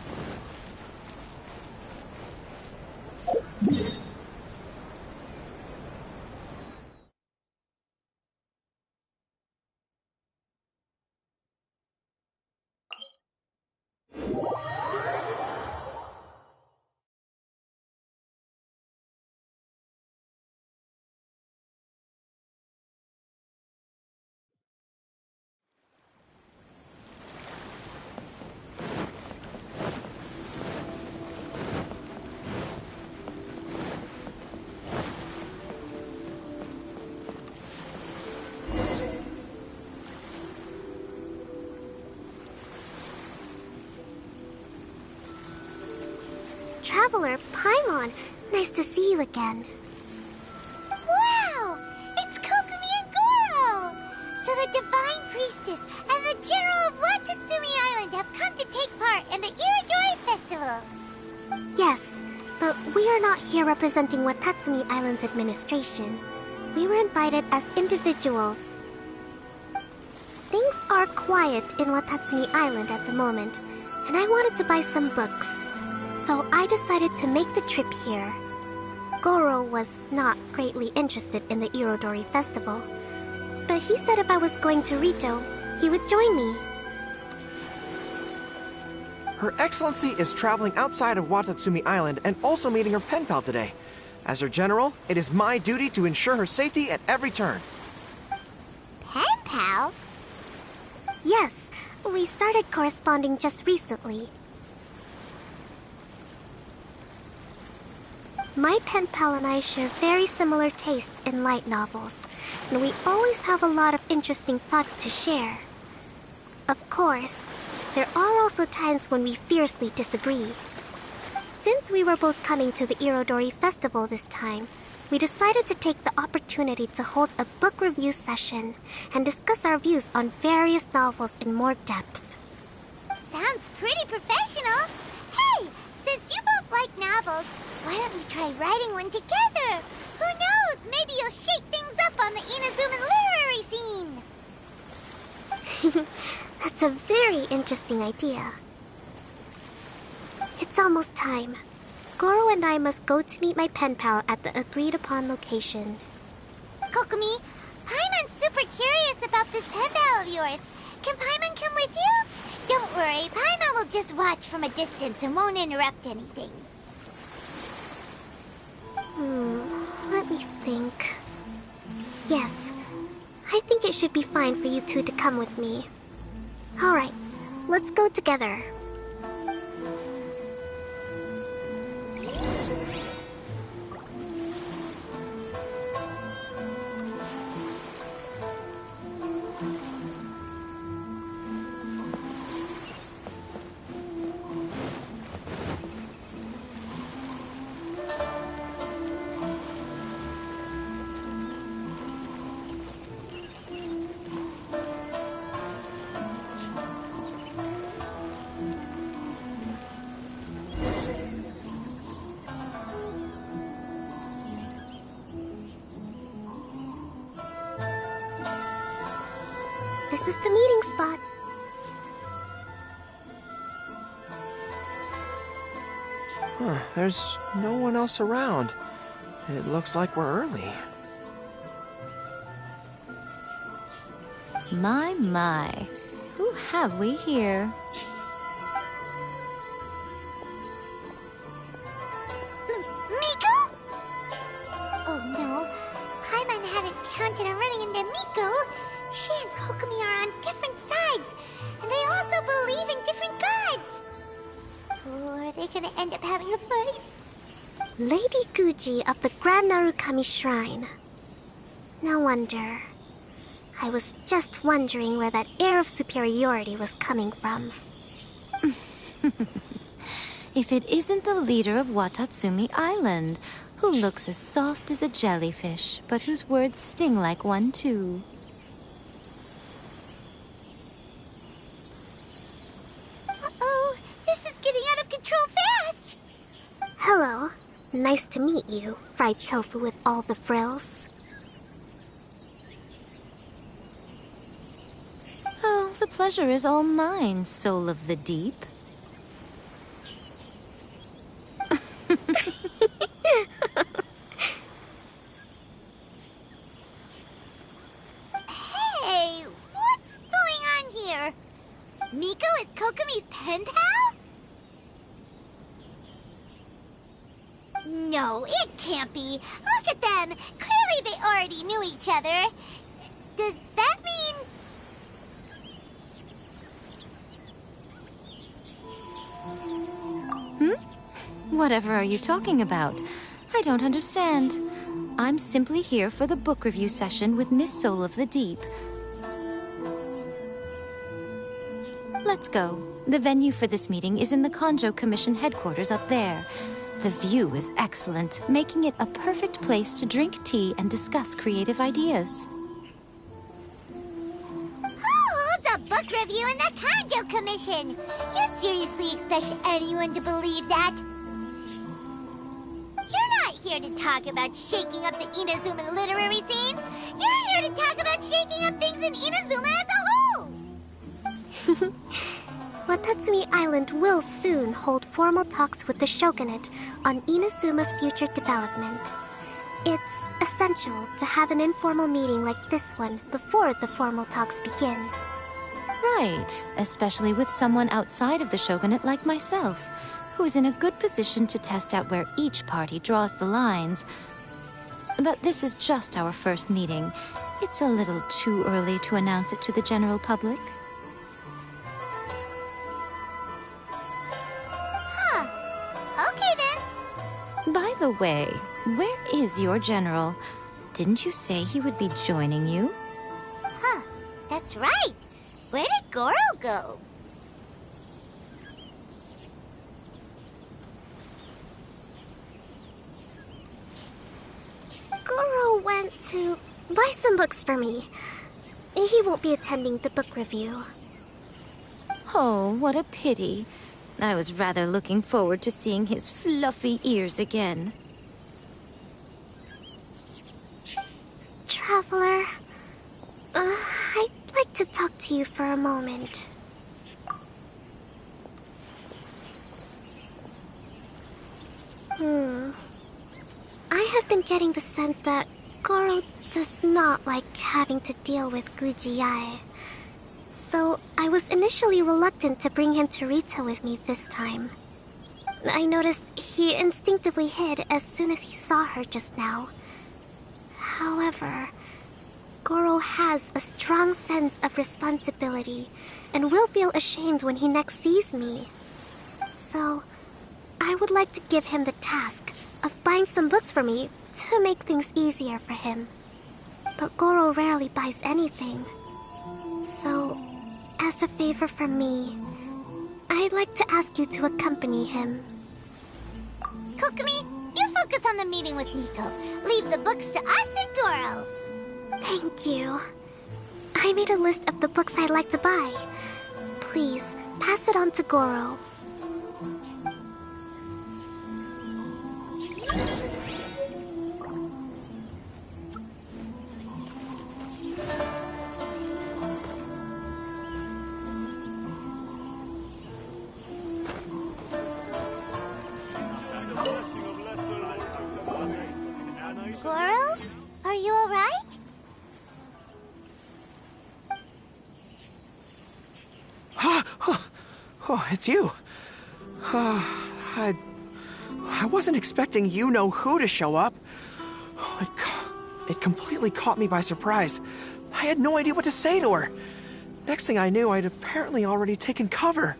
traveler, Paimon. Nice to see you again. Wow! It's Kokomi and Goro! So the Divine Priestess and the General of Watatsumi Island have come to take part in the Iridori Festival. Yes, but we are not here representing Watatsumi Island's administration. We were invited as individuals. Things are quiet in Watatsumi Island at the moment, and I wanted to buy some books. So I decided to make the trip here. Goro was not greatly interested in the Irodori Festival, but he said if I was going to Rito, he would join me. Her Excellency is traveling outside of Watatsumi Island and also meeting her pen pal today. As her general, it is my duty to ensure her safety at every turn. Pen pal? Yes, we started corresponding just recently. My pen pal and I share very similar tastes in light novels, and we always have a lot of interesting thoughts to share. Of course, there are also times when we fiercely disagree. Since we were both coming to the Irodori Festival this time, we decided to take the opportunity to hold a book review session and discuss our views on various novels in more depth. Sounds pretty professional. Hey, since you both like novels, why don't you try writing one together? Who knows? Maybe you'll shake things up on the Inazuman literary scene. That's a very interesting idea. It's almost time. Goro and I must go to meet my pen pal at the agreed-upon location. Kokomi, Paimon's super curious about this pen pal of yours. Can Paimon come with you? Don't worry, Paimon will just watch from a distance and won't interrupt anything. Let me think. Yes, I think it should be fine for you two to come with me. Alright, let's go together. This is the meeting spot. There's no one else around. It looks like we're early. My. Who have we here? Miko? Oh no, Paimon hadn't counted on running into Miko. She and Kokomi are on different sides, and they also believe in different gods. Or are they gonna end up having a fight? Lady Guji of the Grand Narukami Shrine. No wonder. I was just wondering where that air of superiority was coming from. If it isn't the leader of Watatsumi Island, who looks as soft as a jellyfish, but whose words sting like one too. Uh-oh, this is getting out of control fast! Hello. Nice to meet you, fried tofu with all the frills. Oh, the pleasure is all mine, soul of the deep. Hey, what's going on here? Miko is Kokomi's pen pal? No, it can't be. Look at them. Clearly they already knew each other. Does that mean... Whatever are you talking about? I don't understand. I'm simply here for the book review session with Miss Soul of the Deep. Let's go. The venue for this meeting is in the Konjo Commission headquarters up there. The view is excellent, making it a perfect place to drink tea and discuss creative ideas. Who holds a book review in the Kanjo Commission? You seriously expect anyone to believe that? You're not here to talk about shaking up the Inazuma literary scene. You're here to talk about shaking up things in Inazuma as a whole! Watatsumi Island will soon hold formal talks with the Shogunate on Inazuma's future development. It's essential to have an informal meeting like this one before the formal talks begin. Right, especially with someone outside of the Shogunate like myself, who is in a good position to test out where each party draws the lines. But this is just our first meeting. It's a little too early to announce it to the general public. Okay then. By the way, where is your general? Didn't you say he would be joining you? Huh, that's right. Where did Goro go? Goro went to buy some books for me. He won't be attending the book review. Oh, what a pity. I was rather looking forward to seeing his fluffy ears again. Traveler, I'd like to talk to you for a moment. I have been getting the sense that Goro does not like having to deal with Gujiai. So I was initially reluctant to bring him to Rito with me this time. I noticed he instinctively hid as soon as he saw her just now. However, Goro has a strong sense of responsibility and will feel ashamed when he next sees me. So, I would like to give him the task of buying some books for me to make things easier for him. But Goro rarely buys anything. So, as a favor from me, I'd like to ask you to accompany him. Kokumi, you focus on the meeting with Miko. Leave the books to us and Goro. Thank you. I made a list of the books I'd like to buy. Please, pass it on to Goro. Goro? Are you alright? Oh, it's you. I wasn't expecting you-know-who to show up. It completely caught me by surprise. I had no idea what to say to her. Next thing I knew, I'd apparently already taken cover.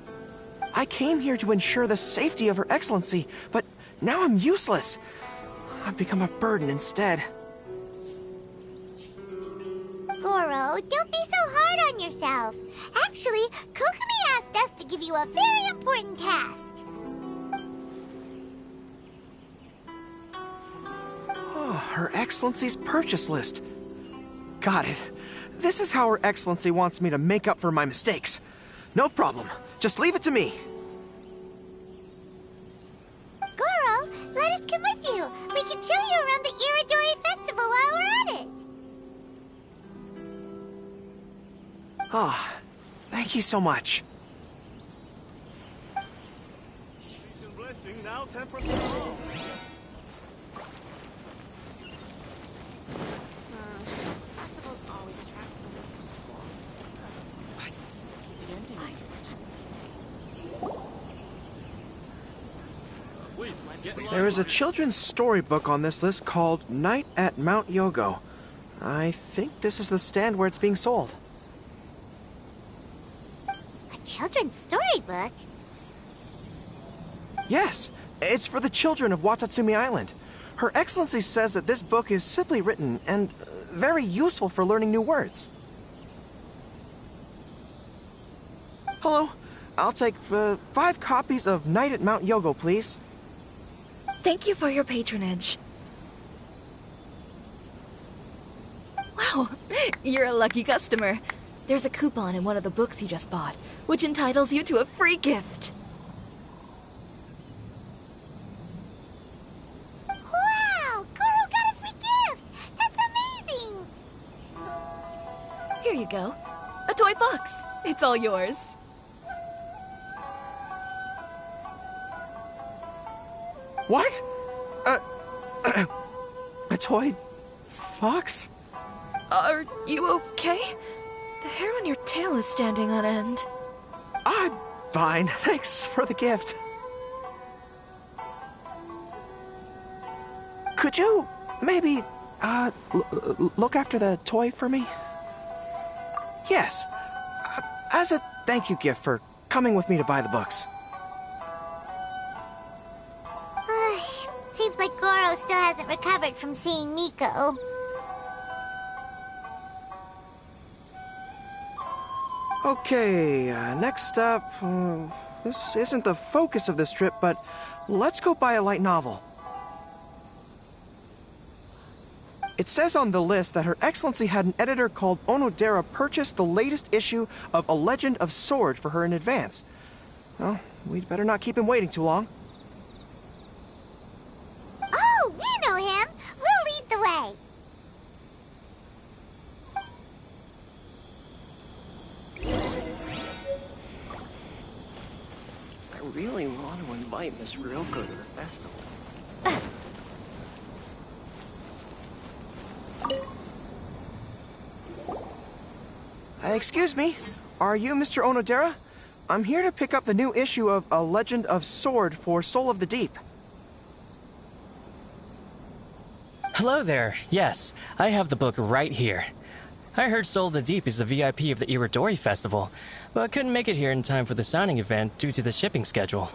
I came here to ensure the safety of Her Excellency, but now I'm useless. I've become a burden instead. Goro, don't be so hard on yourself. Actually, Kokumi asked us to give you a very important task. Oh, Her Excellency's purchase list. Got it. This is how Her Excellency wants me to make up for my mistakes. No problem. Just leave it to me. Goro, let us come with you. We can show you around the Iridori Festival while we're at it. Ah, thank you so much. Blessing now tempers all. Festivals always attract so many people. What? The ending. I just... There is a children's storybook on this list called Night at Mount Yogo. I think this is the stand where it's being sold. A children's storybook? Yes, it's for the children of Watatsumi Island. Her Excellency says that this book is simply written and very useful for learning new words. Hello, I'll take 5 copies of Night at Mount Yogo, please. Thank you for your patronage. Wow, you're a lucky customer. There's a coupon in one of the books you just bought, which entitles you to a free gift. Wow! Goro got a free gift! That's amazing! Here you go. A toy fox. It's all yours. What? A toy fox? Are you okay? The hair on your tail is standing on end. Fine. Thanks for the gift. Could you maybe, look after the toy for me? Yes. As a thank you gift for coming with me to buy the books. Seems like Goro still hasn't recovered from seeing Miko. Okay, next up, this isn't the focus of this trip, but let's go buy a light novel. It says on the list that Her Excellency had an editor called Onodera purchase the latest issue of A Legend of Sword for her in advance. Well, we'd better not keep him waiting too long. Oh, we know him! We'll lead the way! I really want to invite Miss Ryoko to the festival. Excuse me, are you Mr. Onodera? I'm here to pick up the new issue of A Legend of Sword for Soul of the Deep. Hello there. Yes, I have the book right here. I heard Soul of the Deep is the VIP of the Iridori Festival, but couldn't make it here in time for the signing event due to the shipping schedule.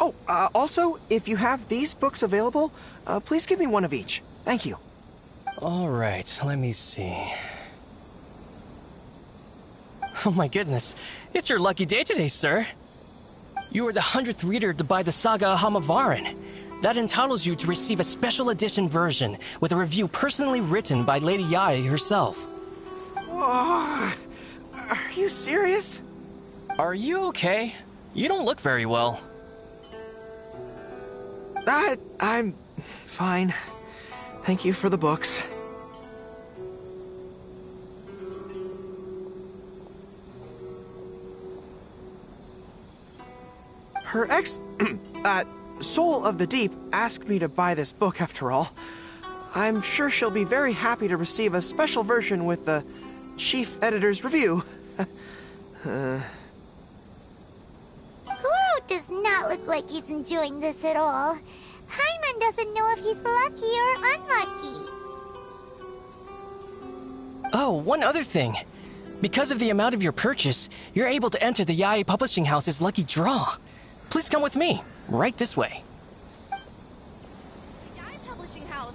Oh, also, if you have these books available, please give me one of each. Thank you. All right, let me see. Oh my goodness, it's your lucky day today, sir. You are the 100th reader to buy the Saga of Hamavaran. That entitles you to receive a special edition version with a review personally written by Lady Yae herself. Are you serious? Are you okay? You don't look very well. I'm fine. Thank you for the books. Soul of the Deep asked me to buy this book after all. I'm sure she'll be very happy to receive a special version with the chief editor's review. Goro does not look like he's enjoying this at all. Paimon doesn't know if he's lucky or unlucky. Oh, one other thing. Because of the amount of your purchase, you're able to enter the Yae Publishing House's lucky draw. Please come with me. Right this way. Yae Publishing House.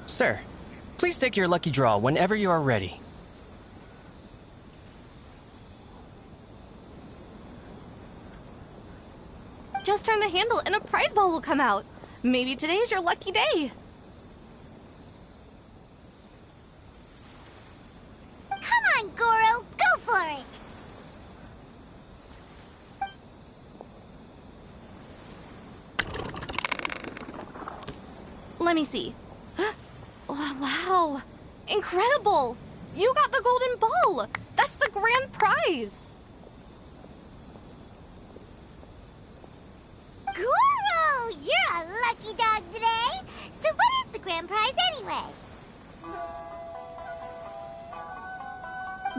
Sir, please take your lucky draw whenever you are ready. Just turn the handle and a prize ball will come out. Maybe today's your lucky day. Come on, Goro, go for it! Let me see. Oh, wow. Incredible! You got the golden ball! That's the grand prize! Goro, you're a lucky dog today! So what is the grand prize anyway?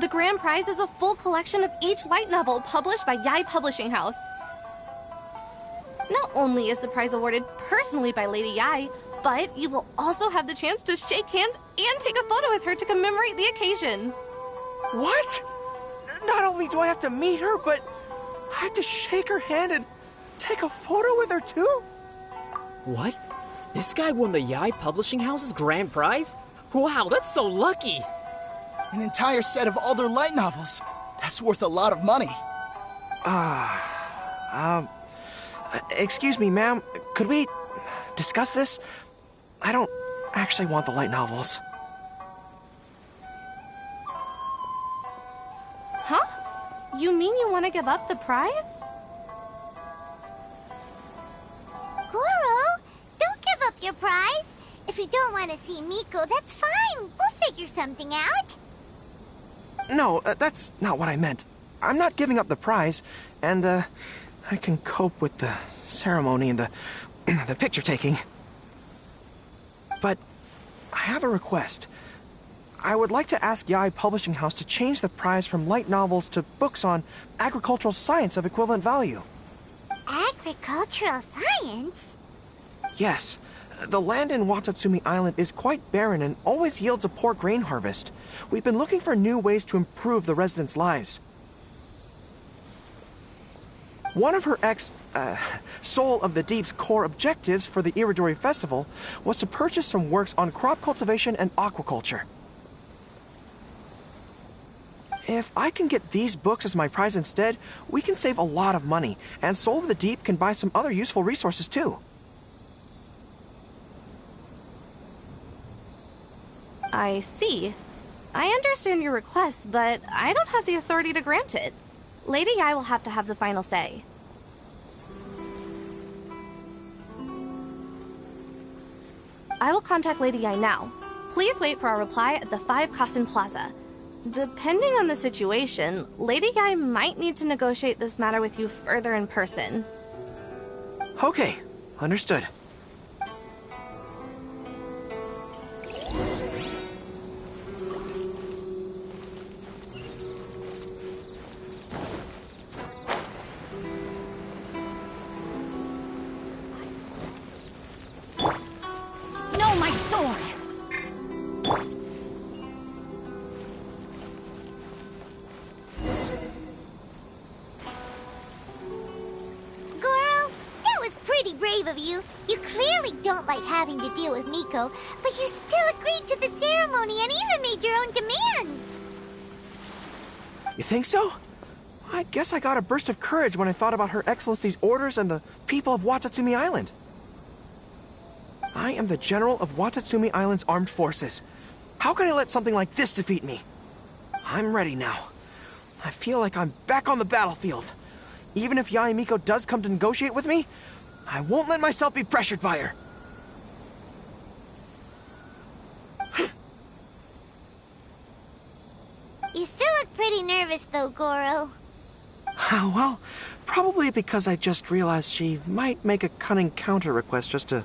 The grand prize is a full collection of each light novel published by Yae Publishing House. Not only is the prize awarded personally by Lady Yae, but you will also have the chance to shake hands and take a photo with her to commemorate the occasion. What? Not only do I have to meet her, but I have to shake her hand and take a photo with her too? What? This guy won the Yai Publishing House's grand prize? Wow, that's so lucky! An entire set of all their light novels. That's worth a lot of money. Excuse me, ma'am. Could we discuss this? I don't actually want the light novels. Huh? You mean you want to give up the prize? Goro, don't give up your prize. If you don't want to see Miko, that's fine. We'll figure something out. No, that's not what I meant. I'm not giving up the prize, and, I can cope with the ceremony and the picture taking. But I have a request. I would like to ask Yai Publishing House to change the prize from light novels to books on agricultural science of equivalent value. Agricultural science? Yes. The land in Watatsumi Island is quite barren and always yields a poor grain harvest. We've been looking for new ways to improve the residents' lives. One of her Soul of the Deep's core objectives for the Iridori Festival was to purchase some works on crop cultivation and aquaculture. If I can get these books as my prize instead, we can save a lot of money, and Soul of the Deep can buy some other useful resources too. I see. I understand your request, but I don't have the authority to grant it. Lady Yai will have to have the final say. I will contact Lady Yai now. Please wait for our reply at the 5 Kasen Plaza. Depending on the situation, Lady Yai might need to negotiate this matter with you further in person. Okay, understood. No, my sword! Goro, that was pretty brave of you. You clearly don't like having to deal with Miko, but you still agreed to the ceremony and even made your own demands. You think so? I guess I got a burst of courage when I thought about Her Excellency's orders and the people of Watatsumi Island. I am the General of Watatsumi Island's armed forces. How can I let something like this defeat me? I'm ready now. I feel like I'm back on the battlefield. Even if Yai Miko does come to negotiate with me, I won't let myself be pressured by her. You still look pretty nervous though, Goro. Well, probably because I just realized she might make a cunning counter request just to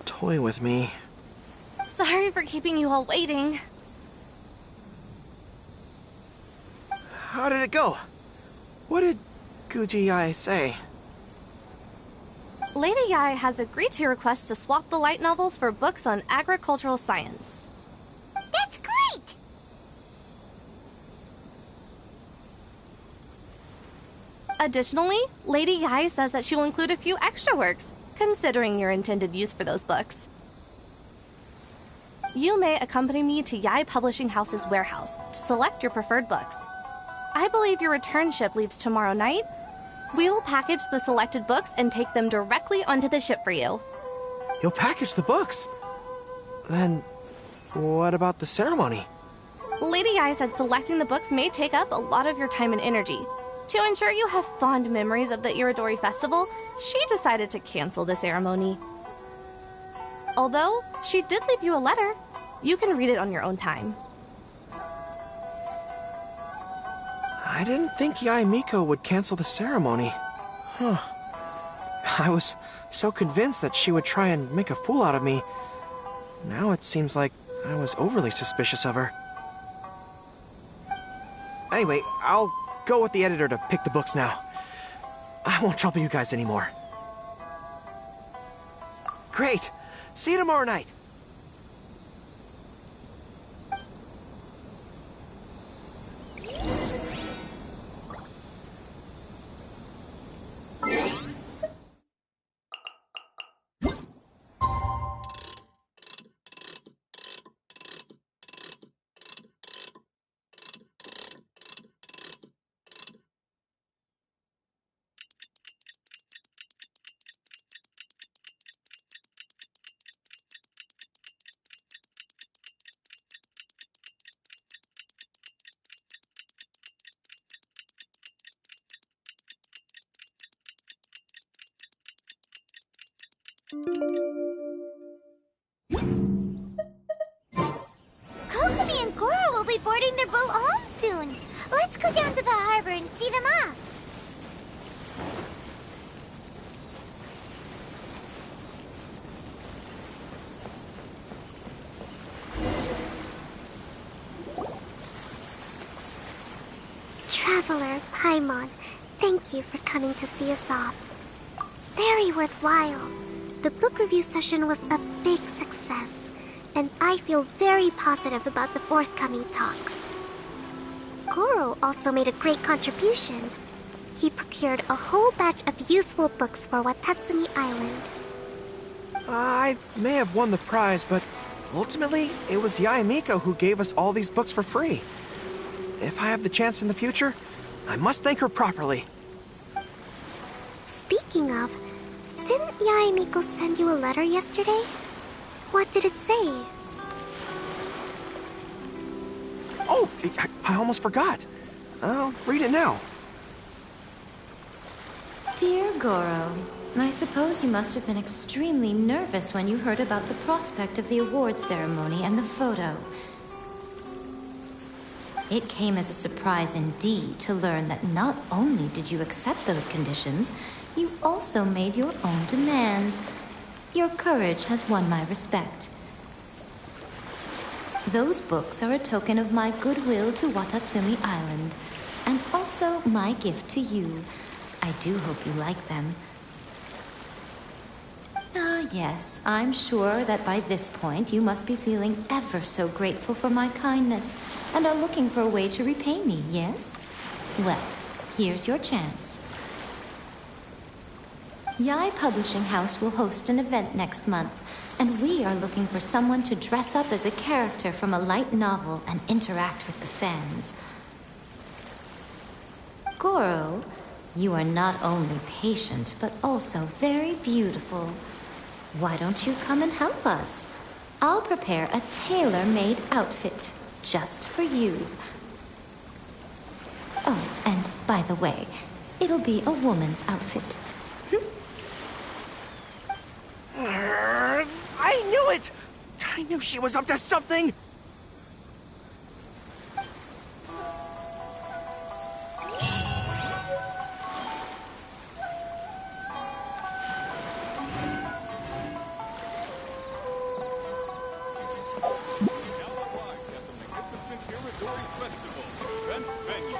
toy with me. Sorry for keeping you all waiting. How did it go? What did Guji Yai say? Lady Yai has agreed to your request to swap the light novels for books on agricultural science. That's great! Additionally, Lady Yai says that she will include a few extra works, considering your intended use for those books. You may accompany me to Yai Publishing House's warehouse to select your preferred books. I believe your return ship leaves tomorrow night. We will package the selected books and take them directly onto the ship for you. You'll package the books? Then, what about the ceremony? Lady Yai said selecting the books may take up a lot of your time and energy. To ensure you have fond memories of the Iridori Festival, she decided to cancel the ceremony. Although, she did leave you a letter. You can read it on your own time. I didn't think Yai Miko would cancel the ceremony. I was so convinced that she would try and make a fool out of me. Now it seems like I was overly suspicious of her. Anyway, I'll go with the editor to pick the books now. I won't trouble you guys anymore. Great! See you tomorrow night! Kokomi and Goro will be boarding their boat home soon. Let's go down to the harbor and see them off. Traveler Paimon, thank you for coming to see us off. Very worthwhile. The book review session was a big success, and I feel very positive about the forthcoming talks. Goro also made a great contribution. He procured a whole batch of useful books for Watatsumi Island. I may have won the prize, but ultimately, it was Yae Miko who gave us all these books for free. If I have the chance in the future, I must thank her properly. Speaking of, didn't Yae Miko send you a letter yesterday? What did it say? Oh, I almost forgot. I'll read it now. Dear Goro, I suppose you must have been extremely nervous when you heard about the prospect of the award ceremony and the photo. It came as a surprise indeed to learn that not only did you accept those conditions, you also made your own demands. Your courage has won my respect. Those books are a token of my goodwill to Watatsumi Island, and also my gift to you. I do hope you like them. Ah, yes, I'm sure that by this point you must be feeling ever so grateful for my kindness, and are looking for a way to repay me, yes? Well, here's your chance. Yae Publishing House will host an event next month, and we are looking for someone to dress up as a character from a light novel and interact with the fans. Goro, you are not only patient, but also very beautiful. Why don't you come and help us? I'll prepare a tailor-made outfit just for you. Oh, and by the way, it'll be a woman's outfit. I knew it! I knew she was up to something! Festival event venue.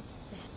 upset.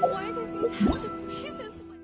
Why do things have to be this way?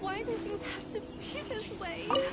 Why do things have to be this way?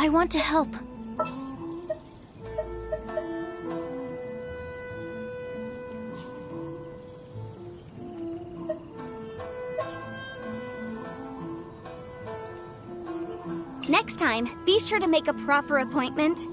I want to help. Next time, be sure to make a proper appointment.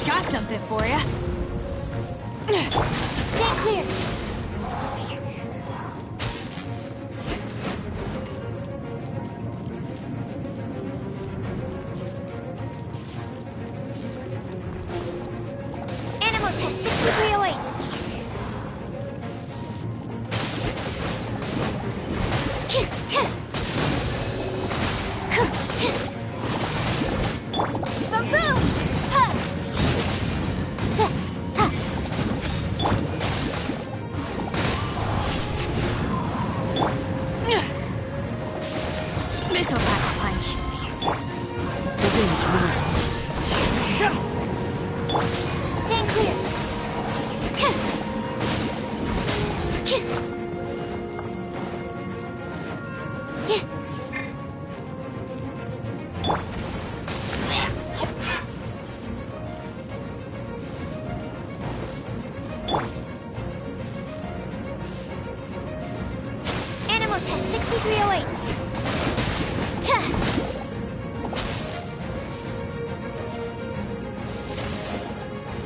Got something for ya. Stay clear. Animal test 6308. Ba-boom! Missile pack punch. The wind's rising. Stand clear. Animal test 6308.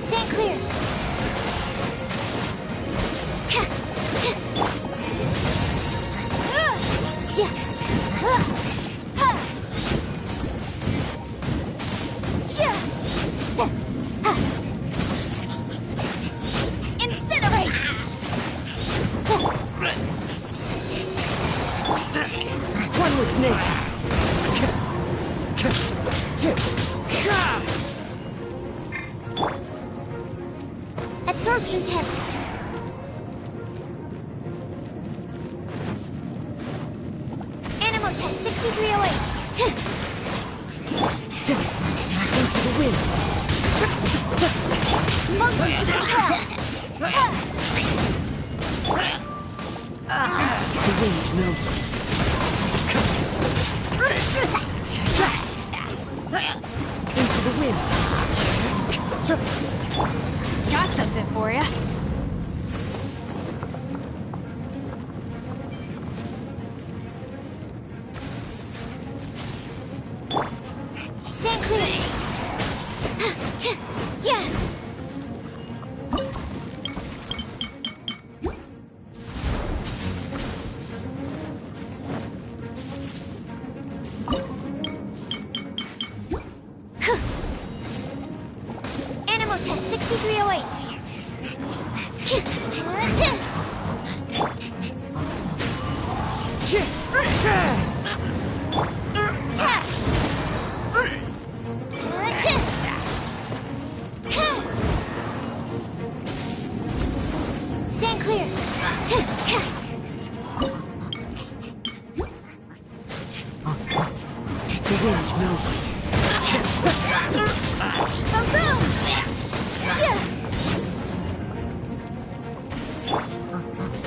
Stand clear. Incinerate! One with nature. Absorption test. Animal test 6308. Into the wind. Motion to compel. The wind knows it. Into the wind. Got something for ya. Demo test 6308. Stand clear. The wind knows me.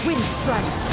Wind strike.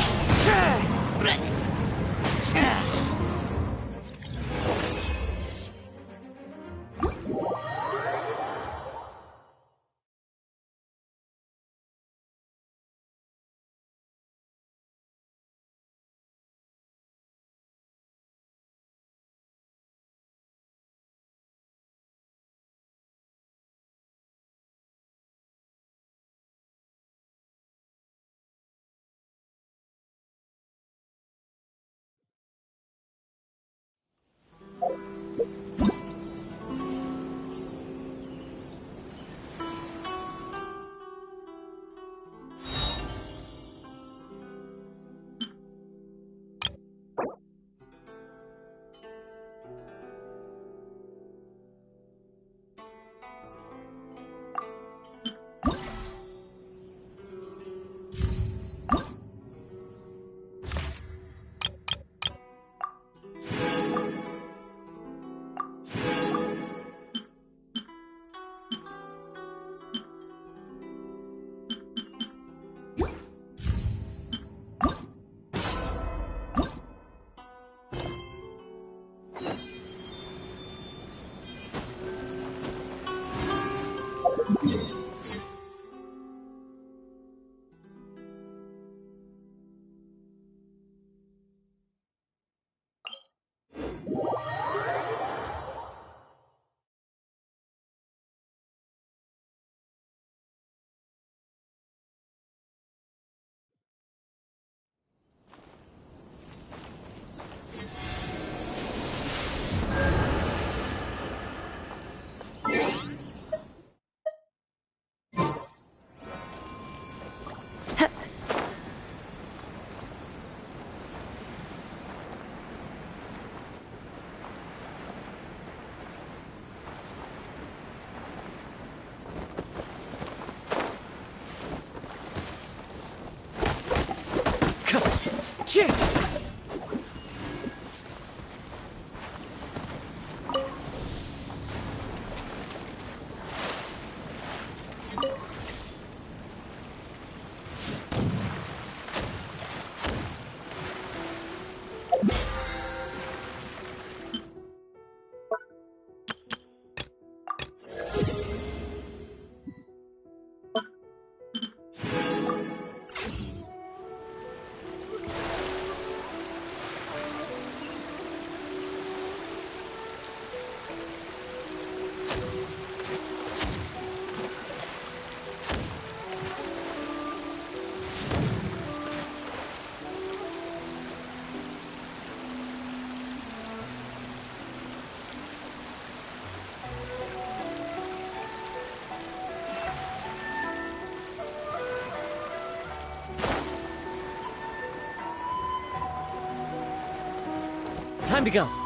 Time to go.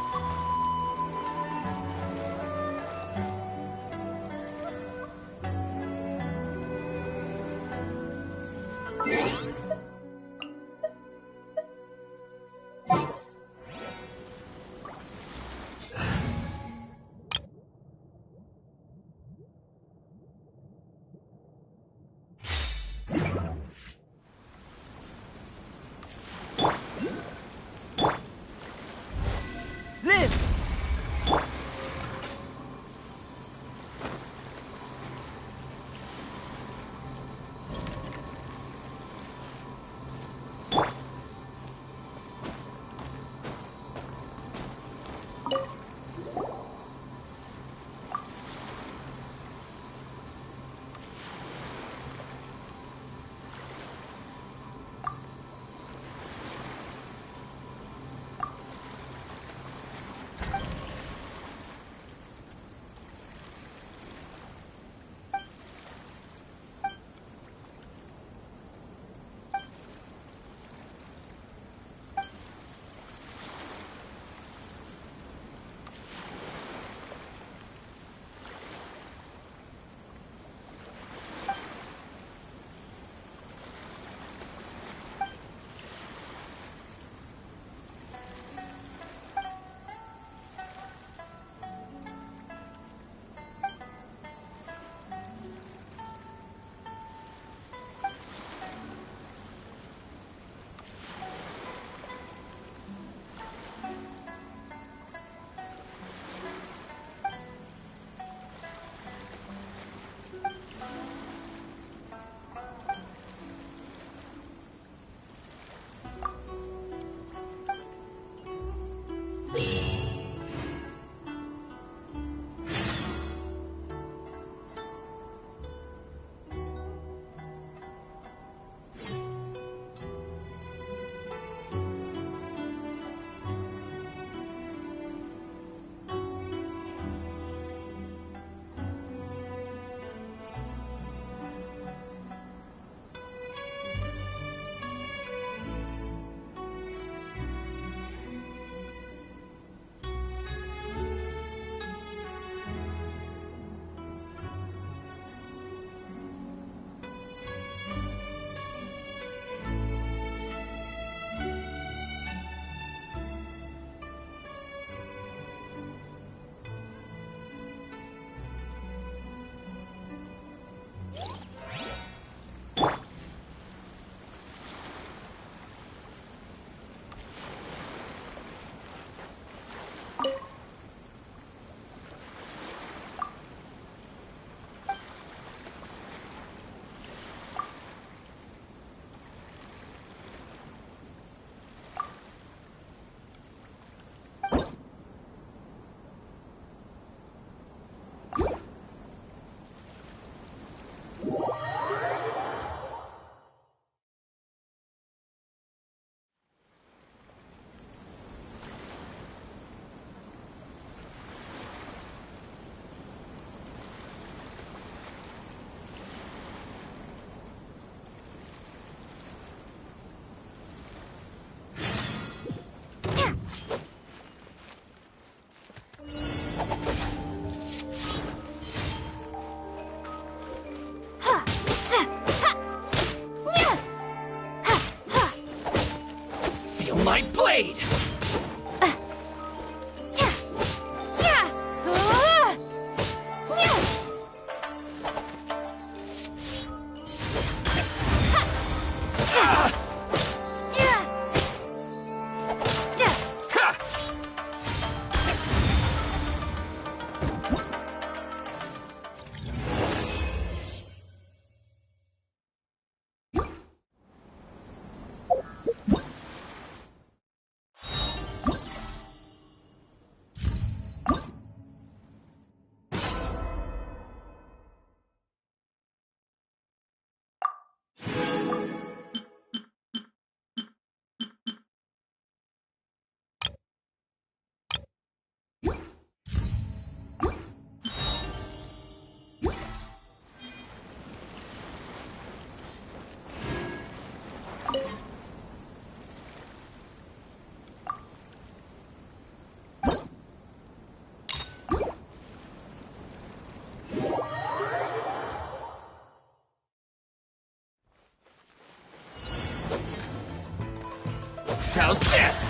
How's this?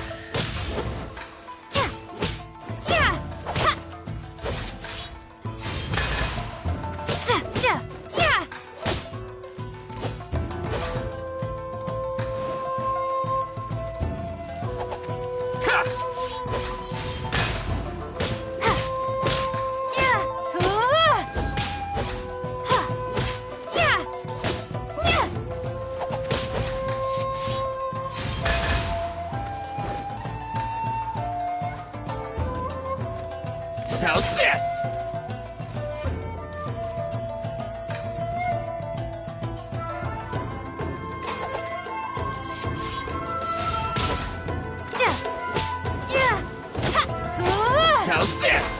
How's this? How's this?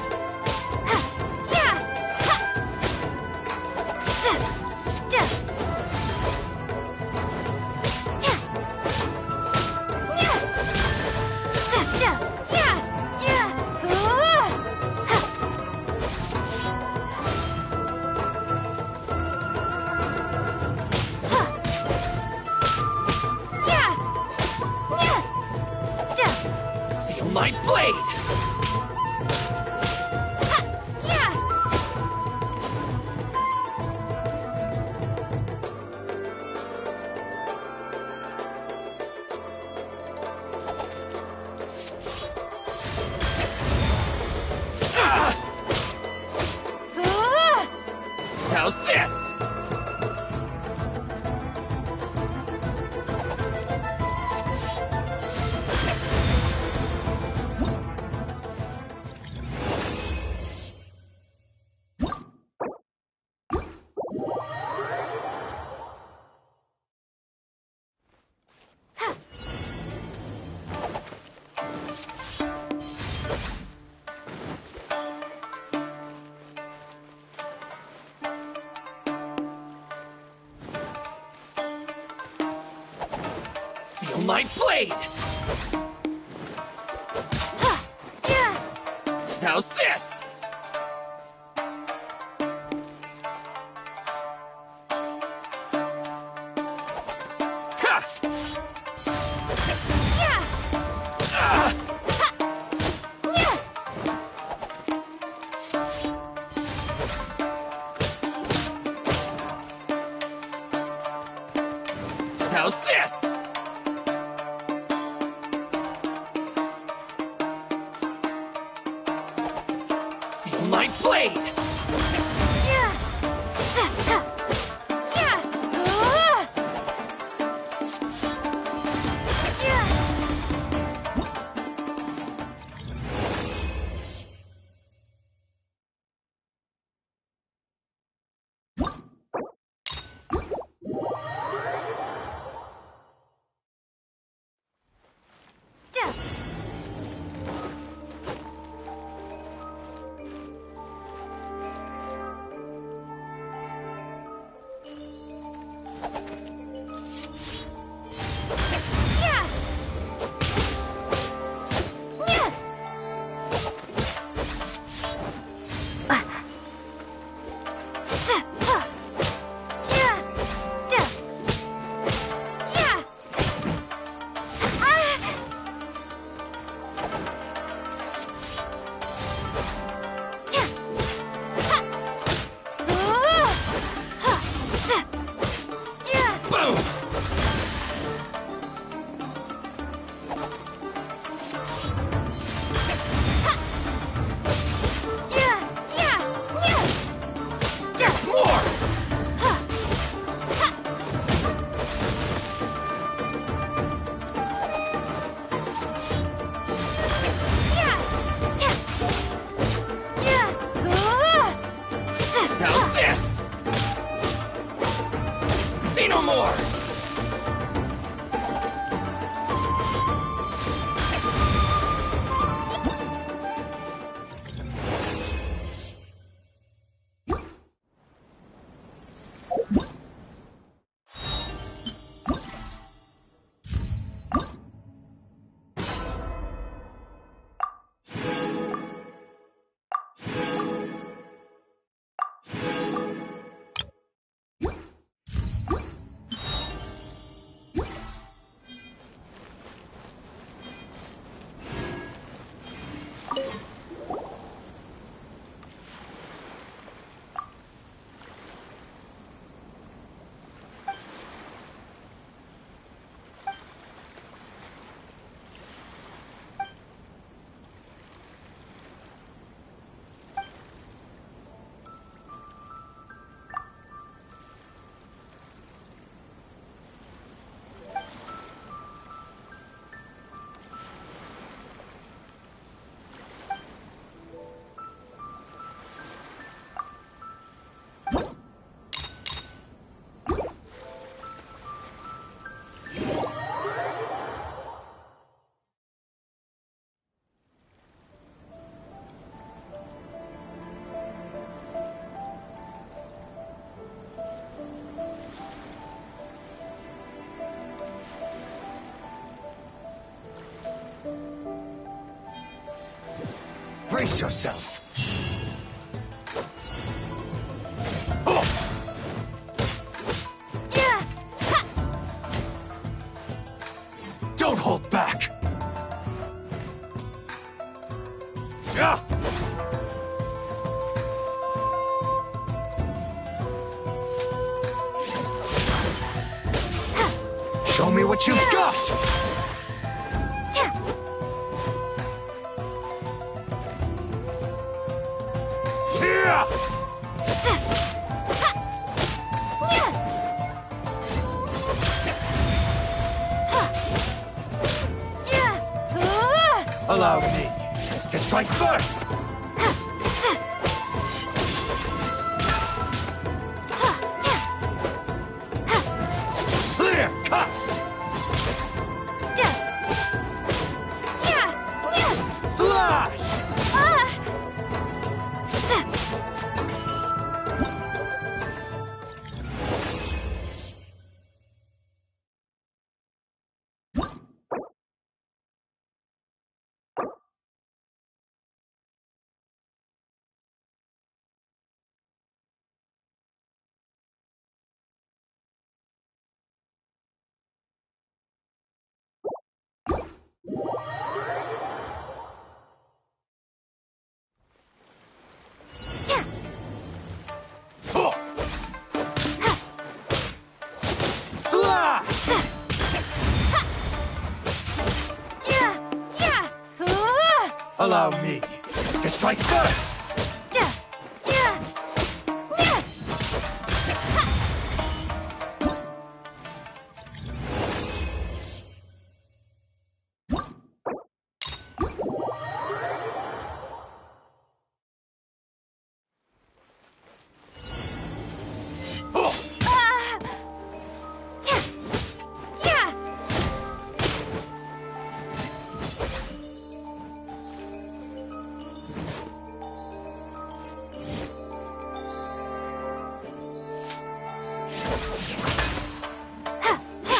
Feel my blade! How's this? Feel my blade! How's this? How's this? Feel my blade! How's this? Say no more! Brace yourself. Don't hold back. Yeah. Show me what you've got! Allow me to strike first! Clear cut! Slash! Allow me to strike first!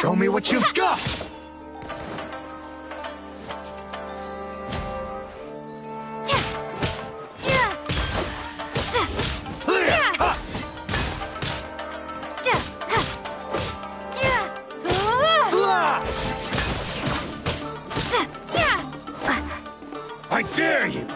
Show me what you've got! Clear cut! Slash! I dare you!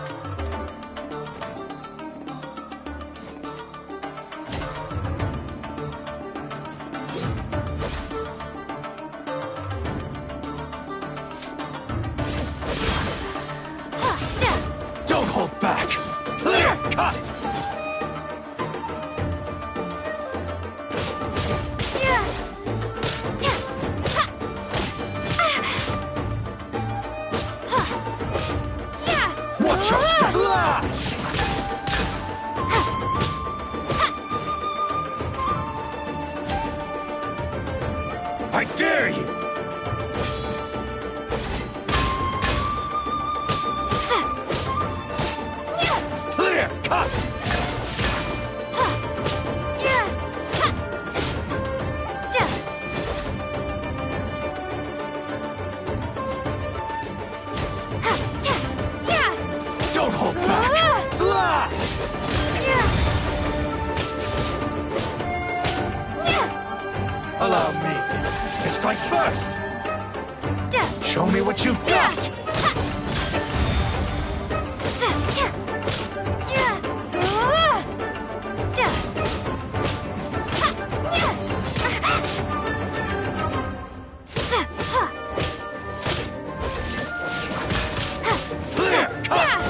Don't hold back! Clear cut! Watch your step! Slash! I dare you! Clear cut! Don't hold back! Slash! Allow me to strike first! Show me what you've got! Clear cut!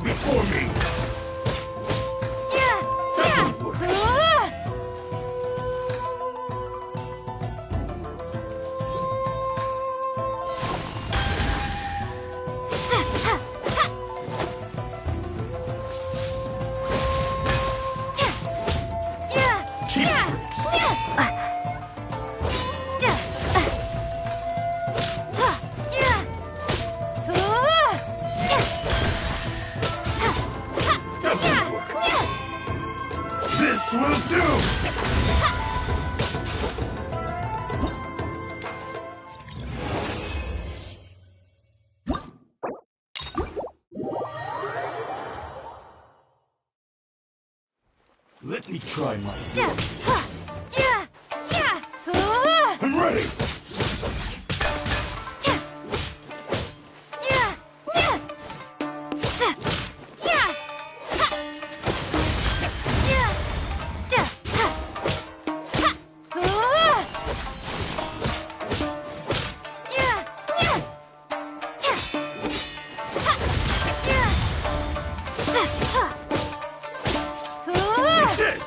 before me! Cheap tricks! Doesn't work! This will do! Let me try my luck. I'm ready! Like this!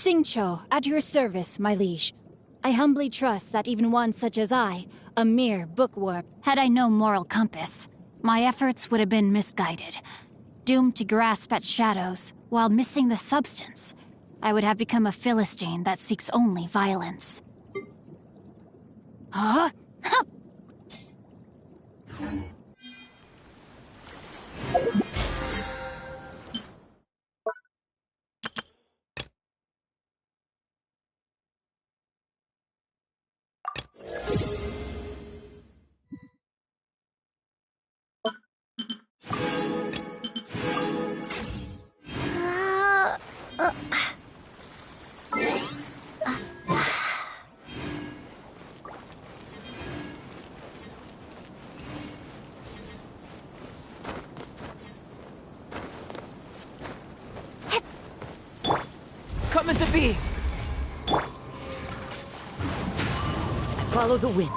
Xingqiu, at your service, my liege. I humbly trust that even one such as I, a mere bookworm, had I no moral compass, my efforts would have been misguided. Doomed to grasp at shadows, while missing the substance, I would have become a Philistine that seeks only violence. Huh? Come into being! Follow the wind.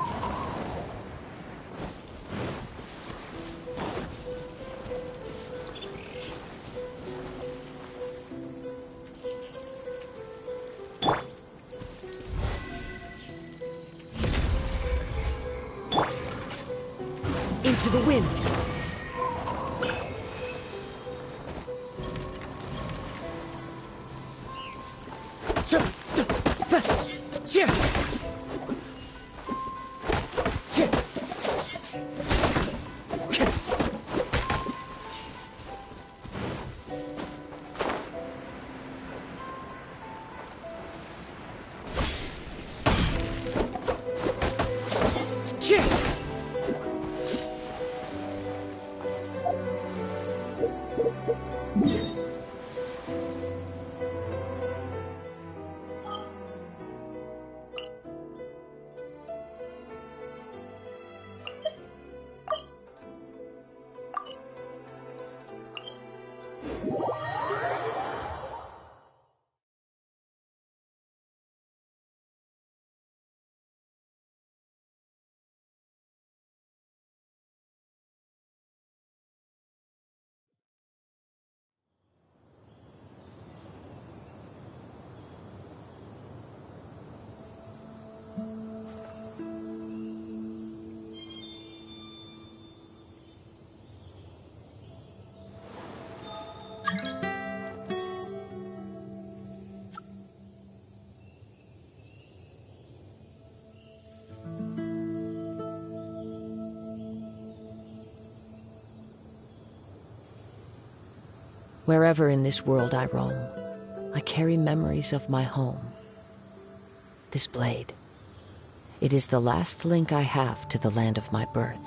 Into the wind! Wherever in this world I roam, I carry memories of my home. This blade, it is the last link I have to the land of my birth.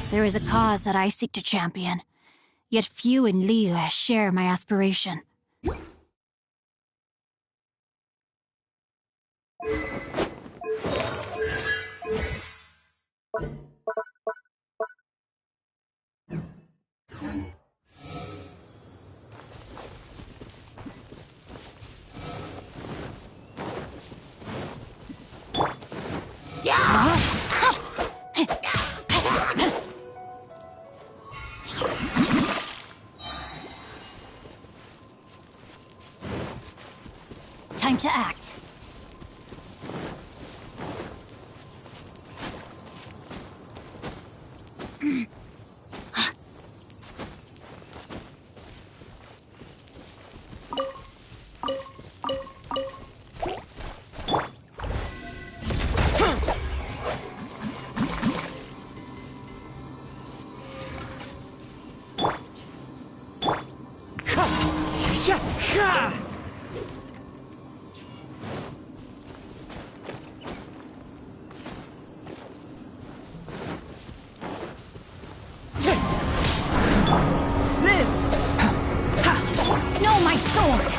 There is a cause that I seek to champion, yet few in Liyue share my aspiration. Time to act. No, my sword!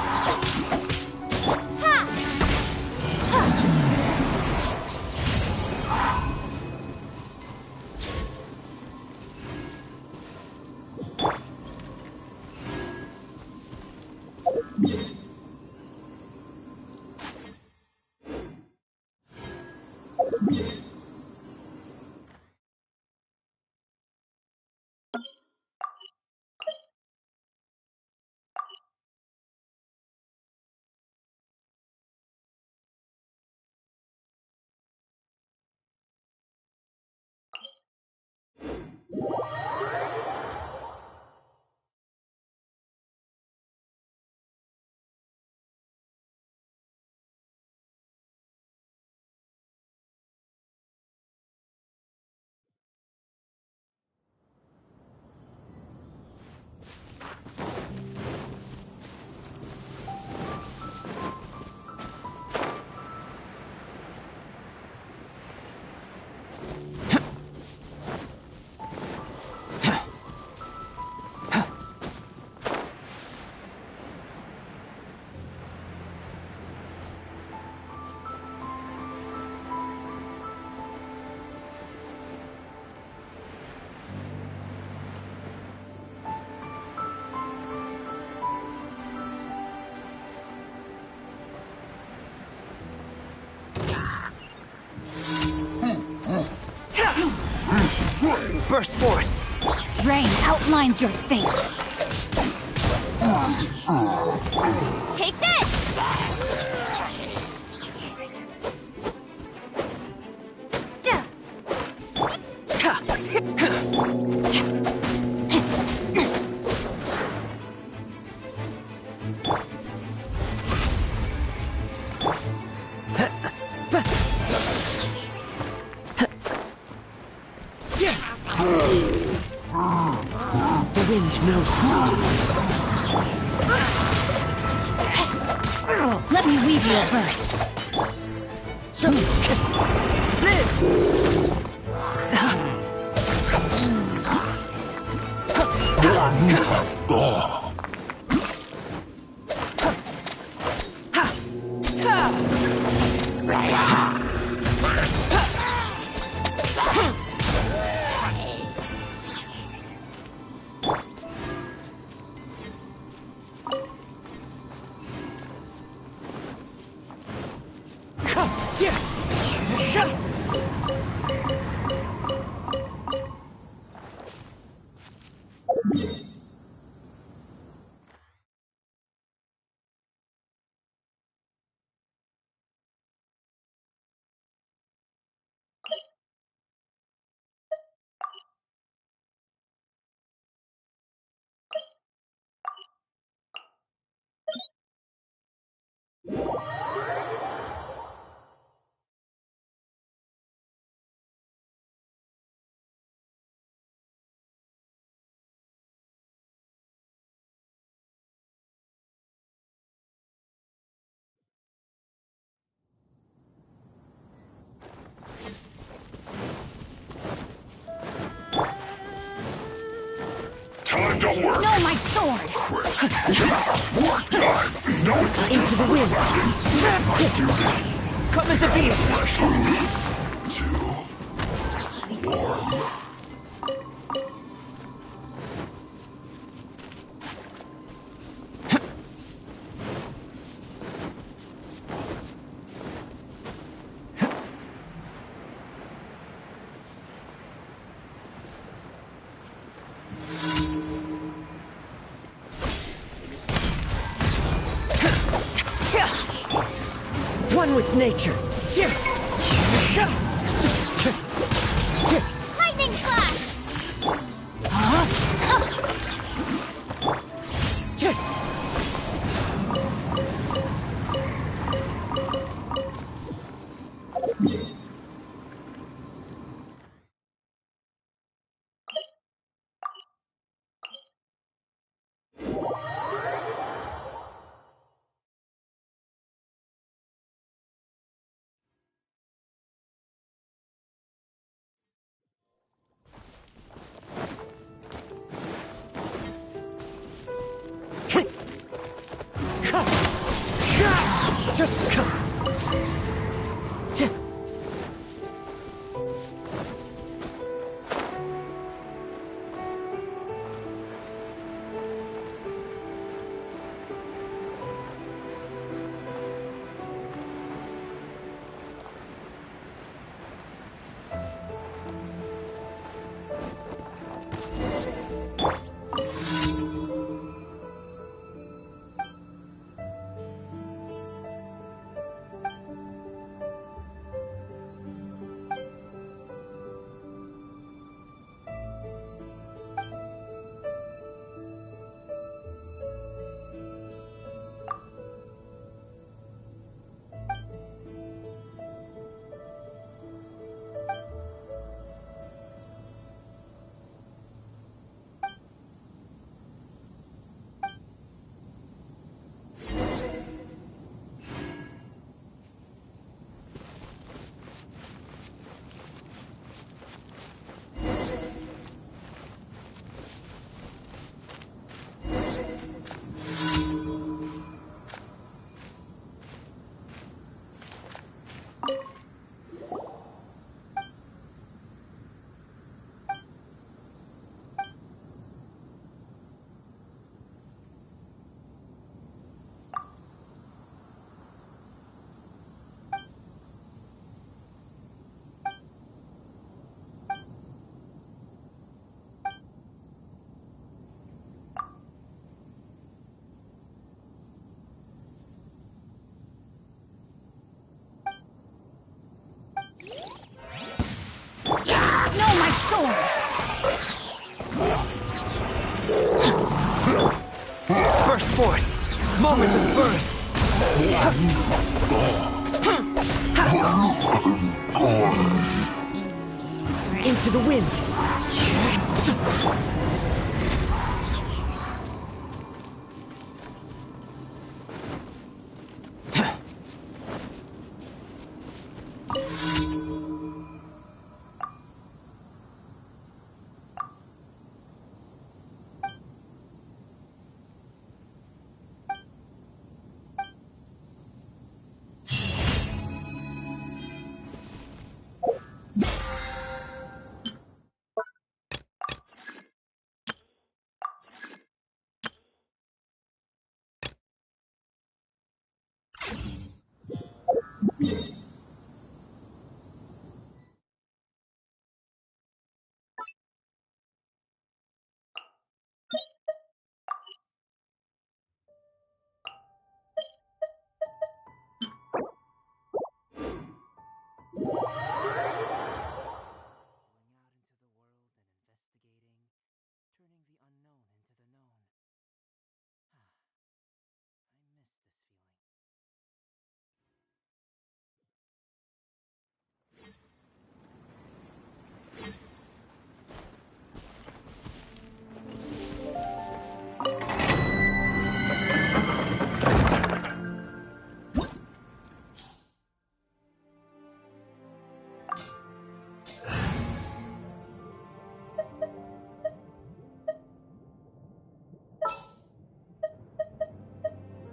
Burst forth! Rain outlines your fate. Take this! The wind knows Let me weave you a verse. Time to work! No, my sword! Work time! No Into the wind! Come into being! to warm. One with nature! Lightning flash! No, my sword! Burst forth! Moment of birth! Into the wind!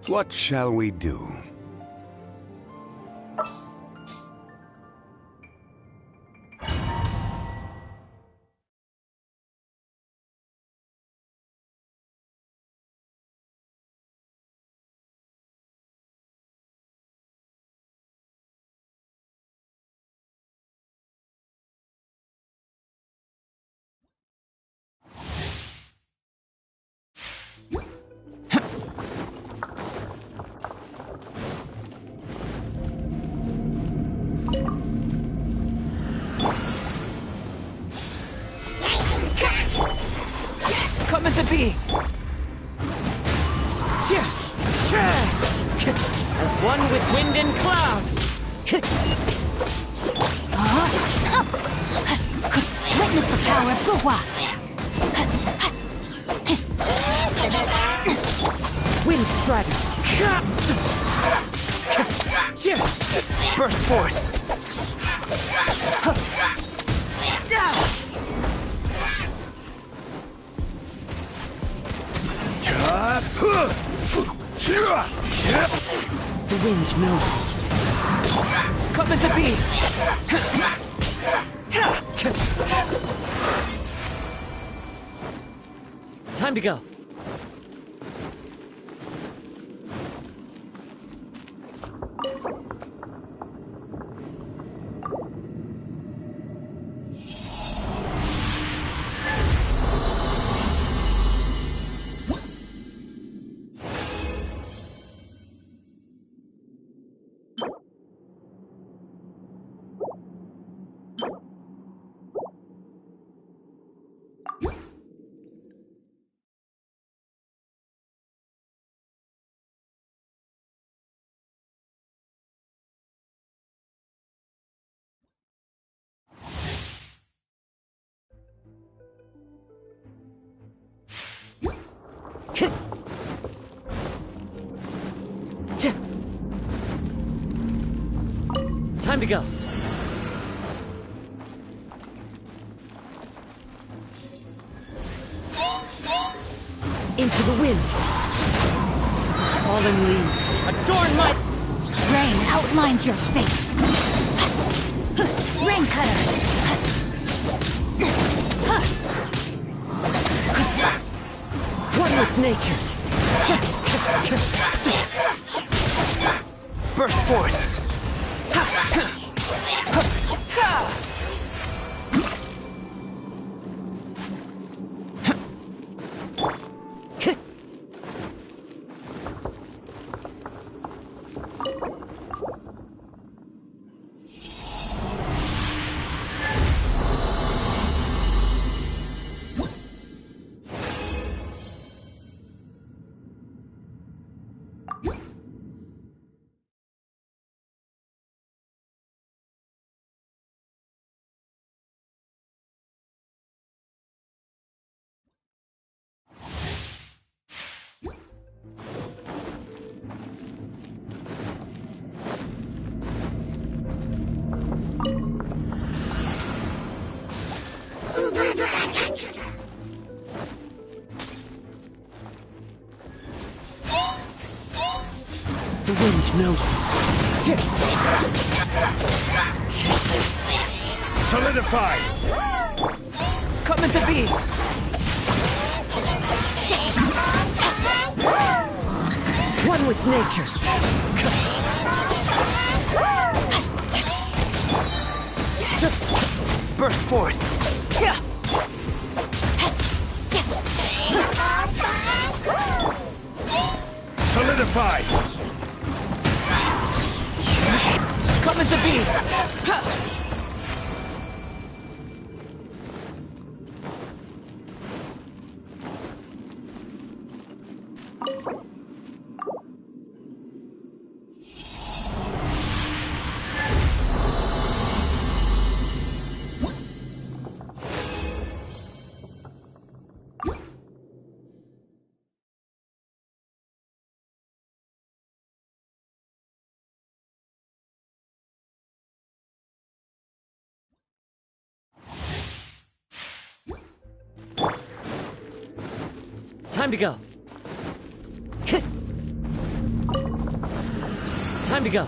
What shall we do? Come into being! As one with wind and cloud! Witness the power of Guhua! Wind strider! Burst forth! The wind knows me. Come into being! Time to go. Time to go. Into the wind. Fallen leaves adorn my... Rain outlines your fate. Rain cutter. One with nature. Burst forth. The wind knows me. Solidify! Come into being! One with nature. Burst forth. Solidify! Come into being! Time to go. Time to go.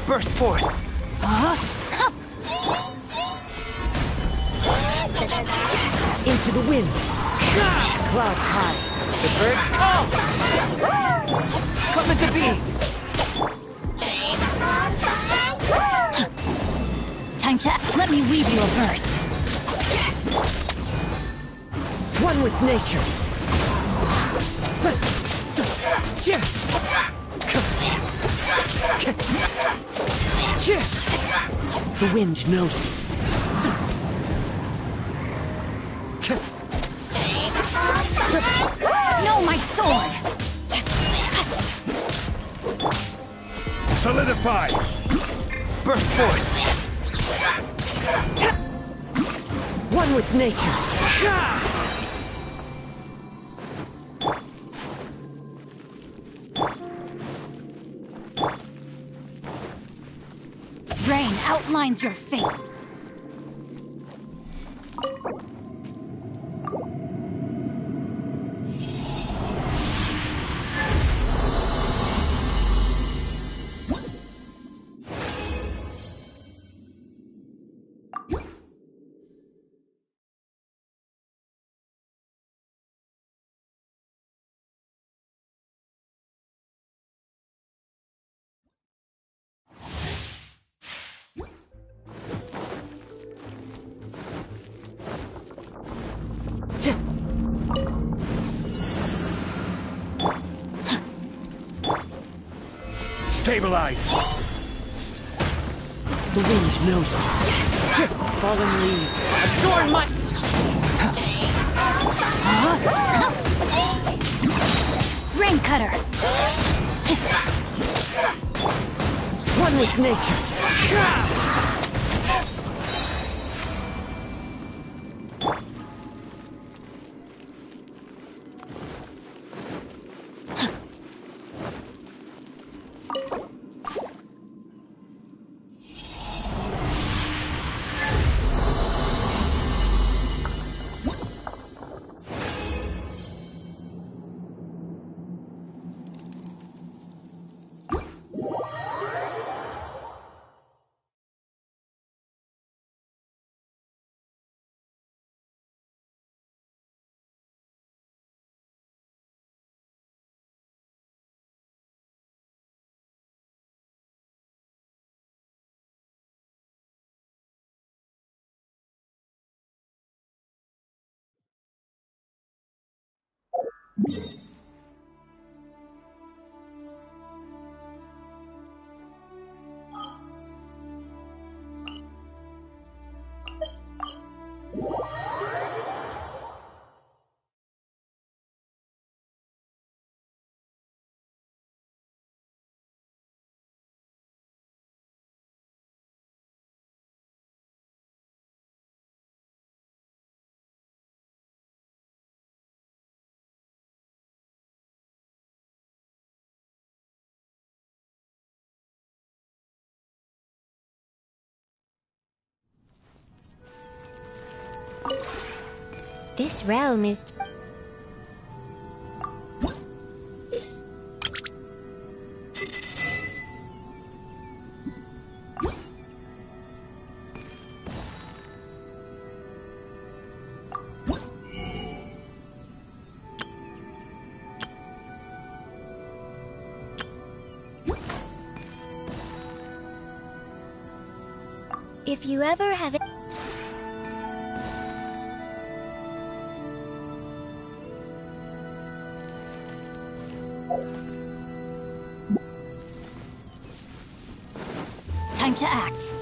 Burst forth. Into the wind. Clouds high. The birds come into being. Time to... Let me weave you a verse. One with nature. The wind knows me. No, my sword! Solidify! Burst forth! One with nature! Rain outlines your fate. Stabilize! The wind knows it. Fallen leaves adorn my... Rain cutter! One with nature! This realm is... If you ever have it... Time to act.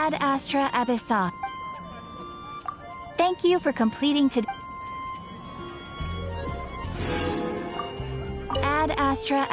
Ad Astra Abyssa. Thank you for completing today. Ad Astra